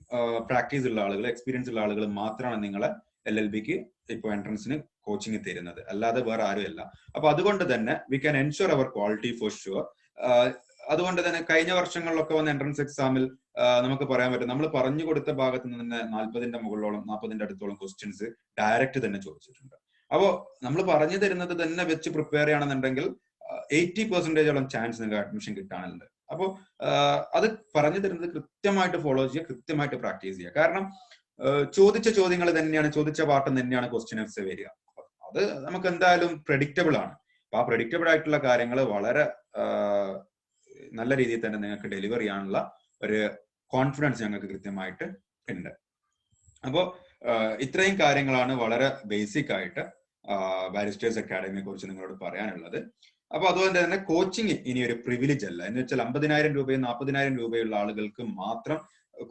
പ്രാക്ടീസ് ഉള്ള ആളുകൾ, എക്സ്പീരിയൻസ് ഉള്ള ആളുകൾ മാത്രമാണ് നിങ്ങളെ LLBക്ക് ഇപ്പോൾ എൻട്രൻസിന് കോച്ചിങ് തരുന്നത്, അല്ലാതെ വേറെ ആരുമല്ല. അപ്പൊ അതുകൊണ്ട് തന്നെ we can ensure our quality for sure. അതുകൊണ്ട് തന്നെ കഴിഞ്ഞ വർഷങ്ങളിലൊക്കെ വന്ന എൻട്രൻസ് എക്സാമിൽ നമുക്ക് പറയാൻ പറ്റും, നമ്മൾ പറഞ്ഞു കൊടുത്ത ഭാഗത്ത് നിന്ന് തന്നെ 40ന്റെ മുകളിലോളം 40ന്റെ അടുത്തോളം ക്വസ്റ്റ്യൻസ് ഡയറക്റ്റ് തന്നെ ചോദിച്ചിട്ടുണ്ട്. അപ്പോൾ നമ്മൾ പറഞ്ഞു തരുന്നത് തന്നെ വെച്ച് പ്രിപ്പയർ ചെയ്യണമെന്നുണ്ടെങ്കിൽ 80% ചാൻസ് നിങ്ങൾക്ക് അഡ്മിഷൻ കിട്ടാനുണ്ട്. അപ്പോൾ അത് പറഞ്ഞു തരുന്നത് കൃത്യമായിട്ട് ഫോളോ ചെയ്യുക, കൃത്യമായിട്ട് പ്രാക്ടീസ് ചെയ്യുക. കാരണം ചോദിച്ച ചോദ്യങ്ങൾ തന്നെയാണ്, ചോദിച്ച പാഠം തന്നെയാണ് ക്വസ്റ്റ്യൻസ് വരിക. അത് നമുക്ക് എന്തായാലും പ്രെഡിക്റ്റബിൾ ആണ്. അപ്പൊ ആ പ്രെഡിക്റ്റബിൾ ആയിട്ടുള്ള കാര്യങ്ങൾ വളരെ നല്ല രീതിയിൽ തന്നെ നിങ്ങൾക്ക് ഡെലിവർ ചെയ്യാനുള്ള ഒരു കോൺഫിഡൻസ് ഞങ്ങൾക്ക് കൃത്യമായിട്ട് ഉണ്ട്. അപ്പോൾ ഇത്രയും കാര്യങ്ങളാണ് വളരെ ബേസിക് ആയിട്ട് ബാരിസ്റ്റേഴ്സ് അക്കാഡമിയെ കുറിച്ച് നിങ്ങളോട് പറയാനുള്ളത്. അപ്പൊ അതുപോലെ തന്നെ കോച്ചിങ് ഇനി ഒരു പ്രിവിലേജ് അല്ല, എന്ന് വെച്ചാൽ 50,000 രൂപയും 40,000 രൂപയുള്ള ആളുകൾക്ക് മാത്രം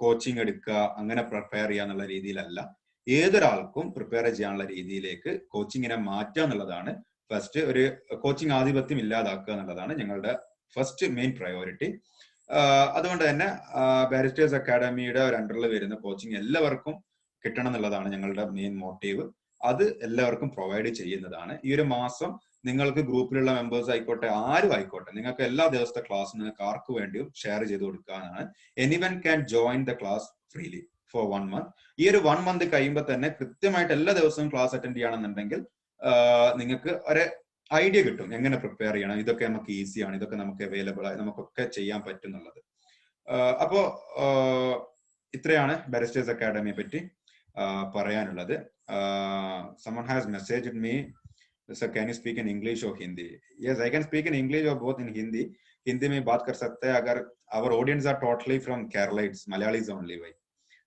കോച്ചിങ് എടുക്കുക, അങ്ങനെ പ്രിപ്പയർ ചെയ്യുക എന്നുള്ള രീതിയിലല്ല, ഏതൊരാൾക്കും പ്രിപ്പയർ ചെയ്യാനുള്ള രീതിയിലേക്ക് കോച്ചിങ്ങിനെ മാറ്റുക എന്നുള്ളതാണ് ഫസ്റ്റ്. ഒരു കോച്ചിങ് ആധിപത്യം ഇല്ലാതാക്കുക എന്നുള്ളതാണ് ഞങ്ങളുടെ ഫസ്റ്റ് മെയിൻ പ്രയോറിറ്റി. അതുകൊണ്ട് തന്നെ ബാരിസ്റ്റേഴ്സ് അക്കാഡമിയുടെ ഒരു അണ്ടറിൽ വരുന്ന കോച്ചിങ് എല്ലാവർക്കും കിട്ടണം എന്നുള്ളതാണ് ഞങ്ങളുടെ മെയിൻ മോട്ടീവ്. അത് എല്ലാവർക്കും പ്രൊവൈഡ് ചെയ്യുന്നതാണ്. ഈ ഒരു മാസം നിങ്ങൾക്ക് ഗ്രൂപ്പിലുള്ള മെമ്പേഴ്സ് ആയിക്കോട്ടെ, ആരും ആയിക്കോട്ടെ, നിങ്ങൾക്ക് എല്ലാ ദിവസത്തെ ക്ലാസ് നിങ്ങൾക്ക് ആർക്ക് വേണ്ടിയും ഷെയർ ചെയ്ത് കൊടുക്കാനാണ്. Anyone can join the class freely for 1 month. ഈ ഒരു 1 month കഴിയുമ്പോൾ തന്നെ കൃത്യമായിട്ട് എല്ലാ ദിവസവും ക്ലാസ് അറ്റൻഡ് ചെയ്യണമെന്നുണ്ടെങ്കിൽ നിങ്ങൾക്ക് ഒരു ഐഡിയ കിട്ടും എങ്ങനെ പ്രിപ്പയർ ചെയ്യണം, ഇതൊക്കെ നമുക്ക് ഈസിയാണ്, ഇതൊക്കെ നമുക്ക് അവൈലബിൾ ആയി, നമുക്കൊക്കെ ചെയ്യാൻ പറ്റും എന്നുള്ളത്. അപ്പോ ഇത്രയാണ് ബാരിസ്റ്റേഴ്സ് അക്കാഡമിയെ പറ്റി പറയാനുള്ളത്. someone has messaged me, sir can you speak in English or Hindi? Yes, I can speak in English or both in Hindi. Hindi में बात कर सकते हैं अगर our audience are totally from Keralites, Malayalis only, right?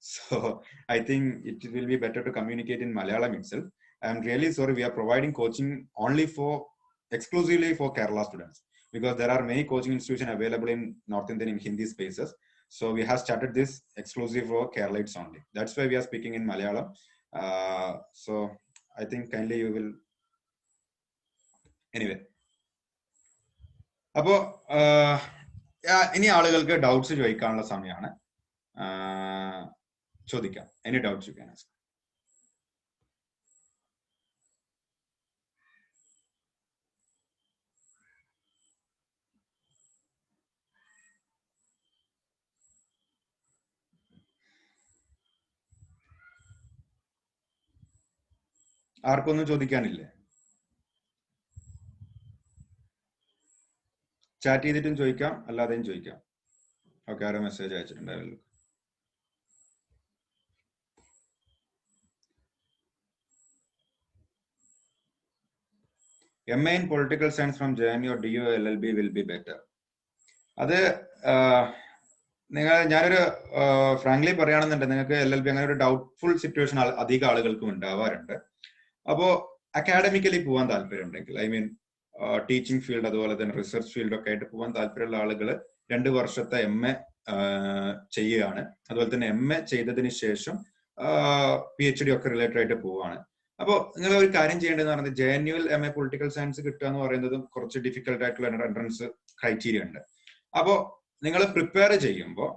So I think it will be better to communicate in Malayalam itself. I am really sorry, we are providing coaching only for exclusively for Kerala students, because there are many coaching institutions available in North Indian in Hindi spaces. So we have started this exclusive for Keralites only. That's why we are speaking in Malayalam. So I think kindly you will anyway. അപ്പോ ഇനി ആളുകൾക്ക് doubts ചോദിക്കാനുള്ള സമയമാണ്. ചോദിക്കാം, any doubts you can ask. ആർക്കൊന്നും ചോദിക്കാനില്ലേ? Chat ചെയ്തിട്ടും ചോദിക്കാം, അല്ലാതെയും ചോദിക്കാം. ഓക്കെ, ആരോ മെസ്സേജ് അയച്ചിട്ടുണ്ടായിരുന്നു. MA in political science from JNU or DU LLB will be better. അത് ഞാനൊരു ഫ്രാങ്ക്ലി പറയുകയാണെന്നുണ്ടെങ്കിൽ നിങ്ങൾക്ക് LLB അങ്ങനെ ഒരു ഡൗട്ട്ഫുൾ സിറ്റുവേഷൻ അധികം ആളുകൾക്കും ഉണ്ടാവാറുണ്ട്. അപ്പോ അക്കാഡമിക്കലി പോകാൻ താല്പര്യം ഉണ്ടെങ്കിൽ, ഐ മീൻ ടീച്ചിങ് ഫീൽഡ് അതുപോലെ തന്നെ റിസർച്ച് ഫീൽഡ് ഒക്കെ ആയിട്ട് പോകാൻ താല്പര്യമുള്ള ആളുകൾ 2 വർഷത്തെ MA ചെയ്യുകയാണ്. അതുപോലെ തന്നെ MA ചെയ്തതിന് ശേഷം PhD ഒക്കെ റിലേറ്റഡ് ആയിട്ട് പോവാണ്. അപ്പോൾ നിങ്ങൾ ഒരു കാര്യം ചെയ്യേണ്ടതെന്ന് പറയുന്നത്, JNU MA പൊളിറ്റിക്കൽ സയൻസ് കിട്ടുക എന്ന് പറയുന്നതും കുറച്ച് ഡിഫിക്കൽട്ട് ആയിട്ടുള്ള എൻട്രൻസ് ക്രൈറ്റീരിയ ഉണ്ട്. അപ്പോൾ നിങ്ങൾ പ്രിപ്പയർ ചെയ്യുമ്പോൾ,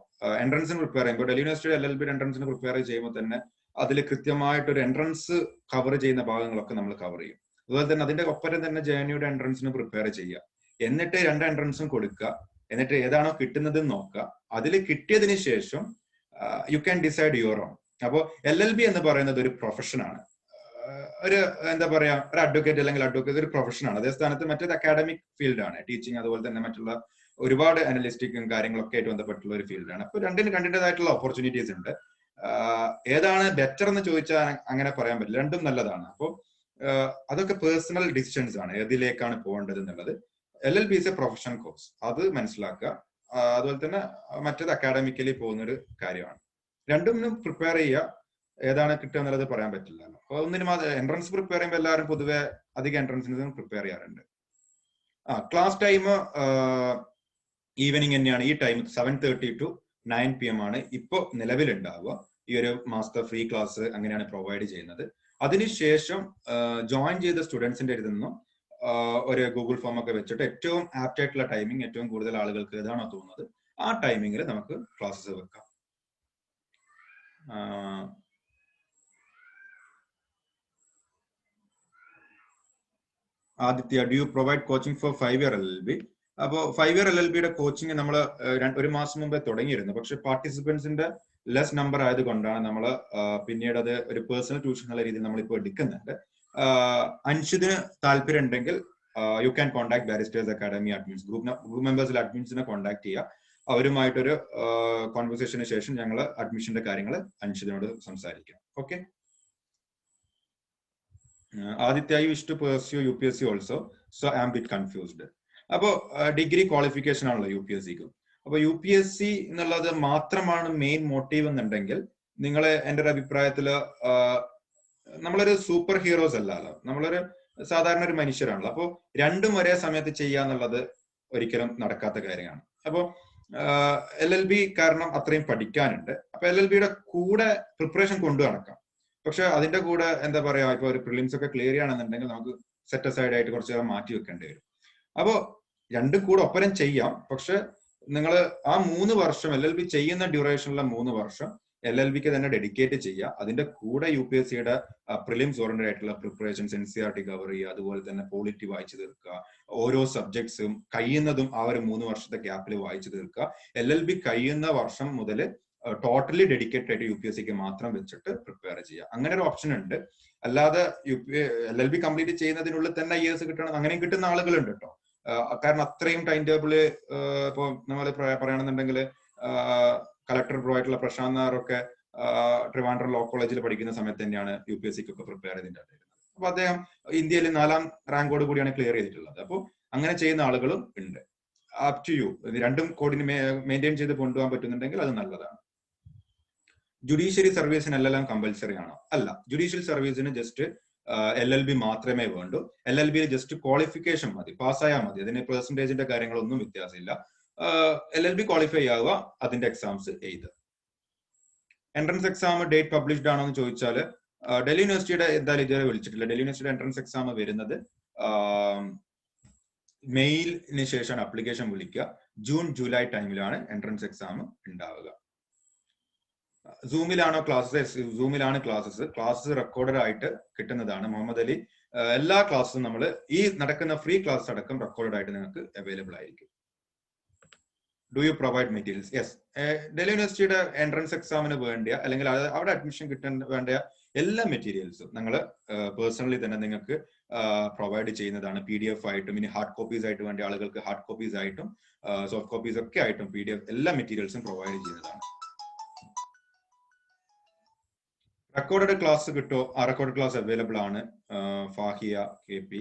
എൻട്രൻസിന് പ്രിപ്പയർ ചെയ്യുമ്പോൾ, ഡൽഹി യൂണിവേഴ്സിറ്റി LLB എൻട്രൻസിന് പ്രിപ്പയർ ചെയ്യുമ്പോൾ തന്നെ അതിൽ കൃത്യമായിട്ടൊരു എൻട്രൻസ് കവർ ചെയ്യുന്ന ഭാഗങ്ങളൊക്കെ നമ്മൾ കവർ ചെയ്യും. അതുപോലെ തന്നെ അതിന്റെ ഒപ്പം തന്നെ JNUയുടെ എൻട്രൻസിന് പ്രിപ്പയർ ചെയ്യുക. എന്നിട്ട് 2 എൻട്രൻസും കൊടുക്കുക. എന്നിട്ട് ഏതാണോ കിട്ടുന്നത് നോക്കുക. അതിൽ കിട്ടിയതിന് ശേഷം you can decide your own. അപ്പോൾ LLB എന്ന് പറയുന്നത് ഒരു പ്രൊഫഷനാണ്. ഒരു എന്താ പറയാ, ഒരു അഡ്വക്കേറ്റ് അല്ലെങ്കിൽ അഡ്വക്കേറ്റ് ഒരു പ്രൊഫഷനാണ്. അതേ സ്ഥാനത്ത് മറ്റൊരു അക്കാഡമിക് ഫീൽഡാണ് ടീച്ചിങ്. അതുപോലെ തന്നെ മറ്റുള്ള ഒരുപാട് അനലിസ്റ്റിക്കും കാര്യങ്ങളൊക്കെ ആയിട്ട് ബന്ധപ്പെട്ടുള്ള ഒരു ഫീൽഡാണ്. അപ്പൊ രണ്ടിനും കണ്ടിൻ്റെതായിട്ടുള്ള ഓപ്പർച്യൂണിറ്റീസ് ഉണ്ട്. ഏതാണ് ബെറ്റർ എന്ന് ചോദിച്ചാൽ അങ്ങനെ പറയാൻ പറ്റില്ല, രണ്ടും നല്ലതാണ്. അപ്പോൾ അതൊക്കെ പേഴ്സണൽ ഡിസിഷൻസ് ആണ് ഏതിലേക്കാണ് പോകേണ്ടത് എന്നുള്ളത്. LLB is a professional course, അത് മനസ്സിലാക്കുക. അതുപോലെ തന്നെ മറ്റേത് അക്കാഡമിക്കലി പോകുന്നൊരു കാര്യമാണ്. രണ്ടും പ്രിപ്പയർ ചെയ്യുക, ഏതാണ് കിട്ടുക എന്നുള്ളത് പറയാൻ പറ്റില്ലല്ലോ. അപ്പൊ ഒന്നിനും എൻട്രൻസ് പ്രിപ്പയർ ചെയ്യുമ്പോൾ എല്ലാവരും പൊതുവെ അധികം എൻട്രൻസിന് പ്രിപ്പയർ ചെയ്യാറുണ്ട്. ക്ലാസ് ടൈം ഈവനിങ് തന്നെയാണ്. ഈ ടൈം 7:30 to 9 PM ആണ് ഇപ്പൊ നിലവിലുണ്ടാവുക. ഈ ഒരു മാസത്തെ ഫ്രീ ക്ലാസ് അങ്ങനെയാണ് പ്രൊവൈഡ് ചെയ്യുന്നത്. അതിനുശേഷം ജോയിൻ ചെയ്ത സ്റ്റുഡൻസിന്റെ അടുത്ത് നിന്നും ഒരു ഗൂഗിൾ ഫോം ഒക്കെ വെച്ചിട്ട് ഏറ്റവും ആപ്റ്റ് ആയിട്ടുള്ള ടൈമിംഗ്, ഏറ്റവും കൂടുതൽ ആളുകൾക്ക് ഏതാണോ തോന്നുന്നത് ആ ടൈമിങ്ങിൽ നമുക്ക് ക്ലാസ്സസ് വെക്കാം. Aditya, do you provide coaching for 5-year LLB? അപ്പോൾ 5-year LLBയുടെ കോച്ചിങ് നമ്മൾ ഒരു മാസം മുമ്പേ തുടങ്ങിയിരുന്നു. പക്ഷെ പാർട്ടിസിപ്പൻസിന്റെ ലെസ് നമ്പർ ആയതുകൊണ്ടാണ് നമ്മൾ പിന്നീട് അത് ഒരു പേഴ്സണൽ ട്യൂഷൻ എന്നുള്ള രീതിയിൽ നമ്മളിപ്പോൾ എടുക്കുന്നുണ്ട്. അൻഷിദിന് താല്പര്യം ഉണ്ടെങ്കിൽ you can contact Barristers Academy admins. Group മെമ്പേഴ്സിലെ അഡ്മിൻസിനെ കോൺടാക്ട് ചെയ്യുക. അവരുമായിട്ടൊരു കോൺവെർസേഷന് ശേഷം ഞങ്ങൾ അഡ്മിഷന്റെ കാര്യങ്ങൾ അൻഷിദിനോട് സംസാരിക്കാം. Okay. Aditya, you wish to pursue UPSC also, so I am bit confused. അപ്പോ ഡിഗ്രി ക്വാളിഫിക്കേഷൻ ആണല്ലോ UPSCക്ക്. അപ്പൊ UPSC എന്നുള്ളത് മാത്രമാണ് മെയിൻ മോട്ടീവ് എന്നുണ്ടെങ്കിൽ നിങ്ങൾ എൻ്റെ ഒരു അഭിപ്രായത്തില് നമ്മളൊരു സൂപ്പർ ഹീറോസ് അല്ലല്ലോ, നമ്മളൊരു സാധാരണ ഒരു മനുഷ്യരാണല്ലോ. അപ്പോൾ രണ്ടും ഒരേ സമയത്ത് ചെയ്യാന്നുള്ളത് ഒരിക്കലും നടക്കാത്ത കാര്യമാണ്. അപ്പോൾ LLB കാരണം അത്രയും പഠിക്കാനുണ്ട്. അപ്പൊ LLBയുടെ കൂടെ പ്രിപ്പറേഷൻ കൊണ്ടു നടക്കാം. പക്ഷെ അതിന്റെ കൂടെ എന്താ പറയാ, ഇപ്പൊ ഒരു പ്രിലിംസ് ഒക്കെ ക്ലിയർ ചെയ്യണമെന്നുണ്ടെങ്കിൽ നമുക്ക് സെറ്റ് അസൈഡ് ആയിട്ട് കുറച്ച് നേരം മാറ്റി വെക്കേണ്ടി വരും. അപ്പോ രണ്ടും കൂടെ ഒപ്പരം ചെയ്യാം. പക്ഷെ നിങ്ങൾ ആ 3 വർഷം LLB ചെയ്യുന്ന ഡ്യൂറേഷനിലെ 3 വർഷം LLBക്ക് തന്നെ ഡെഡിക്കേറ്റ് ചെയ്യുക. അതിന്റെ കൂടെ UPSCയുടെ പ്രിലിംസ് ഓറിയന്റഡ് ആയിട്ടുള്ള പ്രിപ്പറേഷൻസ്, NCERT കവർ ചെയ്യുക, അതുപോലെ തന്നെ പോളിറ്റി വായിച്ചു തീർക്കുക. ഓരോ സബ്ജക്ട്സും കഴിയുന്നതും ആ ഒരു 3 വർഷത്തെ ഗ്യാപ്പിൽ വായിച്ചു തീർക്കുക. LLB കഴിയുന്ന വർഷം മുതൽ ടോട്ടലി ഡെഡിക്കേറ്റഡ് ആയിട്ട് UPSCക്ക് മാത്രം വെച്ചിട്ട് പ്രിപ്പയർ ചെയ്യുക. അങ്ങനെ ഒരു ഓപ്ഷൻ ഉണ്ട്. അല്ലാതെ LLB കംപ്ലീറ്റ് ചെയ്യുന്നതിനുള്ളിൽ തന്നെ ഇയേഴ്സ് കിട്ടണം അങ്ങനെയും കിട്ടുന്ന ആളുകളുണ്ട് കേട്ടോ. കാരണം അത്രയും ടൈം ടേബിള് ഇപ്പൊ നമ്മൾ പറയണമെന്നുണ്ടെങ്കിൽ കളക്ടർ ബ്രോ ആയിട്ടുള്ള പ്രശാന്ത് നായരൊക്കെ ട്രിവാൻഡ്രം ലോ കോളേജിൽ പഠിക്കുന്ന സമയത്ത് തന്നെയാണ് UPSCക്കൊക്കെ പ്രിപ്പയർ ചെയ്തിട്ടുണ്ടായിരുന്നത്. അപ്പൊ അദ്ദേഹം ഇന്ത്യയിൽ 4ാം റാങ്കോട് കൂടിയാണ് ക്ലിയർ ചെയ്തിട്ടുള്ളത്. അപ്പോൾ അങ്ങനെ ചെയ്യുന്ന ആളുകളും ഉണ്ട്. Up to you. രണ്ടും കോഡിന് മെയിൻറ്റെയിൻ ചെയ്ത് കൊണ്ടുപോകാൻ പറ്റുന്നുണ്ടെങ്കിൽ അത് നല്ലതാണ്. ജുഡീഷ്യറി സർവീസിന് LLM കമ്പൽസറി ആണോ? അല്ല. ജുഡീഷ്യൽ സർവീസിന് ജസ്റ്റ് LLB മാത്രമേ വേണ്ടൂ. LLBയിൽ ജസ്റ്റ് ക്വാളിഫിക്കേഷൻ മതി, പാസ്സായാൽ മതി. അതിന് പെർസെന്റേജിന്റെ കാര്യങ്ങളൊന്നും വ്യത്യാസമില്ല. LLB ക്വാളിഫൈ ആവുക, അതിന്റെ എക്സാംസ് എഴുതുക. എൻട്രൻസ് എക്സാം ഡേറ്റ് പബ്ലിഷ്ഡ് ആണോ എന്ന് ചോദിച്ചാൽ ഡൽഹി യൂണിവേഴ്സിറ്റിയുടെ എന്തായാലും ഇതുവരെ വിളിച്ചിട്ടില്ല. ഡൽഹി യൂണിവേഴ്സിറ്റിയുടെ എൻട്രൻസ് എക്സാം വരുന്നത് മെയിലിന് ശേഷമാണ് അപ്ലിക്കേഷൻ വിളിക്കുക. ജൂൺ ജൂലൈ ടൈമിലാണ് എൻട്രൻസ് എക്സാം ഉണ്ടാവുക. സൂമിലാണോ ക്ലാസ്സസ്? സൂമിലാണ് ക്ലാസ്സസ്. ക്ലാസ്സസ് റെക്കോർഡഡ് ആയിട്ട് കിട്ടുന്നതാണ്. മുഹമ്മദ് അലി, എല്ലാ ക്ലാസ്സും നമ്മൾ ഈ നടക്കുന്ന ഫ്രീ ക്ലാസ് അടക്കം റെക്കോർഡഡ് ആയിട്ട് നിങ്ങൾക്ക് അവൈലബിൾ ആയിരിക്കും. Do you provide materials? Yes. Delhi യൂണിവേഴ്സിറ്റിയുടെ എൻട്രൻസ് എക്സാമിന് വേണ്ടിയ അല്ലെങ്കിൽ അവിടെ അഡ്മിഷൻ കിട്ടാൻ വേണ്ട എല്ലാ മെറ്റീരിയൽസും ഞങ്ങൾ പേഴ്സണലി തന്നെ നിങ്ങൾക്ക് പ്രൊവൈഡ് ചെയ്യുന്നതാണ്. PDF ആയിട്ടും, ഇനി ഹാർഡ് കോപ്പീസ് ആയിട്ട് വേണ്ട ആളുകൾക്ക് ഹാർഡ് കോപ്പീസ് ആയിട്ടും സോഫ്റ്റ് കോപ്പീസ് ഒക്കെ ആയിട്ടും PDF എല്ലാ മെറ്റീരിയൽസും പ്രൊവൈഡ് ചെയ്യുന്നതാണ്. റെക്കോർഡഡ് ക്ലാസ് കിട്ടോ? ആ റെക്കോർഡ് ക്ലാസ് അവൈലബിൾ ആണ്. ഫാഹിയ KP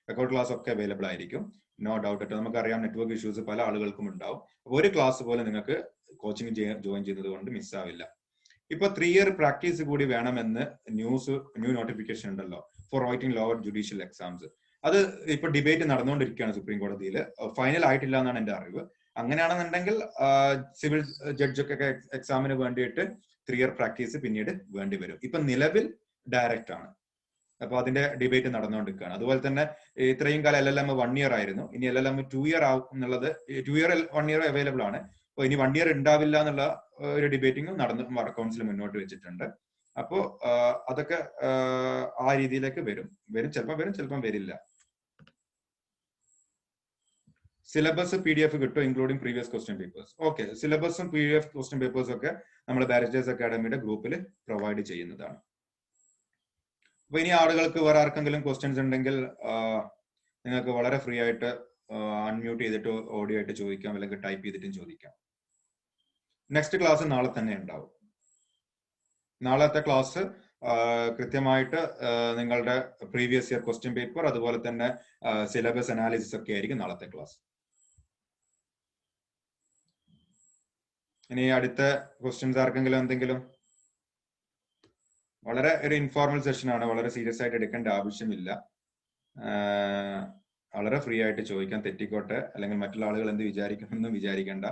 റെക്കോർഡ് ക്ലാസ് ഒക്കെ അവൈലബിൾ ആയിരിക്കും. നോ ഡൗട്ട് ആയിട്ട്. നമുക്കറിയാം നെറ്റ്വർക്ക് ഇഷ്യൂസ് പല ആളുകൾക്കും ഉണ്ടാവും. അപ്പോൾ ഒരു ക്ലാസ് പോലെ നിങ്ങൾക്ക് കോച്ചിങ് ജോയിൻ ചെയ്യുന്നത് കൊണ്ട് മിസ്സാവില്ല. ഇപ്പൊ 3 year പ്രാക്ടീസ് കൂടി വേണമെന്ന് ന്യൂ നോട്ടിഫിക്കേഷൻ ഉണ്ടല്ലോ for writing lower judicial exams. അത് ഇപ്പൊ ഡിബേറ്റ് നടന്നുകൊണ്ടിരിക്കുകയാണ് സുപ്രീം കോടതിയിൽ. ഫൈനൽ ആയിട്ടില്ല എന്നാണ് എന്റെ അറിവ്. അങ്ങനെയാണെന്നുണ്ടെങ്കിൽ സിവിൽ ജഡ്ജൊക്കെ എക്സാമിന് വേണ്ടിയിട്ട് 3 year പ്രാക്ടീസ് പിന്നീട് വേണ്ടി വരും. ഇപ്പൊ നിലവിൽ ഡയറക്റ്റ് ആണ്. അപ്പൊ അതിന്റെ ഡിബേറ്റ് നടന്നുകൊണ്ടിരിക്കുകയാണ്. അതുപോലെ തന്നെ ഇത്രയും കാലം LLM 1 year ആയിരുന്നു. ഇനി LLM 2 year ആവും എന്നുള്ളത്. 2 year 1 year അവൈലബിൾ ആണ്. അപ്പൊ ഇനി 1 year ഉണ്ടാവില്ല എന്നുള്ള ഒരു ഡിബേറ്റിംഗ് നടന്ന് കൗൺസിൽ മുന്നോട്ട് വെച്ചിട്ടുണ്ട്. അപ്പോ അതൊക്കെ ആ രീതിയിലേക്ക് വരും. ചിലപ്പം വരും, ചിലപ്പം വരില്ല. സിലബസ് PDF കിട്ടും including previous question papers. Okay, സിലബസും PDF ക്വസ്റ്റ്യൻ പേപ്പേഴ്സും ഒക്കെ നമ്മൾ ബാരിസ്റ്റേഴ്സ് അക്കാഡമിയുടെ ഗ്രൂപ്പിൽ പ്രൊവൈഡ് ചെയ്യുന്നതാണ്. അപ്പൊ ഇനി ആളുകൾക്ക് വേറെ ആർക്കെങ്കിലും ക്വസ്റ്റ്യൻസ് ഉണ്ടെങ്കിൽ നിങ്ങൾക്ക് വളരെ ഫ്രീ ആയിട്ട് അൺമ്യൂട്ട് ചെയ്തിട്ട് ഓഡിയോ ആയിട്ട് ചോദിക്കാം, അല്ലെങ്കിൽ ടൈപ്പ് ചെയ്തിട്ടും ചോദിക്കാം. നെക്സ്റ്റ് ക്ലാസ് നാളെ തന്നെ ഉണ്ടാവും. നാളത്തെ ക്ലാസ് കൃത്യമായിട്ട് നിങ്ങളുടെ പ്രീവിയസ് ഇയർ ക്വസ്റ്റ്യൻ പേപ്പർ അതുപോലെ തന്നെ സിലബസ് അനാലിസിസ് ഒക്കെ ആയിരിക്കും നാളത്തെ ക്ലാസ്. ഇനി അടുത്ത ക്വസ്റ്റ്യൻസ് ആർക്കെങ്കിലും എന്തെങ്കിലും? വളരെ ഒരു ഇൻഫോർമൽ സെഷൻ ആണ്, വളരെ സീരിയസ് ആയിട്ട് എടുക്കേണ്ട ആവശ്യമില്ല. വളരെ ഫ്രീ ആയിട്ട് ചോദിക്കാൻ, തെറ്റിക്കോട്ടെ അല്ലെങ്കിൽ മറ്റുള്ള ആളുകൾ എന്ത് വിചാരിക്കണമെന്നും വിചാരിക്കേണ്ട.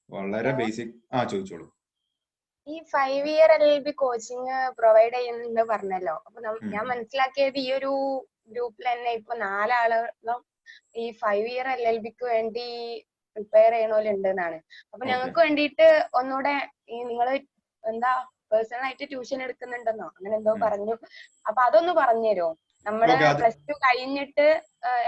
വളരെ ബേസിക്. ചോദിച്ചോളൂ. ഈ 5 ഇയർ LLB കോച്ചിങ് പ്രൊവൈഡ് ചെയ്യുന്നുണ്ട് പറഞ്ഞല്ലോ. അപ്പൊ ഞാൻ മനസ്സിലാക്കിയത് ഈ ഒരു ഗ്രൂപ്പിൽ തന്നെ ഇപ്പൊ 4 ആളുകളും ഈ 5 ഇയർ LLBക്ക് വേണ്ടി പ്രിപ്പയർ ചെയ്യണോലുണ്ട് എന്നാണ്. അപ്പൊ ഞങ്ങൾക്ക് വേണ്ടിയിട്ട് ഒന്നുകൂടെ ഈ നിങ്ങൾ എന്താ പേഴ്സണൽ ആയിട്ട് ട്യൂഷൻ എടുക്കുന്നുണ്ടെന്നോ അങ്ങനെ എന്തോ പറഞ്ഞു. അപ്പൊ അതൊന്ന് പറഞ്ഞു തരുമോ? നമ്മള് +2 കഴിഞ്ഞിട്ട്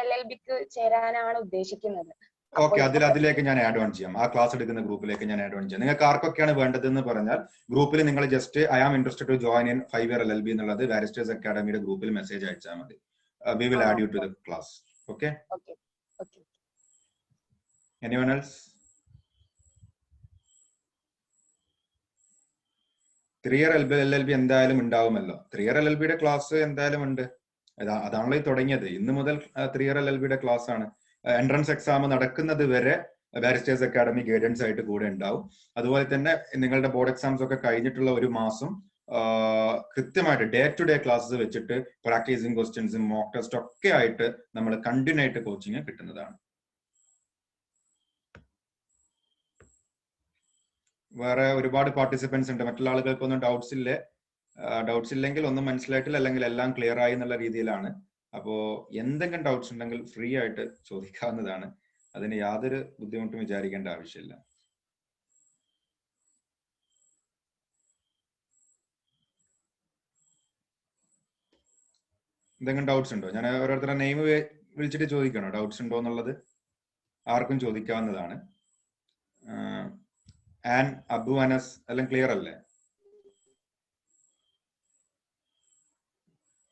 LLBക്ക് ചേരാനാണ് ഉദ്ദേശിക്കുന്നത്. ഓക്കെ, അതിലേക്ക് ഞാൻ ആഡ് ഓൺ ചെയ്യാം. ആ ക്ലാസ് എടുക്കുന്ന ഗ്രൂപ്പിലേക്ക് ഞാൻ ആഡ് ഓൺ ചെയ്യാം. നിങ്ങൾക്ക് ആർക്കൊക്കെയാണ് വേണ്ടതെന്ന് പറഞ്ഞാൽ ഗ്രൂപ്പിൽ നിങ്ങൾ just I am interested to join in 5 year LLB എന്നുള്ളത് ബാരിസ്റ്റേഴ്സ് അക്കാഡമിയുടെ ഗ്രൂപ്പിൽ മെസ്സേജ് അയച്ചാൽ മതി. We will add you to the class. Okay. Anyone else? 3 year LLB എന്തായാലും ഉണ്ടാവുമല്ലോ. 3 ഇയർ LLBയുടെ ക്ലാസ് എന്തായാലും ഉണ്ട്. അതാണല്ലോ തുടങ്ങിയത്. ഇന്ന് മുതൽ 3 ഇയർ LLBയുടെ ക്ലാസ് ആണ്. എൻട്രൻസ് എക്സാം നടക്കുന്നത് വരെ ബാരിസ്റ്റേഴ്സ് അക്കാഡമി ഗൈഡൻസ് ആയിട്ട് കൂടെ ഉണ്ടാവും. അതുപോലെ തന്നെ നിങ്ങളുടെ ബോർഡ് എക്സാംസ് ഒക്കെ കഴിഞ്ഞിട്ടുള്ള ഒരു മാസം കൃത്യമായിട്ട് ഡേ ടു ഡേ ക്ലാസ്സസ് വെച്ചിട്ട് പ്രാക്ടീസിങ് ക്വസ്റ്റ്യൻസും മോക്ക് ടെസ്റ്റ് ഒക്കെ ആയിട്ട് നമ്മൾ കണ്ടിന്യൂ ആയിട്ട് കോച്ചിങ് കിട്ടുന്നതാണ്. വേറെ ഒരുപാട് പാർട്ടിസിപ്പൻസ് ഉണ്ട്. മറ്റുള്ള ആളുകൾക്കൊന്നും ഡൗട്ട്സ് ഇല്ലെങ്കിൽ ഒന്നും മനസ്സിലായിട്ടില്ല, അല്ലെങ്കിൽ എല്ലാം ക്ലിയർ ആയി എന്നുള്ള രീതിയിലാണ്. അപ്പോ എന്തെങ്കിലും ഡൗട്ട്സ് ഉണ്ടെങ്കിൽ ഫ്രീ ആയിട്ട് ചോദിക്കാവുന്നതാണ്. അതിന് യാതൊരു ബുദ്ധിമുട്ടും വിചാരിക്കേണ്ട ആവശ്യമില്ല. എന്തെങ്കിലും ഡൗട്ട്സ് ഉണ്ടോ? ഞാൻ ഓരോരുത്തരുടെ നെയിം വിളിച്ചിട്ട് ചോദിക്കണോ ഡൗട്ട്സ് ഉണ്ടോ എന്നുള്ളത്? ആർക്കും ചോദിക്കാവുന്നതാണ്. ആൻ, അബു, അനസ് എല്ലാം ക്ലിയർ അല്ലേ?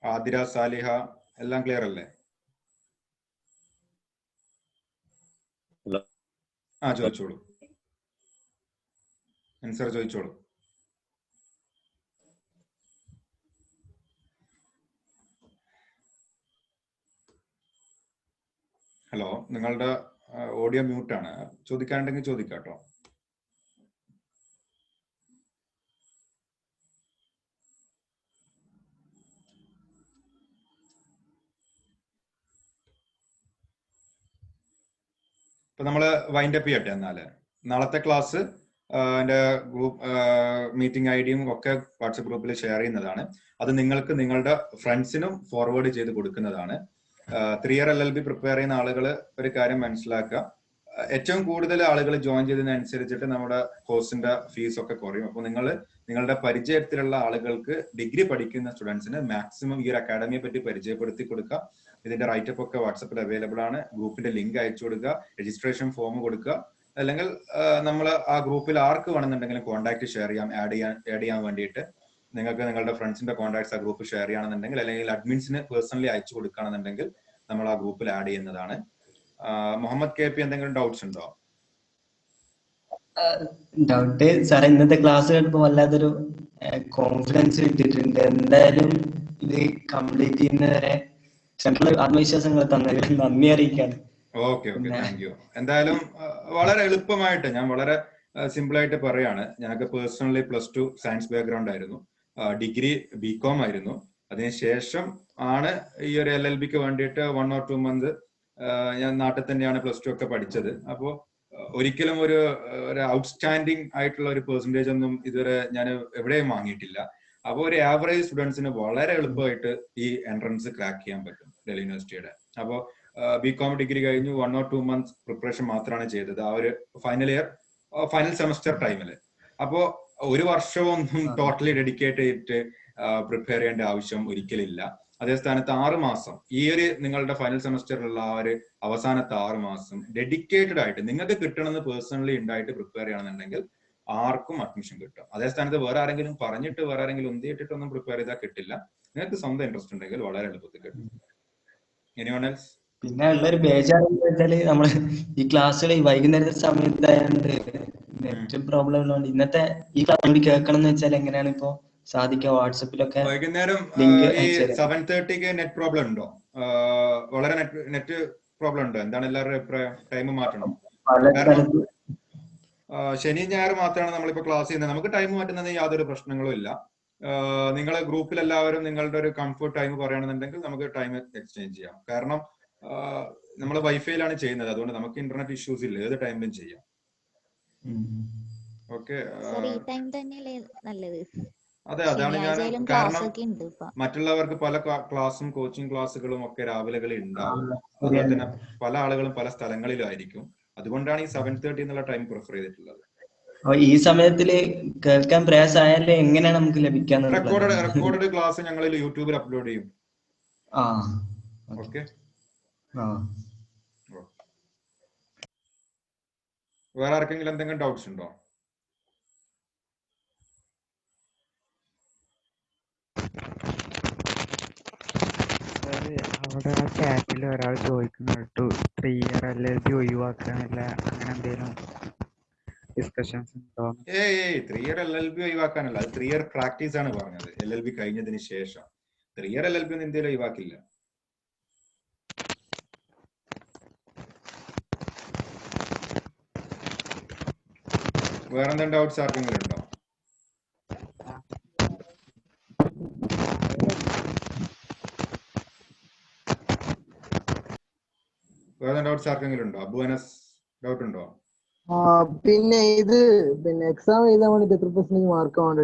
ആതിര, സാലിഹ എല്ലാം ക്ലിയർ അല്ലേ? ചോദിച്ചോളൂ. ആൻസർ ചോദിച്ചോളൂ. ഹലോ, നിങ്ങളുടെ ഓഡിയോ മ്യൂട്ടാണ്. ചോദിക്കാനുണ്ടെങ്കിൽ ചോദിക്കാട്ടോ. ഇപ്പൊ നമ്മള് വൈൻഡ് അപ്പ് ചെയ്യട്ടെ. എന്നാല് നാളത്തെ ക്ലാസ് എന്റെ ഗ്രൂപ്പ് മീറ്റിംഗ് ഐഡിയും ഒക്കെ വാട്സപ്പ് ഗ്രൂപ്പിൽ ഷെയർ ചെയ്യുന്നതാണ്. അത് നിങ്ങൾക്ക് നിങ്ങളുടെ ഫ്രണ്ട്സിനും ഫോർവേഡ് ചെയ്ത് കൊടുക്കുന്നതാണ്. 3 ഇയർ LLB പ്രിപ്പയർ ചെയ്യുന്ന ആളുകൾ ഒരു കാര്യം മനസ്സിലാക്കുക, ഏറ്റവും കൂടുതൽ ആളുകൾ ജോയിൻ ചെയ്തതിനനുസരിച്ചിട്ട് നമ്മുടെ കോഴ്സിന്റെ ഫീസ് ഒക്കെ കുറയും. അപ്പോൾ നിങ്ങളുടെ പരിചയത്തിലുള്ള ആളുകൾക്ക്, ഡിഗ്രി പഠിക്കുന്ന സ്റ്റുഡൻസിന് മാക്സിമം ഈ ഒരു അക്കാഡമിയെ പറ്റി പരിചയപ്പെടുത്തി കൊടുക്കുക. ഇതിന്റെ റൈറ്റപ്പ് ഒക്കെ വാട്സപ്പിൽ അവൈലബിൾ ആണ്. ഗ്രൂപ്പിന്റെ ലിങ്ക് അയച്ചു കൊടുക്കുക, രജിസ്ട്രേഷൻ ഫോം കൊടുക്കുക. അല്ലെങ്കിൽ നമ്മൾ ആ ഗ്രൂപ്പിൽ ആർക്ക് വേണമെന്നുണ്ടെങ്കിലും കോൺടാക്ട് ഷെയർ ചെയ്യാം, ആഡ് ചെയ്യാൻ വേണ്ടിയിട്ട് നിങ്ങൾക്ക് നിങ്ങളുടെ ഫ്രണ്ട്സിന്റെ കോൺടാക്ട്സ് ആ ഗ്രൂപ്പ് ഷെയർ ചെയ്യണമെന്നുണ്ടെങ്കിൽ, അല്ലെങ്കിൽ അഡ്മിൻസിന് പേഴ്സണലി അയച്ചു കൊടുക്കുകയാണെന്നുണ്ടെങ്കിൽ നമ്മൾ ആ ഗ്രൂപ്പിൽ ആഡ് ചെയ്യുന്നതാണ്. മുഹമ്മദ് KP എന്തെങ്കിലും ഡൗട്ട്സ് ഉണ്ടോ? ഡൗട്ട് സാറേ, ഇന്നത്തെ ക്ലാസ് കേട്ടപ്പോ വല്ലാത്തൊരു കോൺഫിഡൻസ് കിട്ടിയിട്ടുണ്ട്. എന്തായാലും ഇത് കംപ്ലീറ്റ് ചെയ്യുന്നവരെ സെൻട്രൽ ആത്മവിശ്വാസങ്ങൾ തന്നതിൽ നന്ദി അറിയിക്കാണ്. Okay, thank you. എന്തായാലും വളരെ എളുപ്പമായിട്ട് ഞാൻ വളരെ സിമ്പിൾ ആയിട്ട് പറയാണ്. ഞങ്ങൾക്ക് പേഴ്സണലി +2 സയൻസ് ബാക്ക്ഗ്രൗണ്ട് ആയിരുന്നു, ഡിഗ്രി BCom ആയിരുന്നു. അതിനുശേഷം ആണ് ഈ ഒരു LLBക്ക് വേണ്ടിയിട്ട് 1 or 2 months ഞാൻ നാട്ടിൽ തന്നെയാണ് +2 ഒക്കെ പഠിച്ചത്. അപ്പോ ഒരിക്കലും ഒരു ഔട്ട്സ്റ്റാൻഡിങ് ആയിട്ടുള്ള ഒരു പെർസെന്റേജ് ഒന്നും ഇതുവരെ ഞാൻ എവിടെയും വാങ്ങിയിട്ടില്ല. അപ്പോൾ ഒരു ആവറേജ് സ്റ്റുഡൻസിന് വളരെ എളുപ്പമായിട്ട് ഈ എൻട്രൻസ് ക്രാക്ക് ചെയ്യാൻ പറ്റും ഡൽഹി യൂണിവേഴ്സിറ്റിയുടെ. അപ്പോൾ BCom ഡിഗ്രി കഴിഞ്ഞു 1 or 2 months പ്രിപ്പറേഷൻ മാത്രമാണ് ചെയ്തത് ആ ഒരു ഫൈനൽ സെമസ്റ്റർ ടൈമില്. അപ്പോ ഒരു വർഷമൊന്നും ടോട്ടലി ഡെഡിക്കേറ്റ് ചെയ്തിട്ട് പ്രിപ്പയർ ചെയ്യേണ്ട ആവശ്യം ഒരിക്കലില്ല. അതേ സ്ഥാനത്ത് 6 മാസം, ഈ ഒരു നിങ്ങളുടെ ഫൈനൽ സെമസ്റ്ററിലുള്ള ആ ഒരു അവസാനത്തെ 6 മാസം ഡെഡിക്കേറ്റഡ് ആയിട്ട് നിങ്ങൾക്ക് കിട്ടണമെന്ന് പേഴ്സണലി ഉണ്ടായിട്ട് പ്രിപ്പയർ ചെയ്യണമെന്നുണ്ടെങ്കിൽ ആർക്കും അഡ്മിഷൻ കിട്ടും. അതേ സ്ഥാനത്ത് വേറെ ആരെങ്കിലും പറഞ്ഞിട്ട് വേറെ ആരെങ്കിലും ഉന്തിയിട്ടിട്ടൊന്നും പ്രിപ്പയർ ചെയ്താൽ കിട്ടില്ല. നിങ്ങൾക്ക് സ്വന്തം ഇൻട്രസ്റ്റ് ഉണ്ടെങ്കിൽ വളരെ എളുപ്പത്തിൽ കിട്ടും. Anyone else? പിന്നെ ഉള്ളൊരു ബേജാറെന്ന് വെച്ചാല് നമ്മള് ഈ ക്ലാസ്സുകൾ ഈ വൈകുന്നേരത്തെ സമയത്തായതുകൊണ്ട് നെറ്റ് പ്രോബ്ലം ഉള്ളതുകൊണ്ട് ഇന്നത്തെ ഈ ക്ലാസ് കൂടി കേൾക്കണം എന്ന് വെച്ചാൽ എങ്ങനെയാണ് ഇപ്പോ സാധിക്കുക? വാട്സപ്പിലൊക്കെ വൈകുന്നേരം ഈ 7:30ക്ക് നെറ്റ് പ്രോബ്ലം ഉണ്ടോ? വളരെ നെറ്റ് പ്രോബ്ലം ഉണ്ടോ? എന്താണ് എല്ലാവരുടെ അഭിപ്രായം? ടൈം മാറ്റണം? ശനി ഞായർ മാത്രമാണ് നമ്മളിപ്പോൾ ക്ലാസ് ചെയ്യുന്നത്. നമുക്ക് ടൈം മാറ്റുന്നതിന് യാതൊരു പ്രശ്നങ്ങളും ഇല്ല. നിങ്ങളെ ഗ്രൂപ്പിൽ എല്ലാവരും നിങ്ങളുടെ ഒരു കംഫർട്ട് ടൈം പറയുകയാണെന്നുണ്ടെങ്കിൽ നമുക്ക് ടൈം എക്സ്ചേഞ്ച് ചെയ്യാം. കാരണം നമ്മൾ വൈഫൈയിലാണ് ചെയ്യുന്നത്, അതുകൊണ്ട് നമുക്ക് ഇന്റർനെറ്റ് ഇഷ്യൂസ് ഇല്ല, ഏത് ടൈമിലും ചെയ്യാം. ഓക്കെ, അതെ, അതാണ് ഞാൻ, കാരണം മറ്റുള്ളവർക്ക് പല ക്ലാസ്സും കോച്ചിങ് ക്ലാസ്സുകളും ഒക്കെ രാവിലെകളിൽ ഉണ്ടാവും. അതുപോലെ തന്നെ പല ആളുകളും പല സ്ഥലങ്ങളിലും ആയിരിക്കും. അതുകൊണ്ടാണ് ഈ 7:30 എന്നുള്ള ടൈം പ്രിഫർ ചെയ്തിട്ടുള്ളത്. ഈ സമയത്തില് കേൾക്കാൻ പ്രയാസമായാലും എങ്ങനെയാണ് നമുക്ക് ലഭിക്കാൻ? റെക്കോർഡഡ് ക്ലാസ് ഞങ്ങൾ യൂട്യൂബിൽ അപ്ലോഡ് ചെയ്യും. ഓക്കെ, വേറെ ആർക്കെങ്കിലും എന്തെങ്കിലും ഡൗട്ട്സ് ഉണ്ടോ? അവിടെ ചാറ്റിൽ ഒരാൾ ചോദിക്കുന്നുണ്ട് 3 year LLB ഒഴിവാക്കാനില്ല, അങ്ങനെ എന്തെങ്കിലും ഡിസ്കഷൻസ് ഉണ്ടോ? 3 year LLB ഒഴിവാക്കാനല്ല, അത് 3 year പ്രാക്ടീസ് ആണ് പറഞ്ഞത്. LLB കഴിഞ്ഞതിന് ശേഷം 3 year LLB ഒന്നും ഇന്ത്യയിൽ ഒഴിവാക്കില്ല. വേറെന്തെങ്കിലും ഡൗട്ട്സ് ആർക്കെങ്കിലും ഉണ്ടോ? വേറെ ഡൗട്ട്സ് ആർക്കെങ്കിലും ഉണ്ടോ? അബുഅനസ് ഡൗട്ട് ഉണ്ടോ? പിന്നെ ഇത് എക്സാം എഴുതാൻ വേണ്ടിട്ട് എത്ര പെർസെന്റേജ് മാർക്ക് വേണ്ട?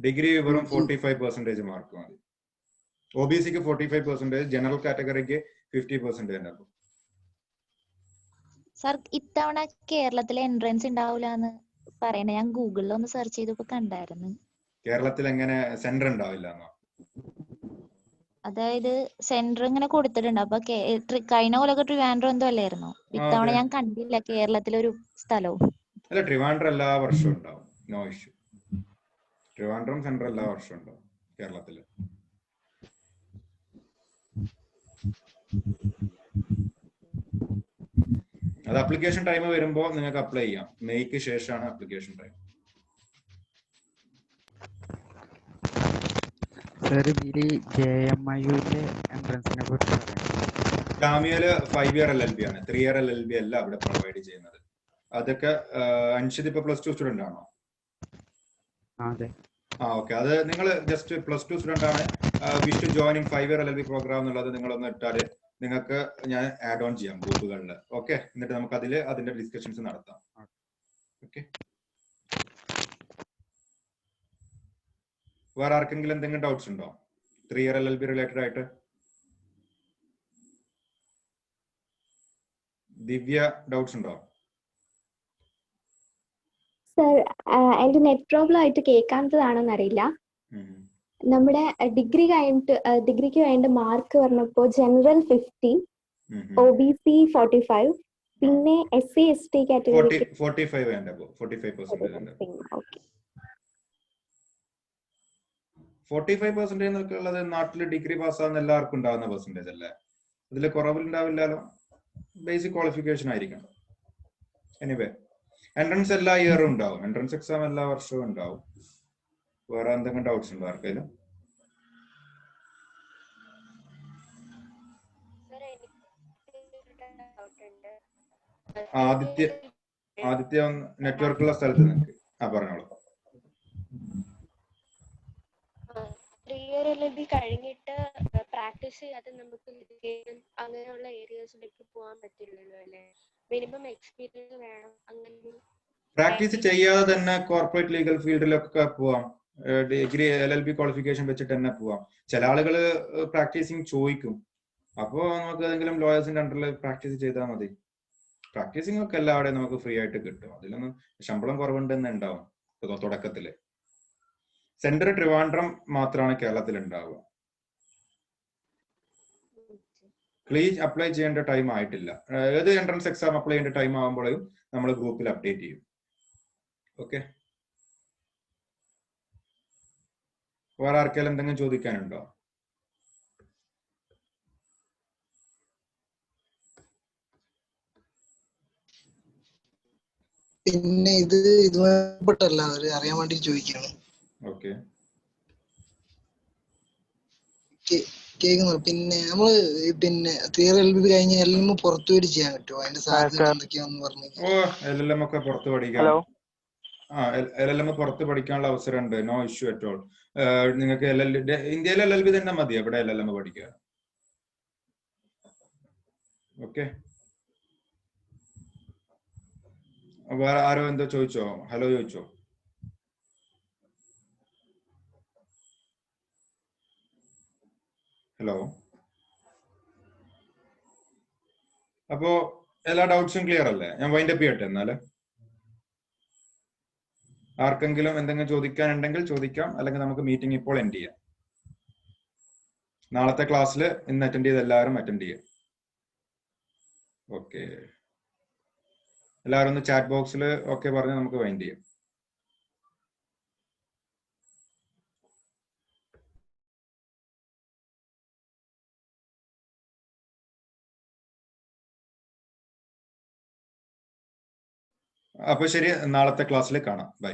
ഡിഗ്രി വെറും 45% മാർക്ക് മതി. OBCക്ക് 45%, ജനറൽ കാറ്റഗറിക്ക് 50%. സർ, ഇത്തവണ കേരളത്തിലെ എൻട്രൻസ് ഉണ്ടാവില്ലാന്ന് പറയണേ. ഞാൻ ഗൂഗിളിൽ ഒന്ന് സെർച്ച് ചെയ്തപ്പോ കണ്ടായിരുന്നു. കേരളത്തിൽ എങ്ങനെ സെന്റർ ഉണ്ടാവില്ല? അതായത് സെന്റർ ഇങ്ങനെ കൊടുത്തിട്ടുണ്ട്. അപ്പൊ കഴിഞ്ഞ കൊല്ലൊക്കെ ട്രിവാൻഡ്രം എന്തോ അല്ലായിരുന്നു. ഇത്തവണ ഞാൻ കണ്ടില്ല കേരളത്തിലൊരു സ്ഥലവും. അല്ല, ട്രിവാൻഡ്രം എല്ലാ വർഷവും ഉണ്ടാവും, നോ ഇഷ്യൂ. ട്രിവാൻഡ്രം സെന്റർ എല്ലാ വർഷവും ഉണ്ടാവും കേരളത്തില്. അത് അപ്ലിക്കേഷൻ ടൈം വരുമ്പോൾ നിങ്ങൾക്ക് അപ്ലൈ ചെയ്യാം. മെയ്ക്ക് ശേഷമാണ് അപ്ലിക്കേഷൻ ടൈം. ജാമിയയില് 5 year LLB ആണ്, 3 year LLB അല്ല അവിടെ പ്രൊവൈഡ് ചെയ്യുന്നത്. അതൊക്കെ അൻഷിദ് ഇപ്പൊ +2 സ്റ്റുഡന്റ് ആണോ? ഓക്കെ, അത് നിങ്ങൾ ജസ്റ്റ് +2 സ്റ്റുഡന്റ് ആണ്, wish to join in 5 year LLB programme എന്നുള്ളത് നിങ്ങളൊന്ന് ഇട്ടാല് നിങ്ങൾക്ക് ഞാൻ ആഡ് ഓൺ ചെയ്യാം ഗ്രൂപ്പുകളിൽ. ഓക്കെ, എന്നിട്ട് നമുക്ക് അതിന്റെ ഡിസ്കഷൻസ് നടത്താം. ഓക്കെ, വേറെ ആർക്കെങ്കിലും എന്തെങ്കിലും ഡൗട്ട്സ് ഉണ്ടോ 3 year LLB റിലേറ്റഡ് ആയിട്ട്? ദിവ്യ, ഡൗട്ട്സ് ഉണ്ടോ? സർ, എന്റെ നെറ്റ് പ്രോബ്ലം ആയിട്ട് കേൾക്കാത്തതാണെന്ന് അറിയില്ല. നമ്മുടെ ഡിഗ്രിക്ക് വേണ്ട മാർക്ക് പറഞ്ഞപ്പോ ജനറൽ 50, OBC 45, പിന്നെ SC ST കാറ്റഗറി 45 വേണ്ടപ്പോ 45%. 45% എന്നൊക്കെ ഉള്ളത് നാട്ടില് ഡിഗ്രി പാസ്സാകുന്ന എല്ലാവർക്കും ഉണ്ടാകുന്ന പെർസെന്റേജ് അല്ലേ? അതിൽ കുറവുണ്ടാവില്ലല്ലോ. ബേസിക് ക്വാളിഫിക്കേഷൻ ആയിരിക്കണം. എനിവേ, എൻട്രൻസ് എല്ലാ ഇയറും ഉണ്ടാവും, എൻട്രൻസ് എക്സാം എല്ലാ വർഷവും ഉണ്ടാവും. വേറെ എന്തെങ്കിലും ഡൗട്ട്സ് ഉണ്ടോ ആർക്കെങ്കിലും? ആദിത്യ നെറ്റ്വർക്കുള്ള സ്ഥലത്ത് നിങ്ങൾക്ക് പറഞ്ഞോളൂ. 3 year LLB കഴിഞ്ഞിട്ട് പ്രാക്ടീസ് ചെയ്യാതെ നമുക്ക് അങ്ങനെയുള്ള ഏരിയസിലേക്ക് പോകാൻ പറ്റില്ലല്ലോ അല്ലേ? മിനിമം എക്സ്പീരിയൻസ് വേണം. അങ്ങനെ പ്രാക്ടീസ് ചെയ്യാതെ തന്നെ കോർപ്പറേറ്റ് ലീഗൽ ഫീൽഡിലൊക്കെ പോവാം. ഡിഗ്രി LLB ക്വാളിഫിക്കേഷൻ വെച്ചിട്ട് തന്നെ പോവാം. ചില ആളുകൾ പ്രാക്ടീസിങ് ചോദിക്കും, അപ്പോ നമുക്ക് ഏതെങ്കിലും ലോയേഴ്സിന്റെ അണ്ടറിൽ പ്രാക്ടീസ് ചെയ്താൽ മതി. പ്രാക്ടീസിംഗ് ഒക്കെ എല്ലാവരുടെയും നമുക്ക് ഫ്രീ ആയിട്ട് കിട്ടും. അതിലൊന്നും ശമ്പളം കുറവുണ്ടെന്ന് ഉണ്ടാവും തുടക്കത്തില്. സെന്റർ ട്രിവാൻഡ്രം മാത്രമാണ് കേരളത്തിൽ ഉണ്ടാവുക. അപ്ലൈ ചെയ്യേണ്ട ടൈം ആയിട്ടില്ല. ഏത് എൻട്രൻസ് എക്സാം അപ്ലൈ ചെയ്യേണ്ട ടൈം ആകുമ്പോഴും നമ്മൾ ഗ്രൂപ്പിൽ അപ്ഡേറ്റ് ചെയ്യും. ഓക്കെ, വേറെ ആർക്കെങ്കിലും എന്തെങ്കിലും ചോദിക്കാനുണ്ടോ? പിന്നെ ഇതുമായിട്ടല്ല അറിയാൻ വേണ്ടി ചോദിക്കുകയാണ്. ഓക്കെ, കേൾക്കുന്നു. പിന്നെ നമ്മള് പിന്നെ തിയറി എൽബി കഴിഞ്ഞ് എല്ലാം പുറത്തു പോയിട്ട് ചെയ്യാൻ പറ്റുമോ? അതിന്റെ സാധ്യത എന്തൊക്കെയാന്ന് പറഞ്ഞു. LLM ഒക്കെ പുറത്ത് പഠിക്കാം. LLM പുറത്ത് പഠിക്കാനുള്ള അവസരമുണ്ട്. No issue at all. നിങ്ങൾക്ക് ഇന്ത്യയിൽ LLB തന്നെ മതി, എവിടെ LLM പഠിക്കുക. ഓക്കെ, വേറെ ആരോ എന്തോ ചോദിച്ചോ? ഹലോ ചോദിച്ചോ? ഹലോ. അപ്പോ എല്ലാ ഡൗട്ട്സും ക്ലിയർ അല്ലേ? ഞാൻ വൈൻഡപ്പ് ചെയ്യട്ടെ എന്നാല്. ആർക്കെങ്കിലും എന്തെങ്കിലും ചോദിക്കാനുണ്ടെങ്കിൽ ചോദിക്കാം, അല്ലെങ്കിൽ നമുക്ക് മീറ്റിംഗ് ഇപ്പോൾ എൻഡ് ചെയ്യാം. നാളത്തെ ക്ലാസ്സിൽ ഇന്ന് അറ്റൻഡ് ചെയ്ത് എല്ലാവരും അറ്റൻഡ് ചെയ്യാം. ഓക്കെ, എല്ലാവരും ഒന്ന് ചാറ്റ് ബോക്സിൽ ഓക്കെ പറഞ്ഞ് നമുക്ക് വൈൻഡ് ചെയ്യാം. അപ്പൊ ശരി, നാളത്തെ ക്ലാസ്സിൽ കാണാം. ബൈ.